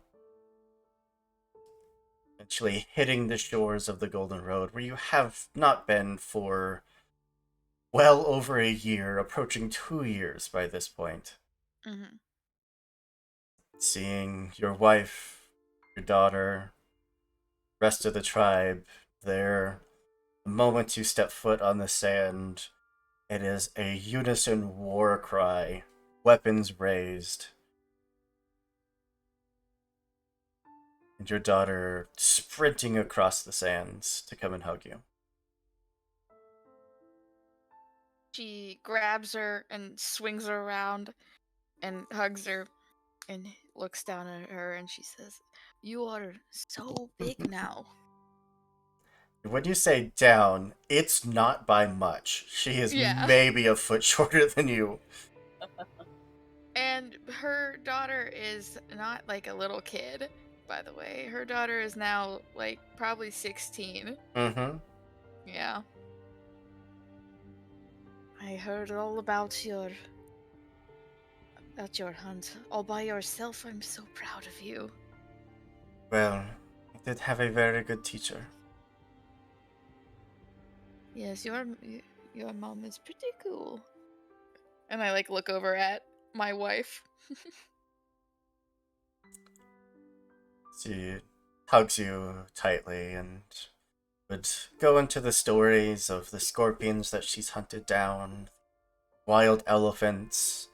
eventually hitting the shores of the Golden Road, where you have not been for well over a year, approaching 2 years by this point. Mm-hmm. Seeing your wife, your daughter, rest of the tribe there. The moment you step foot on the sand, it is a unison war cry, weapons raised. And your daughter sprinting across the sands to come and hug you. She grabs her and swings her around and hugs her and looks down at her and she says, "You are so big now." When you say down, it's not by much. She is maybe a foot shorter than you. And her daughter is not like a little kid, by the way. Her daughter is now like probably 16. Mm-hmm. Yeah. I heard all about your hunt all by yourself. I'm so proud of you. Well, I did have a very good teacher. Yes, your mom is pretty cool. And I look over at my wife. She hugs you tightly and would go into the stories of the scorpions that she's hunted down, wild elephants,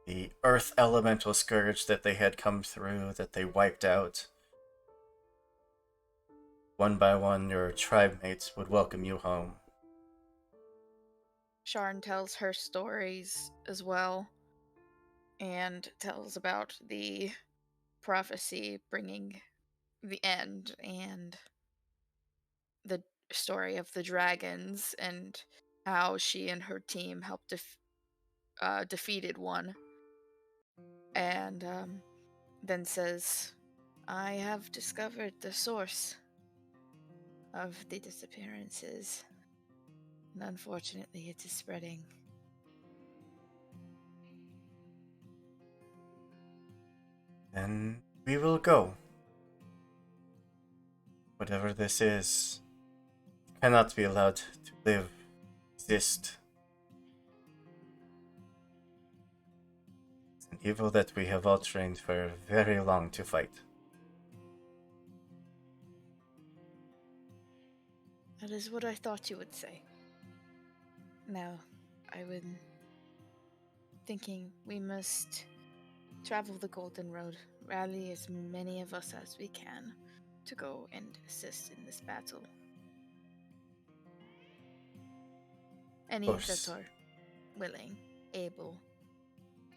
the earth elemental scourge that they had come through, that they wiped out. One by one, your tribe mates would welcome you home. Sharn tells her stories as well, and tells about the prophecy bringing the end, and the story of the dragons, and how she and her team helped defeated one. And then says, I have discovered the source of the disappearances, and unfortunately it is spreading. Then we will go. Whatever this is, cannot be allowed to live, exist. It's an evil that we have all trained for very long to fight. That is what I thought you would say. Now, I would thinking we must travel the Golden Road, rally as many of us as we can to go and assist in this battle. Any that are willing, able.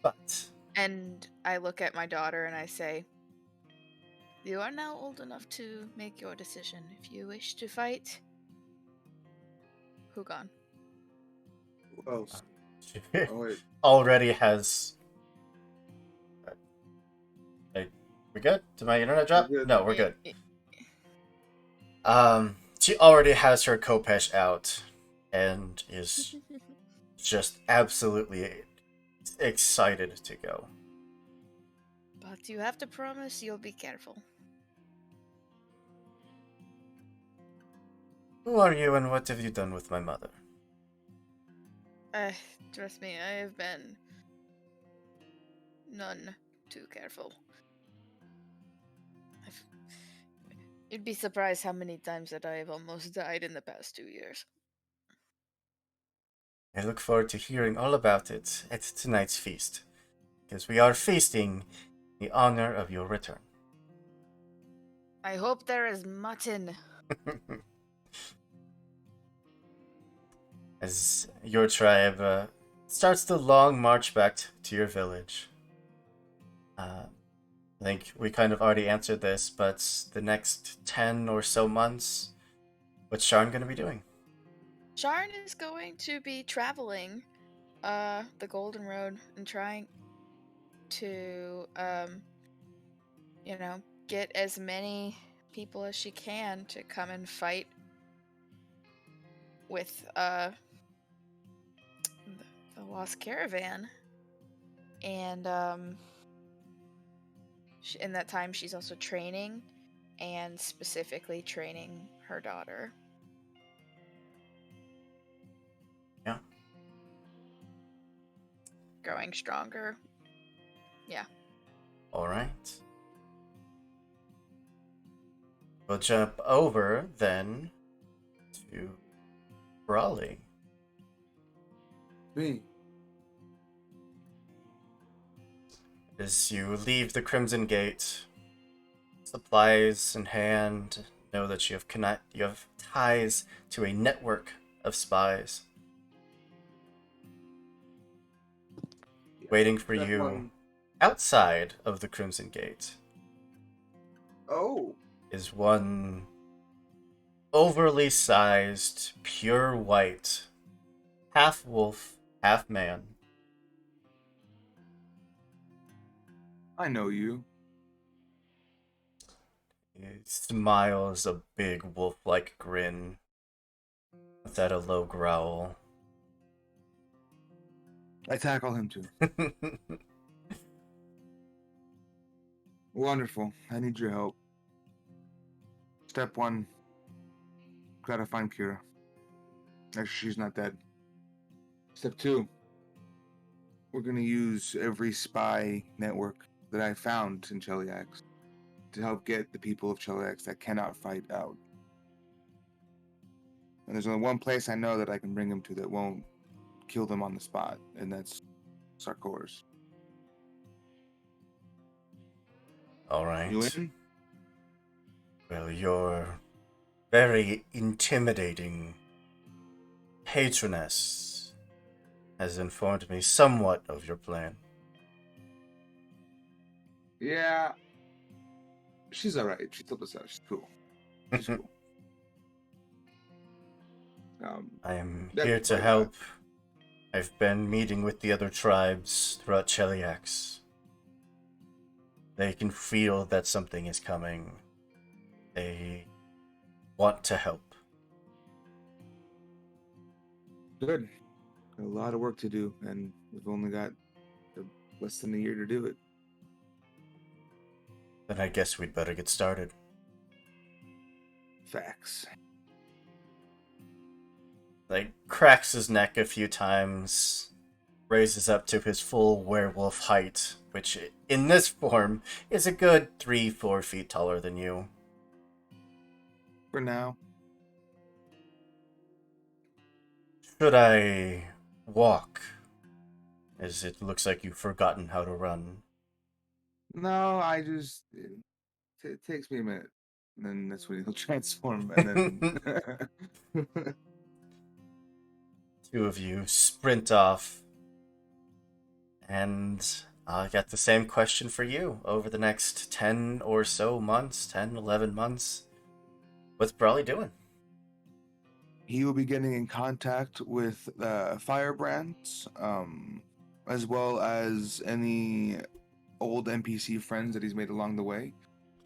But... And I look at my daughter and I say, you are now old enough to make your decision. If you wish to fight, Hugon. Who else? Already has... we good? Did my internet drop? No, we're good. She already has her Kopesh out and is just absolutely excited to go. But you have to promise you'll be careful. Who are you and what have you done with my mother? Trust me, I have been none too careful. You'd be surprised how many times that I have almost died in the past 2 years. I look forward to hearing all about it at tonight's feast, because we are feasting in the honor of your return. I hope there is mutton. As your tribe starts the long march back to your village. I think we kind of already answered this, but the next 10 or so months, what's Sharn going to be doing? Sharn is going to be traveling the Golden Road and trying to, get as many people as she can to come and fight with the Lost Caravan. And in that time, she's also training, and specifically training her daughter. Yeah. Growing stronger. Yeah. Alright. We'll jump over then to Brawley. Me. As you leave the Crimson Gate, supplies in hand, know that you have ties to a network of spies waiting for you outside of the Crimson Gate. Oh. Is one overly sized, pure white, half wolf, half man. I know you. He smiles a big wolf-like grin. With that a low growl. I tackle him too. Wonderful. I need your help. Step 1. Gotta find Kira. Actually, she's not dead. Step 2. We're gonna use every spy network that I found in Cheliax to help get the people of Cheliax that cannot fight out. And there's only one place I know that I can bring them to that won't kill them on the spot, and that's Sarkors. All right. You in? Well, your very intimidating patroness has informed me somewhat of your plan. Yeah. She's alright. She told us out. She's cool. She's cool. I am here to help. I've been meeting with the other tribes throughout Cheliax. They can feel that something is coming. They want to help. Good. A lot of work to do, and we've only got less than a year to do it. Then I guess we'd better get started. Facts. Like, cracks his neck a few times, raises up to his full werewolf height, which in this form is a good 3-4 feet taller than you. For now. Should I walk? As it looks like you've forgotten how to run. No, I just... It takes me a minute. And then that's when he'll transform, and then... Two of you sprint off. And I'll get the same question for you over the next 10 or so months, 10, 11 months. What's Brawley doing? He will be getting in contact with Firebrands, as well as any old NPC friends that he's made along the way.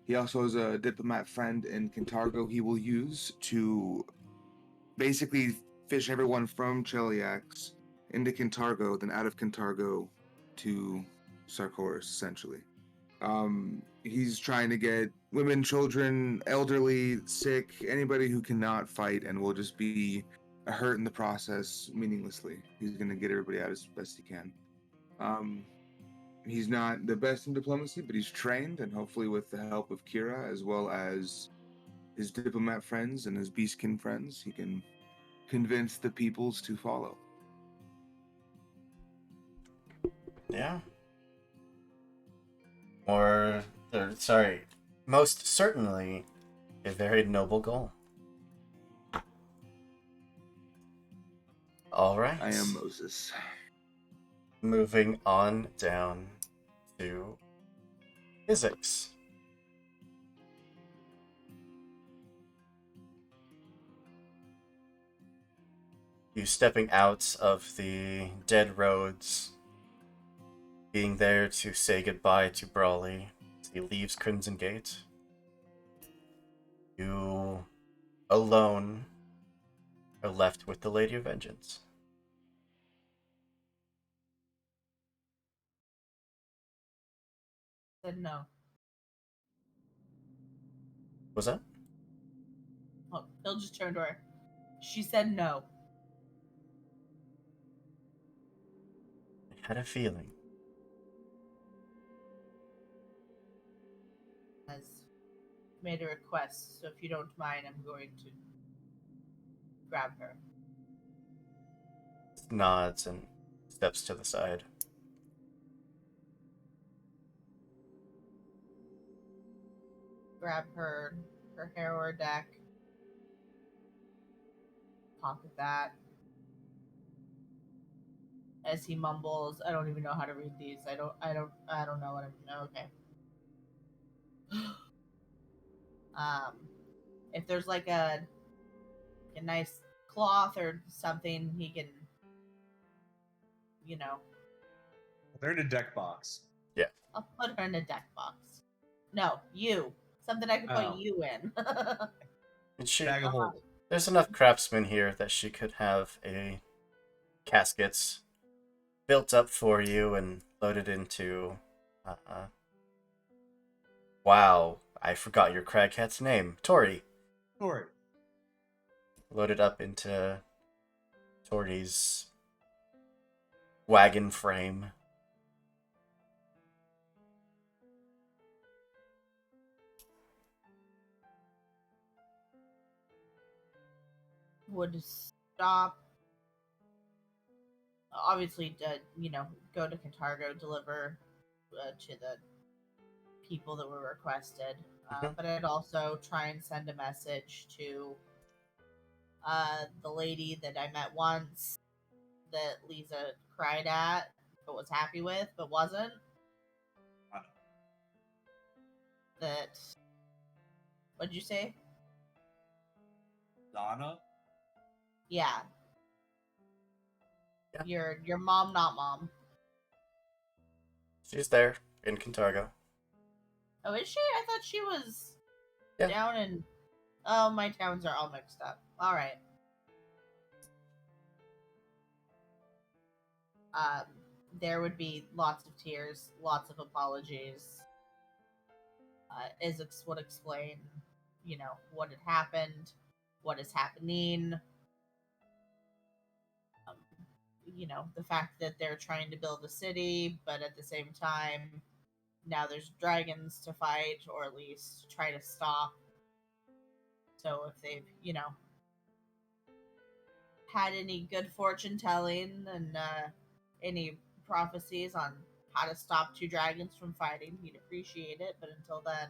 He also has a diplomat friend in Kintargo he will use to basically fish everyone from Cheliax into Kintargo, then out of Kintargo to Sarkoris, essentially. He's trying to get women, children, elderly, sick, anybody who cannot fight and will just be hurt in the process meaninglessly. He's going to get everybody out as best he can. He's not the best in diplomacy, but he's trained, and hopefully with the help of Kira, as well as his diplomat friends and his beastkin friends, he can convince the peoples to follow. Yeah. Most certainly a very noble goal. Alright. I am Moses. Moving on down to physics. You stepping out of the dead roads, being there to say goodbye to Brawley as he leaves Crimson Gate. You, alone, are left with the Lady of Vengeance. Said no. Was that? Oh, Phil just turned to her. She said no. I had a feeling. Has made a request, so if you don't mind, I'm going to grab her. Nods and steps to the side. Grab her harrower deck. Pocket that. As he mumbles, I don't even know how to read these. I don't know what I'm. Okay. If there's like a nice cloth or something, he can, They're in a deck box. Yeah. I'll put her in a deck box. No, you. Something I can put you in. There's enough craftsmen here that she could have a caskets built up for you and loaded into. Wow, I forgot your crag cat's name. Tori. Tori. Loaded up into Tori's wagon frame. Would stop. Obviously, go to Cantargo, deliver to the people that were requested. But I'd also try and send a message to the lady that I met once that Lisa cried at, but was happy with, but wasn't. That. What'd you say? Donna? Yeah. Your mom, not mom. She's there in Cantargo. Oh, is she? I thought she was down in. Oh, my towns are all mixed up. All right. There would be lots of tears, lots of apologies. Isaac would explain, what had happened, what is happening. The fact that they're trying to build a city, but at the same time, now there's dragons to fight, or at least try to stop. So if they've, had any good fortune telling and any prophecies on how to stop two dragons from fighting, he'd appreciate it. But until then,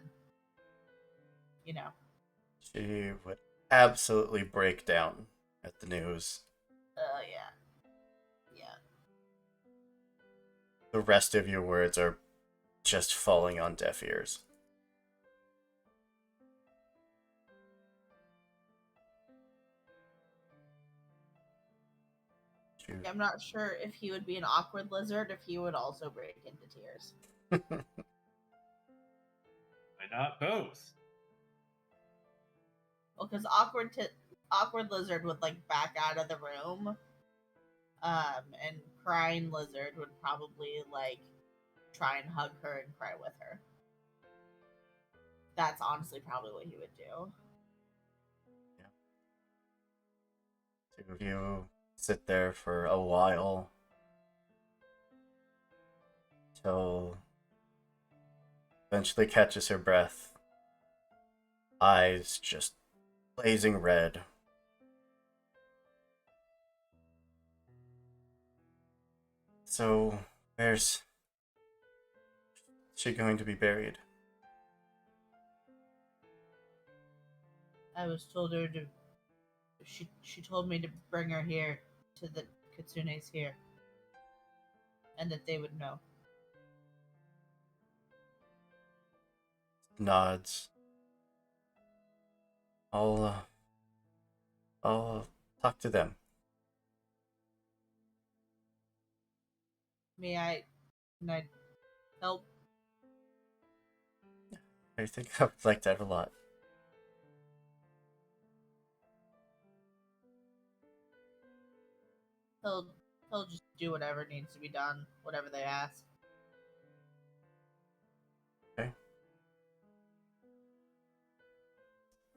She would absolutely break down at the news. Yeah. The rest of your words are just falling on deaf ears. I'm not sure if he would be an awkward lizard, if he would also break into tears. Why not both? Well, because awkward lizard would back out of the room, and crying lizard would probably try and hug her and cry with her. That's honestly probably what he would do. Two of you sit there for a while till eventually catches her breath, eyes just blazing red. So, where's she going to be buried? I was told her to. She told me to bring her here to the Kitsunes here, and that they would know. Nods. I'll talk to them. Can I help? I think I would like that a lot. He'll just do whatever needs to be done, whatever they ask. Okay.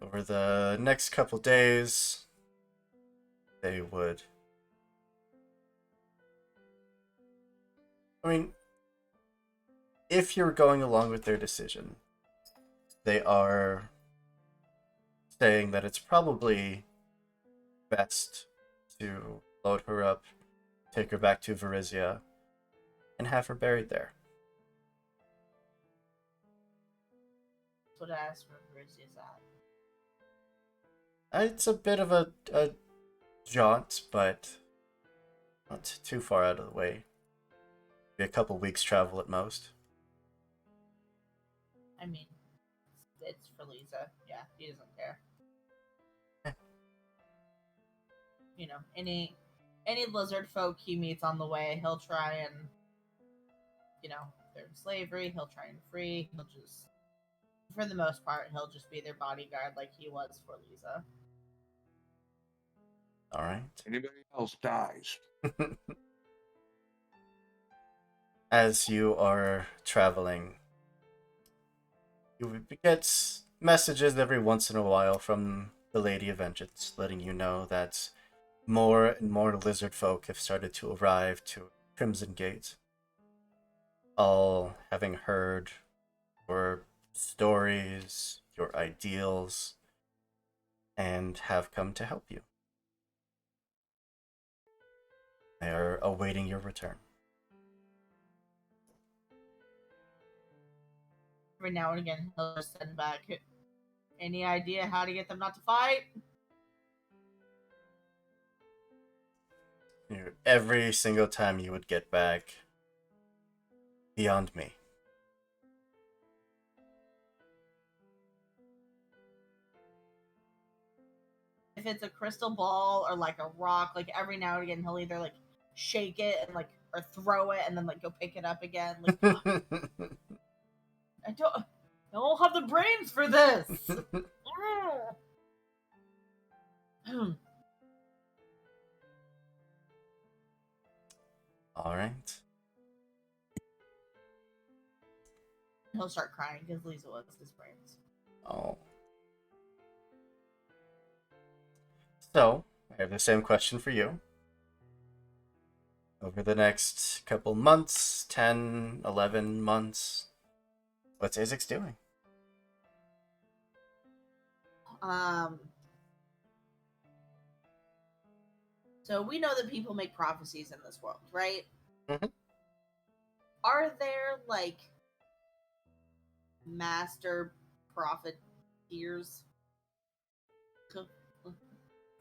Over the next couple days, they would. I mean, if you're going along with their decision, they are saying that it's probably best to load her up, take her back to Varizia, and have her buried there. That's what I asked for Verizia's at. It's a bit of a jaunt, but not too far out of the way. Be a couple weeks travel at most. I mean, it's for Lisa. Yeah, he doesn't care. Any lizard folk he meets on the way, he'll try and, they're in slavery, he'll try and free. He'll just, for the most part, he'll just be their bodyguard like he was for Lisa. All right. Anybody else dies. as you are traveling, you would get messages every once in a while from the Lady of Vengeance, letting you know that more and more lizard folk have started to arrive to Crimson Gate, all having heard your stories, your ideals, and have come to help you. They are awaiting your return. Every now and again, he'll just send back, any idea how to get them not to fight? Every single time you would get back, beyond me. If it's a crystal ball or like a rock, like every now and again, he'll either like shake it and like, or throw it and then like go pick it up again. Like, I don't have the brains for this. All right. He'll start crying because Lisa wants his brains. Oh. So, I have the same question for you. Over the next couple months, 10, 11 months, what's Isaac doing? So we know that people make prophecies in this world, right? Mm-hmm. Are there, like, master propheteers?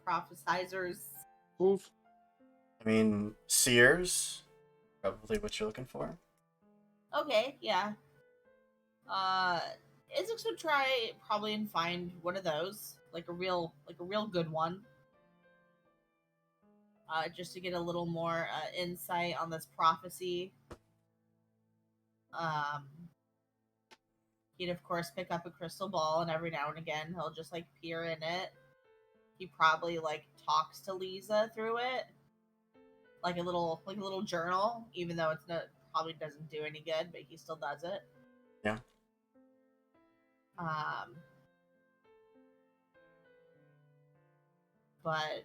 Prophesizers? I mean, seers? Probably what you're looking for. Okay, yeah. Isaac would try probably and find one of those, like a real good one. Just to get a little more insight on this prophecy. He'd of course pick up a crystal ball, and every now and again he'll just like peer in it. He probably like talks to Lisa through it, like a little journal, even though it's not probably doesn't do any good, but he still does it. Yeah. But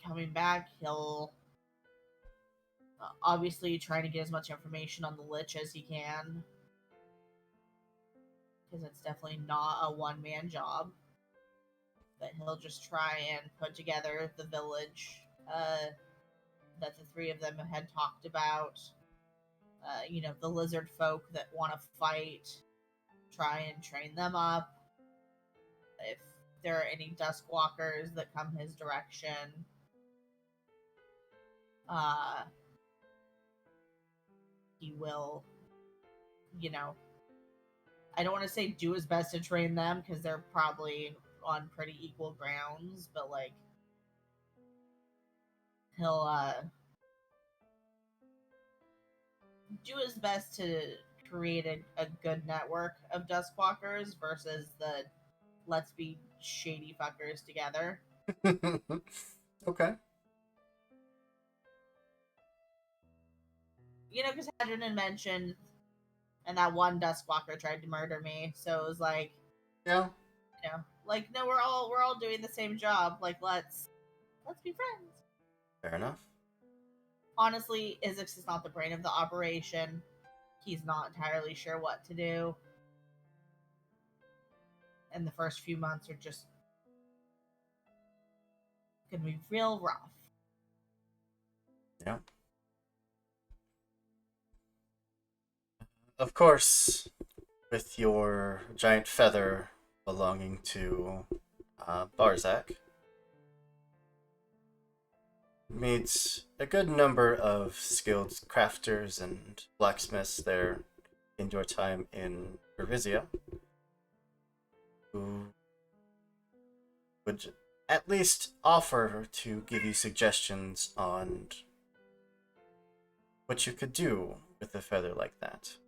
coming back, he'll obviously trying to get as much information on the Lich as he can, because it's definitely not a one-man job. But he'll just try and put together the village that the three of them had talked about. The lizard folk that want to fight, try and train them up. If there are any Duskwalkers that come his direction, he will, I don't want to say do his best to train them, because they're probably on pretty equal grounds, but like, he'll do his best to create a good network of Duskwalkers versus the let's be shady fuckers together. Okay. Because Hadron had mentioned, and that one Duskwalker tried to murder me, so it was like, yeah, like, no, we're all doing the same job. Like, let's be friends. Fair enough. Honestly, Isaac is not the brain of the operation. He's not entirely sure what to do. And the first few months are just gonna be real rough. Yeah. Of course, with your giant feather belonging to Barzak, meets a good number of skilled crafters and blacksmiths there in your time in Bervisia, who would at least offer to give you suggestions on what you could do with a feather like that.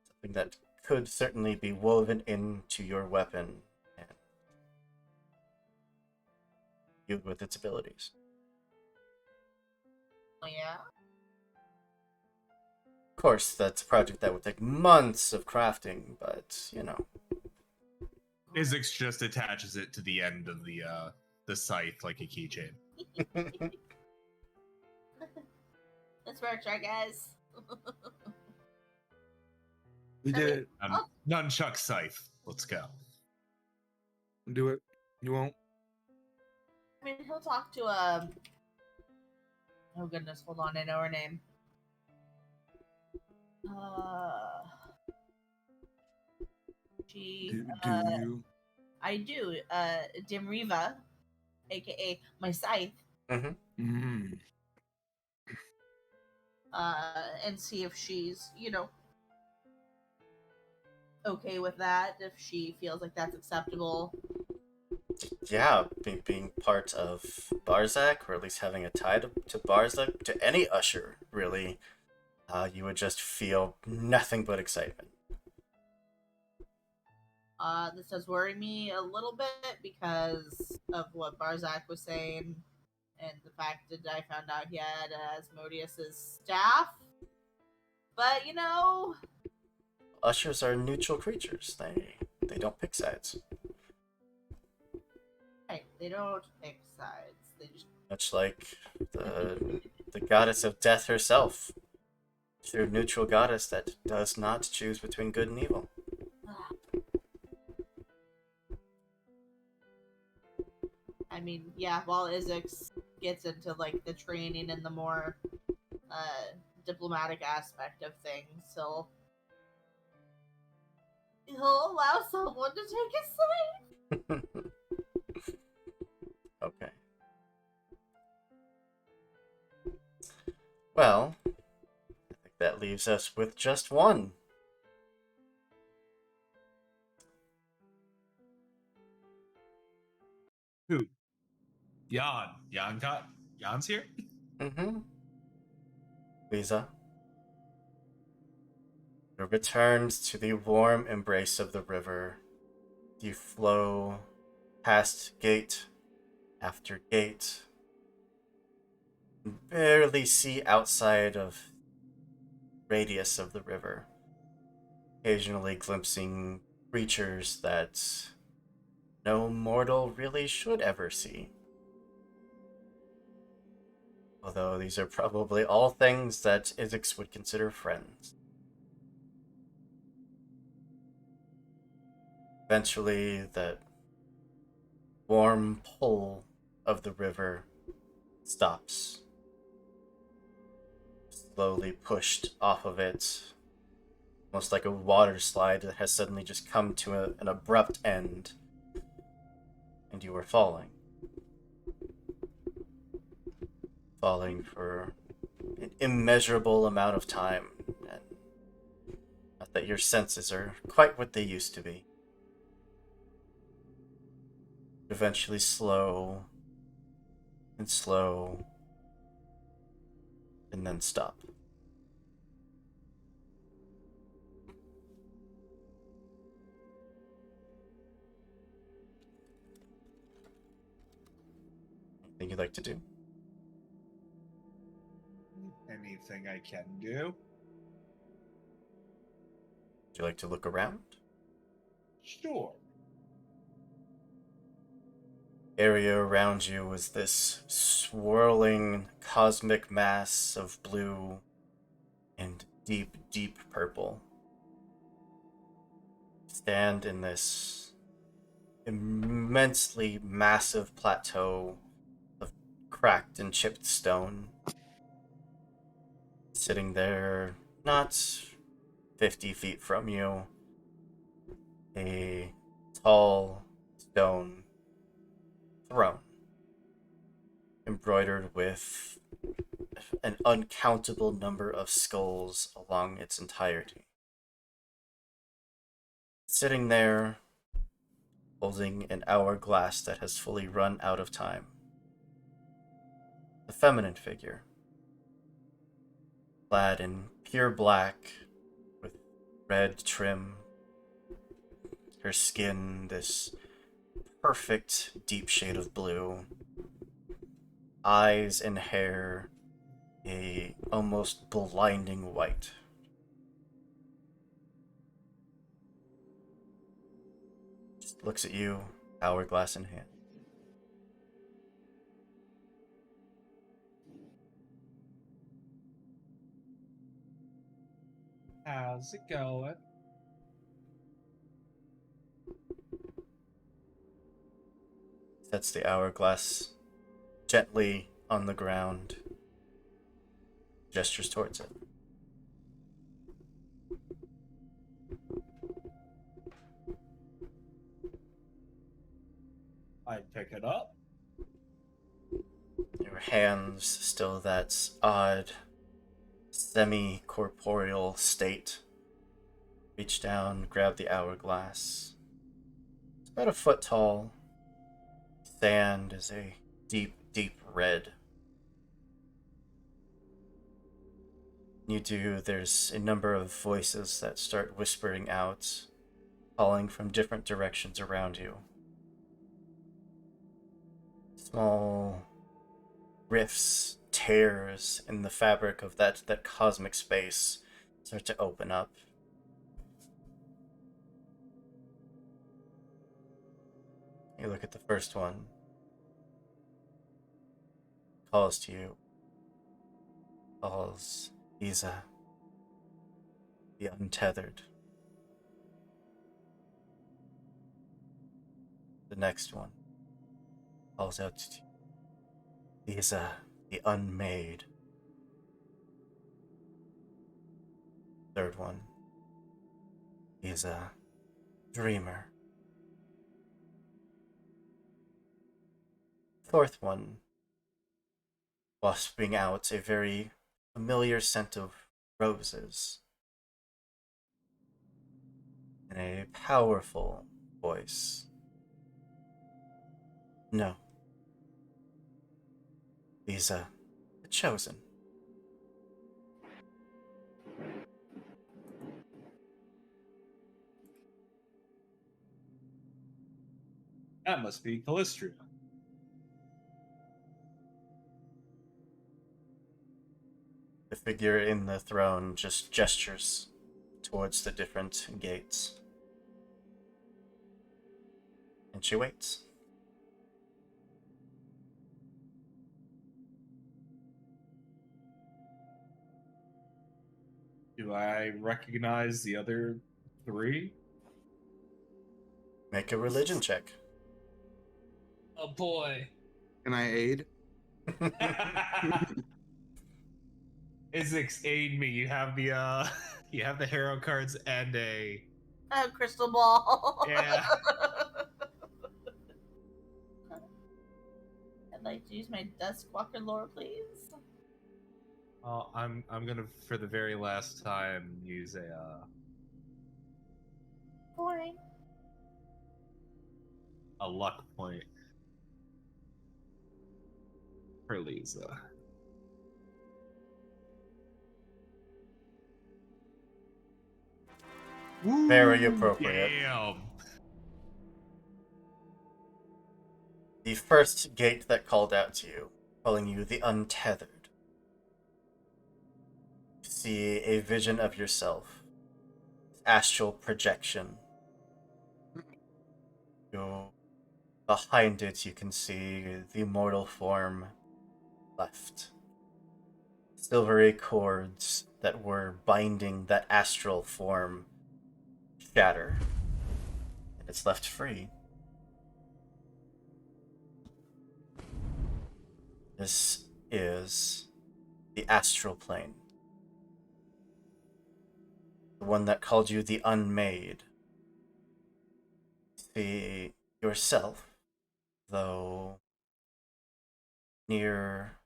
Something that could certainly be woven into your weapon and viewed with its abilities. Oh, yeah? Of course, that's a project that would take months of crafting, but, you know. Isix just attaches it to the end of the scythe like a keychain. Let's work, right, guys? We did it. Nunchuck scythe. Let's go. Do it. You won't. I mean, he'll talk to oh goodness, hold on, I know her name. She. Do you? I do. Dimriva, aka my scythe. Mm-hmm. And see if she's, okay with that. If she feels like that's acceptable. Yeah, being part of Barzak, or at least having a tie to Barzak, to any usher, really, you would just feel nothing but excitement. This does worry me a little bit because of what Barzak was saying and the fact that I found out he had Asmodeus's staff. But, Ushers are neutral creatures. They don't pick sides. Right, they don't pick sides. They just... Much like the goddess of death herself. True neutral goddess that does not choose between good and evil. I mean, yeah, while Isix gets into, like, the training and the more diplomatic aspect of things, he'll allow someone to take his side. Okay. Well, I think that leaves us with just one. Who? Jan. Jan's here? Mm-hmm. Lisa. You returned to the warm embrace of the river. You flow past gate after gate. You barely see outside of radius of the river. Occasionally glimpsing creatures that no mortal really should ever see. Although these are probably all things that Isix would consider friends. Eventually, that warm pull of the river stops. Slowly pushed off of it, almost like a water slide that has suddenly just come to an abrupt end, and you are falling. Falling for an immeasurable amount of time, and not that your senses are quite what they used to be. Eventually slow, and slow, and then stop. Anything you'd like to do? Anything I can do? Would you like to look around? Sure. Area around you is this swirling cosmic mass of blue and deep, deep purple. Stand in this immensely massive plateau of cracked and chipped stone. Sitting there, not 50 feet from you, a tall stone throne, embroidered with an uncountable number of skulls along its entirety. Sitting there, holding an hourglass that has fully run out of time. A feminine figure, clad in pure black with red trim. Her skin, this perfect deep shade of blue. Eyes and hair, a almost blinding white. looks at you, hourglass in hand. How's it going? Sets the hourglass gently on the ground, gestures towards it. I pick it up. Your hands still that odd, semi-corporeal state. Reach down, grab the hourglass. It's about a foot tall. Sand is a deep, deep red. You do, there's a number of voices that start whispering out, calling from different directions around you. Small rifts, tears in the fabric of that cosmic space start to open up. You look at the first one. Calls to you. Calls Isa, the untethered. The next one calls out to you. Isa, the unmade. Third one. Isa, dreamer. Fourth one, wasping out a very familiar scent of roses in a powerful voice. No. Isa, the chosen. That must be Callistria. The figure in the throne just gestures towards the different gates. And she waits. Do I recognize the other three? Make a religion check. Oh boy. Can I aid? Isix, aid me. You have the you have the hero cards and a Crystal ball. Yeah. I'd like to use my Duskwalker lore, please. I'm gonna for the very last time use Boring. a luck point for Lisa. Very appropriate. Damn. The first gate that called out to you, calling you the untethered. You see a vision of yourself. Astral projection. Behind it you can see the mortal form left. Silvery cords that were binding that astral form shatter. And it's left free. This is the astral plane. The one that called you the unmade. See yourself, though near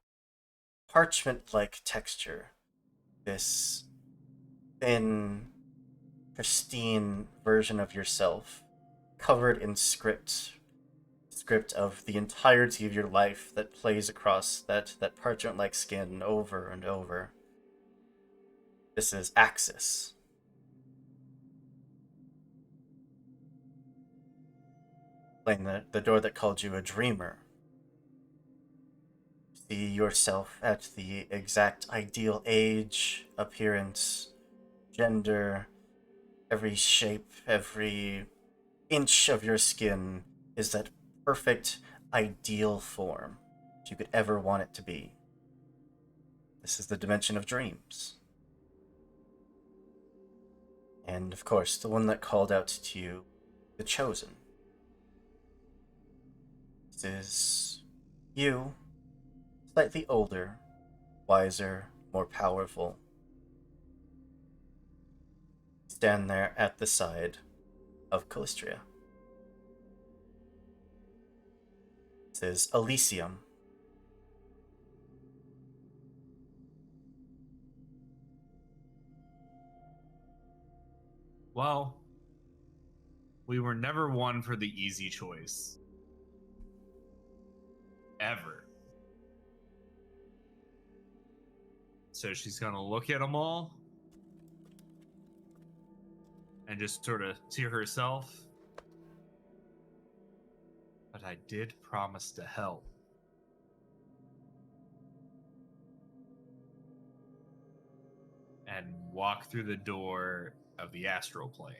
parchment-like texture. This thin, pristine version of yourself, covered in script of the entirety of your life that plays across that parchment-like skin over and over. This is Axis. Playing the door that called you a dreamer. See yourself at the exact ideal age, appearance, gender, every shape, every inch of your skin is that perfect, ideal form that you could ever want it to be. This is the dimension of dreams. And of course, the one that called out to you, the Chosen. This is you, slightly older, wiser, more powerful. Stand there at the side of Callistria. This is Elysium. Well, we were never one for the easy choice. Ever. So she's gonna look at them all and just sort of to herself. But I did promise to help. And walk through the door of the astral plane.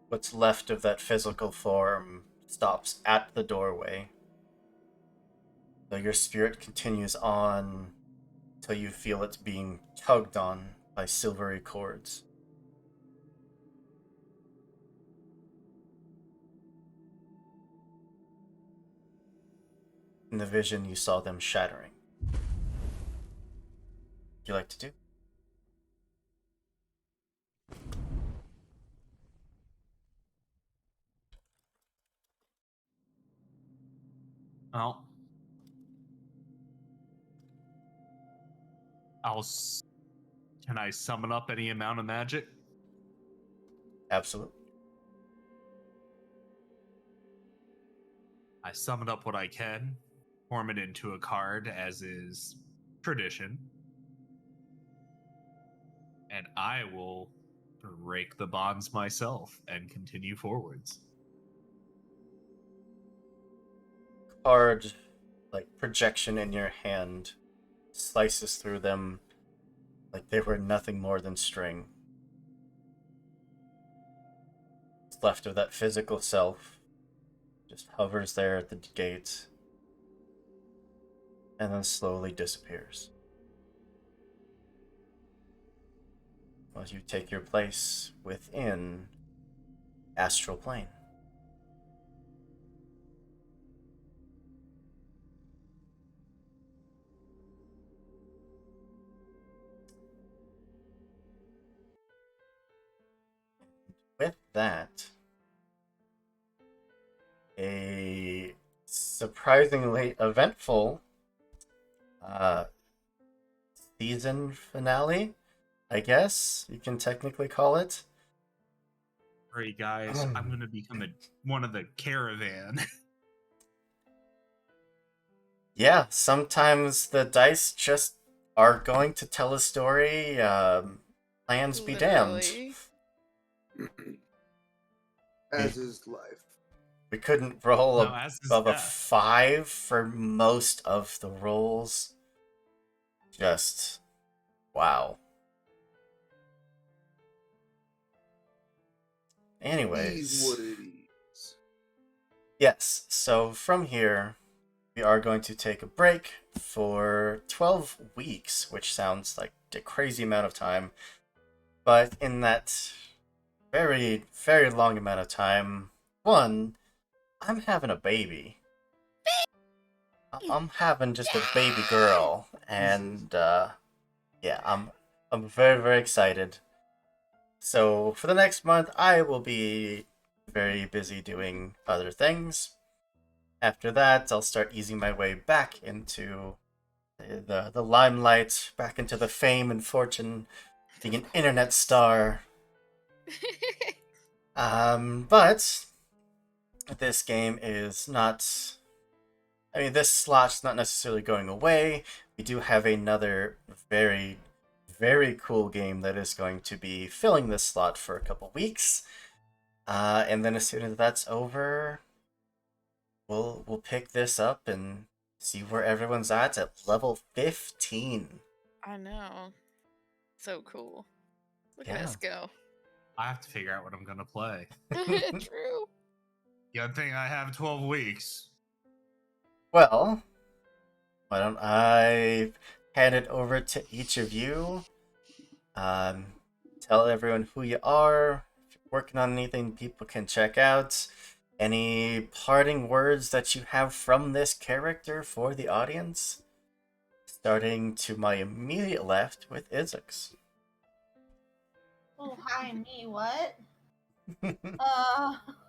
What's left of that physical form stops at the doorway. So your spirit continues on till you feel it's being tugged on by silvery cords. In the vision, you saw them shattering. What would you like to do? Well, can I summon up any amount of magic? Absolutely. I summon up what I can, form it into a card as is tradition, and I will break the bonds myself and continue forwards. Card, like projection in your hand, slices through them like they were nothing more than string. What's left of that physical self just hovers there at the gate and then slowly disappears. As you take your place within astral plane. With that, a surprisingly eventful season finale, I guess you can technically call it. Alright, guys, I'm gonna become one of the Caravan. Yeah, sometimes the dice just are going to tell a story. Plans be damned. As is life. We couldn't roll No, as is above a death. 5 for most of the rolls. Just wow. Anyways. Is what it is. Yes, so from here, we are going to take a break for 12 weeks, which sounds like a crazy amount of time. But in that very, very long amount of time, one, I'm having a baby. I'm having just a baby girl, and yeah, I'm very, very excited. So for the next month, I will be very busy doing other things. After that, I'll start easing my way back into the limelight, back into the fame and fortune, being an internet star. But this game is not. I mean, this slot's not necessarily going away. We do have another very, very cool game that is going to be filling this slot for a couple weeks. And then as soon as that's over, we'll pick this up and see where everyone's at level 15. I know. So cool. Look at Yeah. us go. I have to figure out what I'm gonna play. True. Good thing I have 12 weeks. Well, why don't I hand it over to each of you? Tell everyone who you are. If you're working on anything people can check out. Any parting words that you have from this character for the audience? Starting to my immediate left with Isix. Oh, hi, me, what?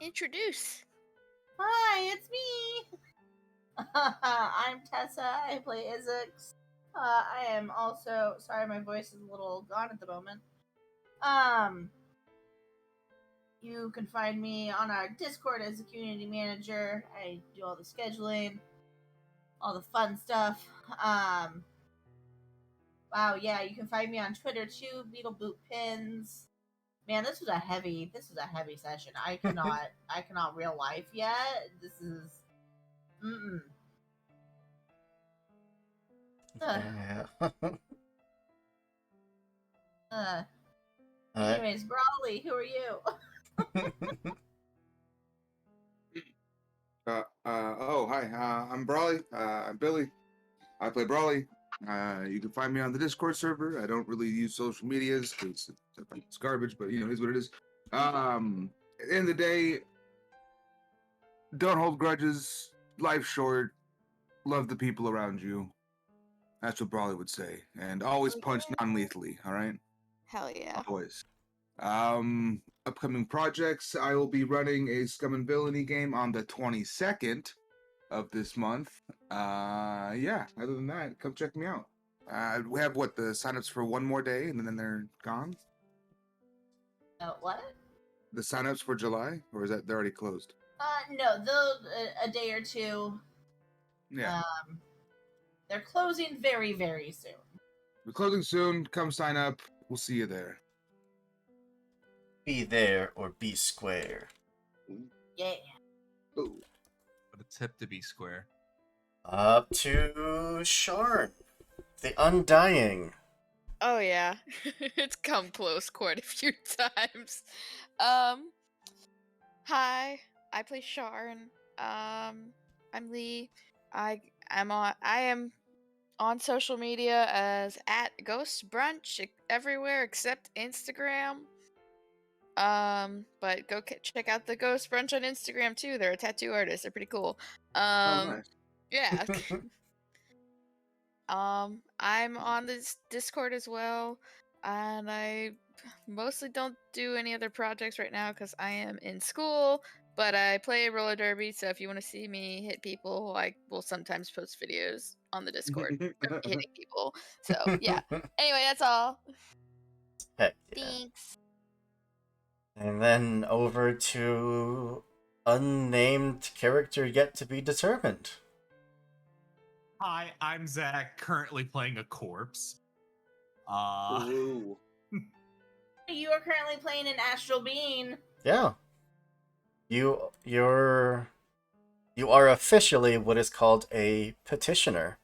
Introduce. Hi, it's me! I'm Tessa, I play Isix. I am also, sorry my voice is a little gone at the moment. You can find me on our Discord as a community manager. I do all the scheduling, all the fun stuff. Wow, yeah, you can find me on Twitter too, Beetle Boot Pins. Man, this was a heavy session. I cannot real life yet. This is Yeah. Anyways, Brawley, who are you? Hi. I'm Brawley. I'm Billy. I play Brawley. You can find me on the Discord server. I don't really use social medias because it's garbage, but it is what it is. At the end of the day, don't hold grudges. Life's short. Love the people around you. That's what Brawley would say. And always punch non-lethally, all right? Hell yeah. Always. Upcoming projects. I will be running a Scum and Villainy game on the 22nd of this month. Yeah, other than that, come check me out. We have the signups for one more day and then they're gone? What? The signups for July? Or is that they're already closed? No, they'll a day or two. Yeah. They're closing very, very soon. We're closing soon. Come sign up. We'll see you there. Be there or be square. Yeah. Ooh. What a tip to be square. Up to Sharn, the Undying. Oh yeah, it's come close quite a few times. Hi, I play Sharn. I'm Lee. I am on social media as @GhostBrunch everywhere except Instagram. But go check out the Ghost Brunch on Instagram too. They're a tattoo artist. They're pretty cool. Nice. Yeah. I'm on this Discord as well, and I mostly don't do any other projects right now because I am in school. But I play roller derby, so if you want to see me hit people, I will sometimes post videos on the Discord of me hitting people. So yeah. Anyway, that's all. Heck yeah. Thanks. And then over to unnamed character yet to be determined. Hi, I'm Zach, currently playing a corpse. Ooh. You are currently playing an Astral Being. Yeah. You are officially what is called a petitioner.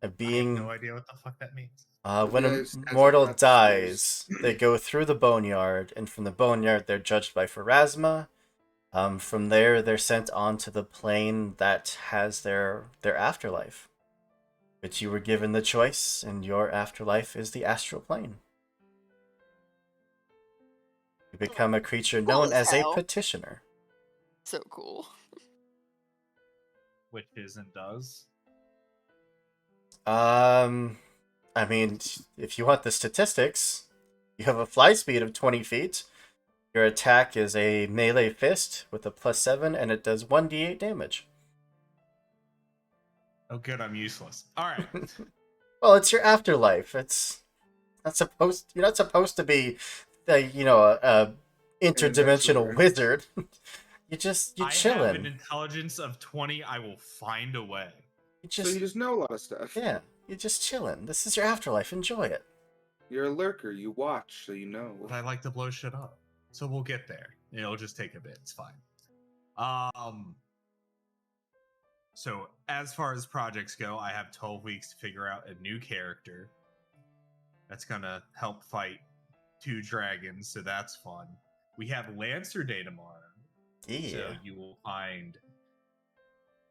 A being. I have no idea what the fuck that means. When a mortal dies, they go through the boneyard, and from the boneyard they're judged by Pharasma. From there, they're sent on to the plane that has their afterlife. But you were given the choice, and your afterlife is the astral plane. You become a creature known as a petitioner. So cool. Which is and does. I mean, if you want the statistics, you have a fly speed of 20 feet. Your attack is a melee fist with a +7, and it does 1d8 damage. Oh, good, I'm useless. All right. Well, it's your afterlife. You're not supposed to be, a interdimensional wizard. You're chilling. I have an intelligence of 20. I will find a way. So you just know a lot of stuff. Yeah, you're just chilling. This is your afterlife. Enjoy it. You're a lurker. You watch, so you know. But I like to blow shit up. So we'll get there. It'll just take a bit. It's fine. So as far as projects go, I have 12 weeks to figure out a new character that's gonna help fight 2 dragons, so that's fun. We have Lancer Day tomorrow. Yeah. So you will find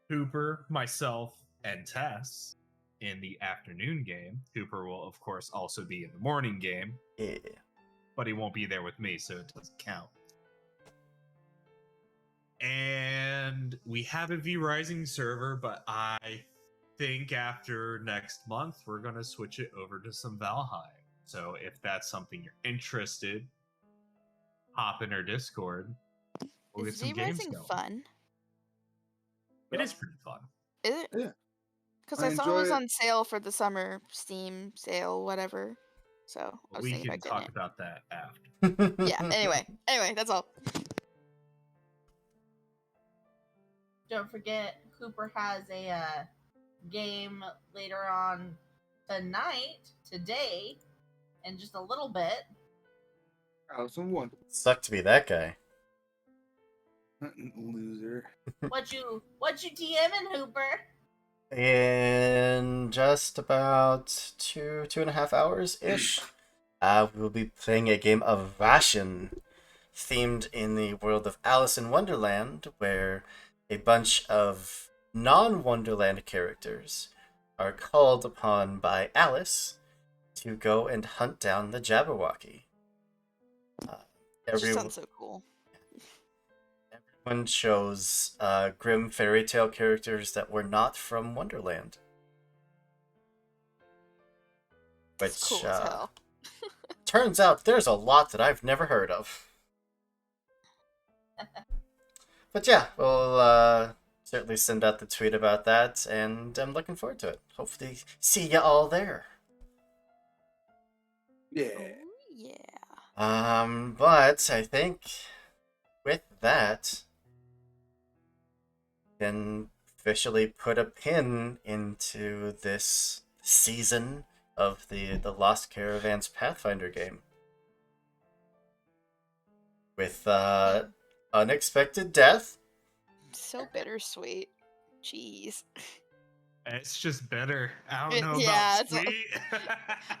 Hooper, myself, and Tess in the afternoon game. Hooper will, of course, also be in the morning game. Yeah. But he won't be there with me, so it doesn't count. And we have a V Rising server, but I think after next month, we're going to switch it over to some Valheim. So if that's something you're interested, hop in our Discord. We'll get Is some V games Rising going. fun? It is pretty fun. Is it? Yeah. Because I I saw it enjoy was it. on sale for the summer Steam sale, whatever. So I was We thinking can about getting talk about that after. it. Yeah. Anyway, that's all. Don't forget, Cooper has a game later on today, in just a little bit. Allison won. Suck to be that guy. Loser. What you DMing, Hooper? In just about 2.5 hours ish, we will be playing a game of Ration, themed in the world of Alice in Wonderland, where a bunch of non-Wonderland characters are called upon by Alice to go and hunt down the Jabberwocky. That just sounds so cool. Everyone chose grim fairy tale characters that were not from Wonderland. Which Cool as hell. turns out there's a lot that I've never heard of. But yeah, we'll certainly send out the tweet about that, and I'm looking forward to it. Hopefully see ya all there. Yeah. But I think with that, can officially put a pin into this season of the Lost Caravans Pathfinder game. With unexpected death. So bittersweet. Jeez. It's just better. I don't know Yeah, about sweet.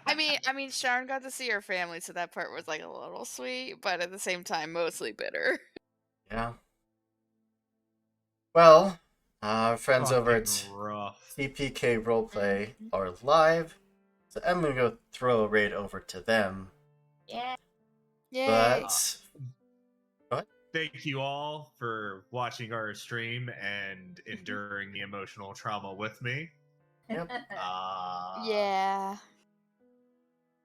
I mean, Sharon got to see her family, so that part was like a little sweet, but at the same time, mostly bitter. Yeah. Well, our friends over at Fucking rough. TPK Roleplay are live, so I'm gonna go throw a raid over to them. Yeah. Yay. But Thank you all for watching our stream and enduring the emotional trauma with me. Yep. Yeah.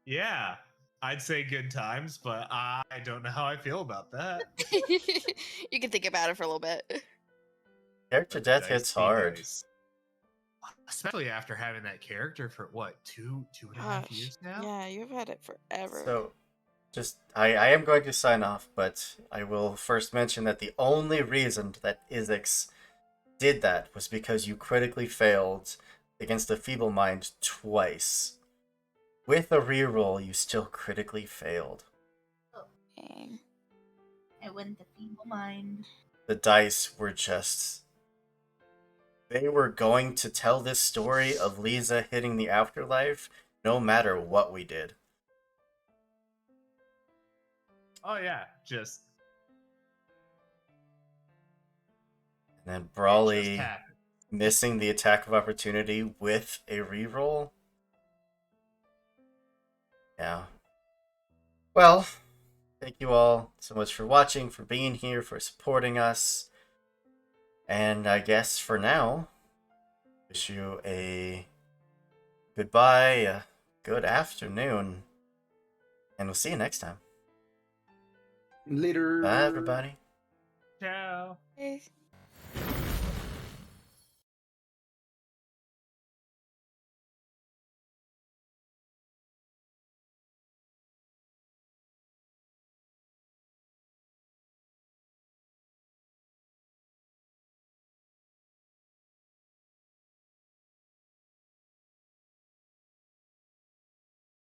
Yeah, I'd say good times, but I don't know how I feel about that. You can think about it for a little bit. Character death hits hard. Especially after having that character for what, two and a half years now? Yeah, you've had it forever. So, I am going to sign off, but I will first mention that the only reason that Izix did that was because you critically failed against a Feeble Mind twice. With a reroll, you still critically failed. Dang. I went the Feeble Mind. The dice were just... They were going to tell this story of Lisa hitting the afterlife no matter what we did. Oh yeah, just... And then Brawley missing the attack of opportunity with a reroll. Yeah. Well, thank you all so much for watching, for being here, for supporting us. And I guess for now, wish you a goodbye, a good afternoon, and we'll see you next time. Later. Bye, everybody. Ciao. Hey.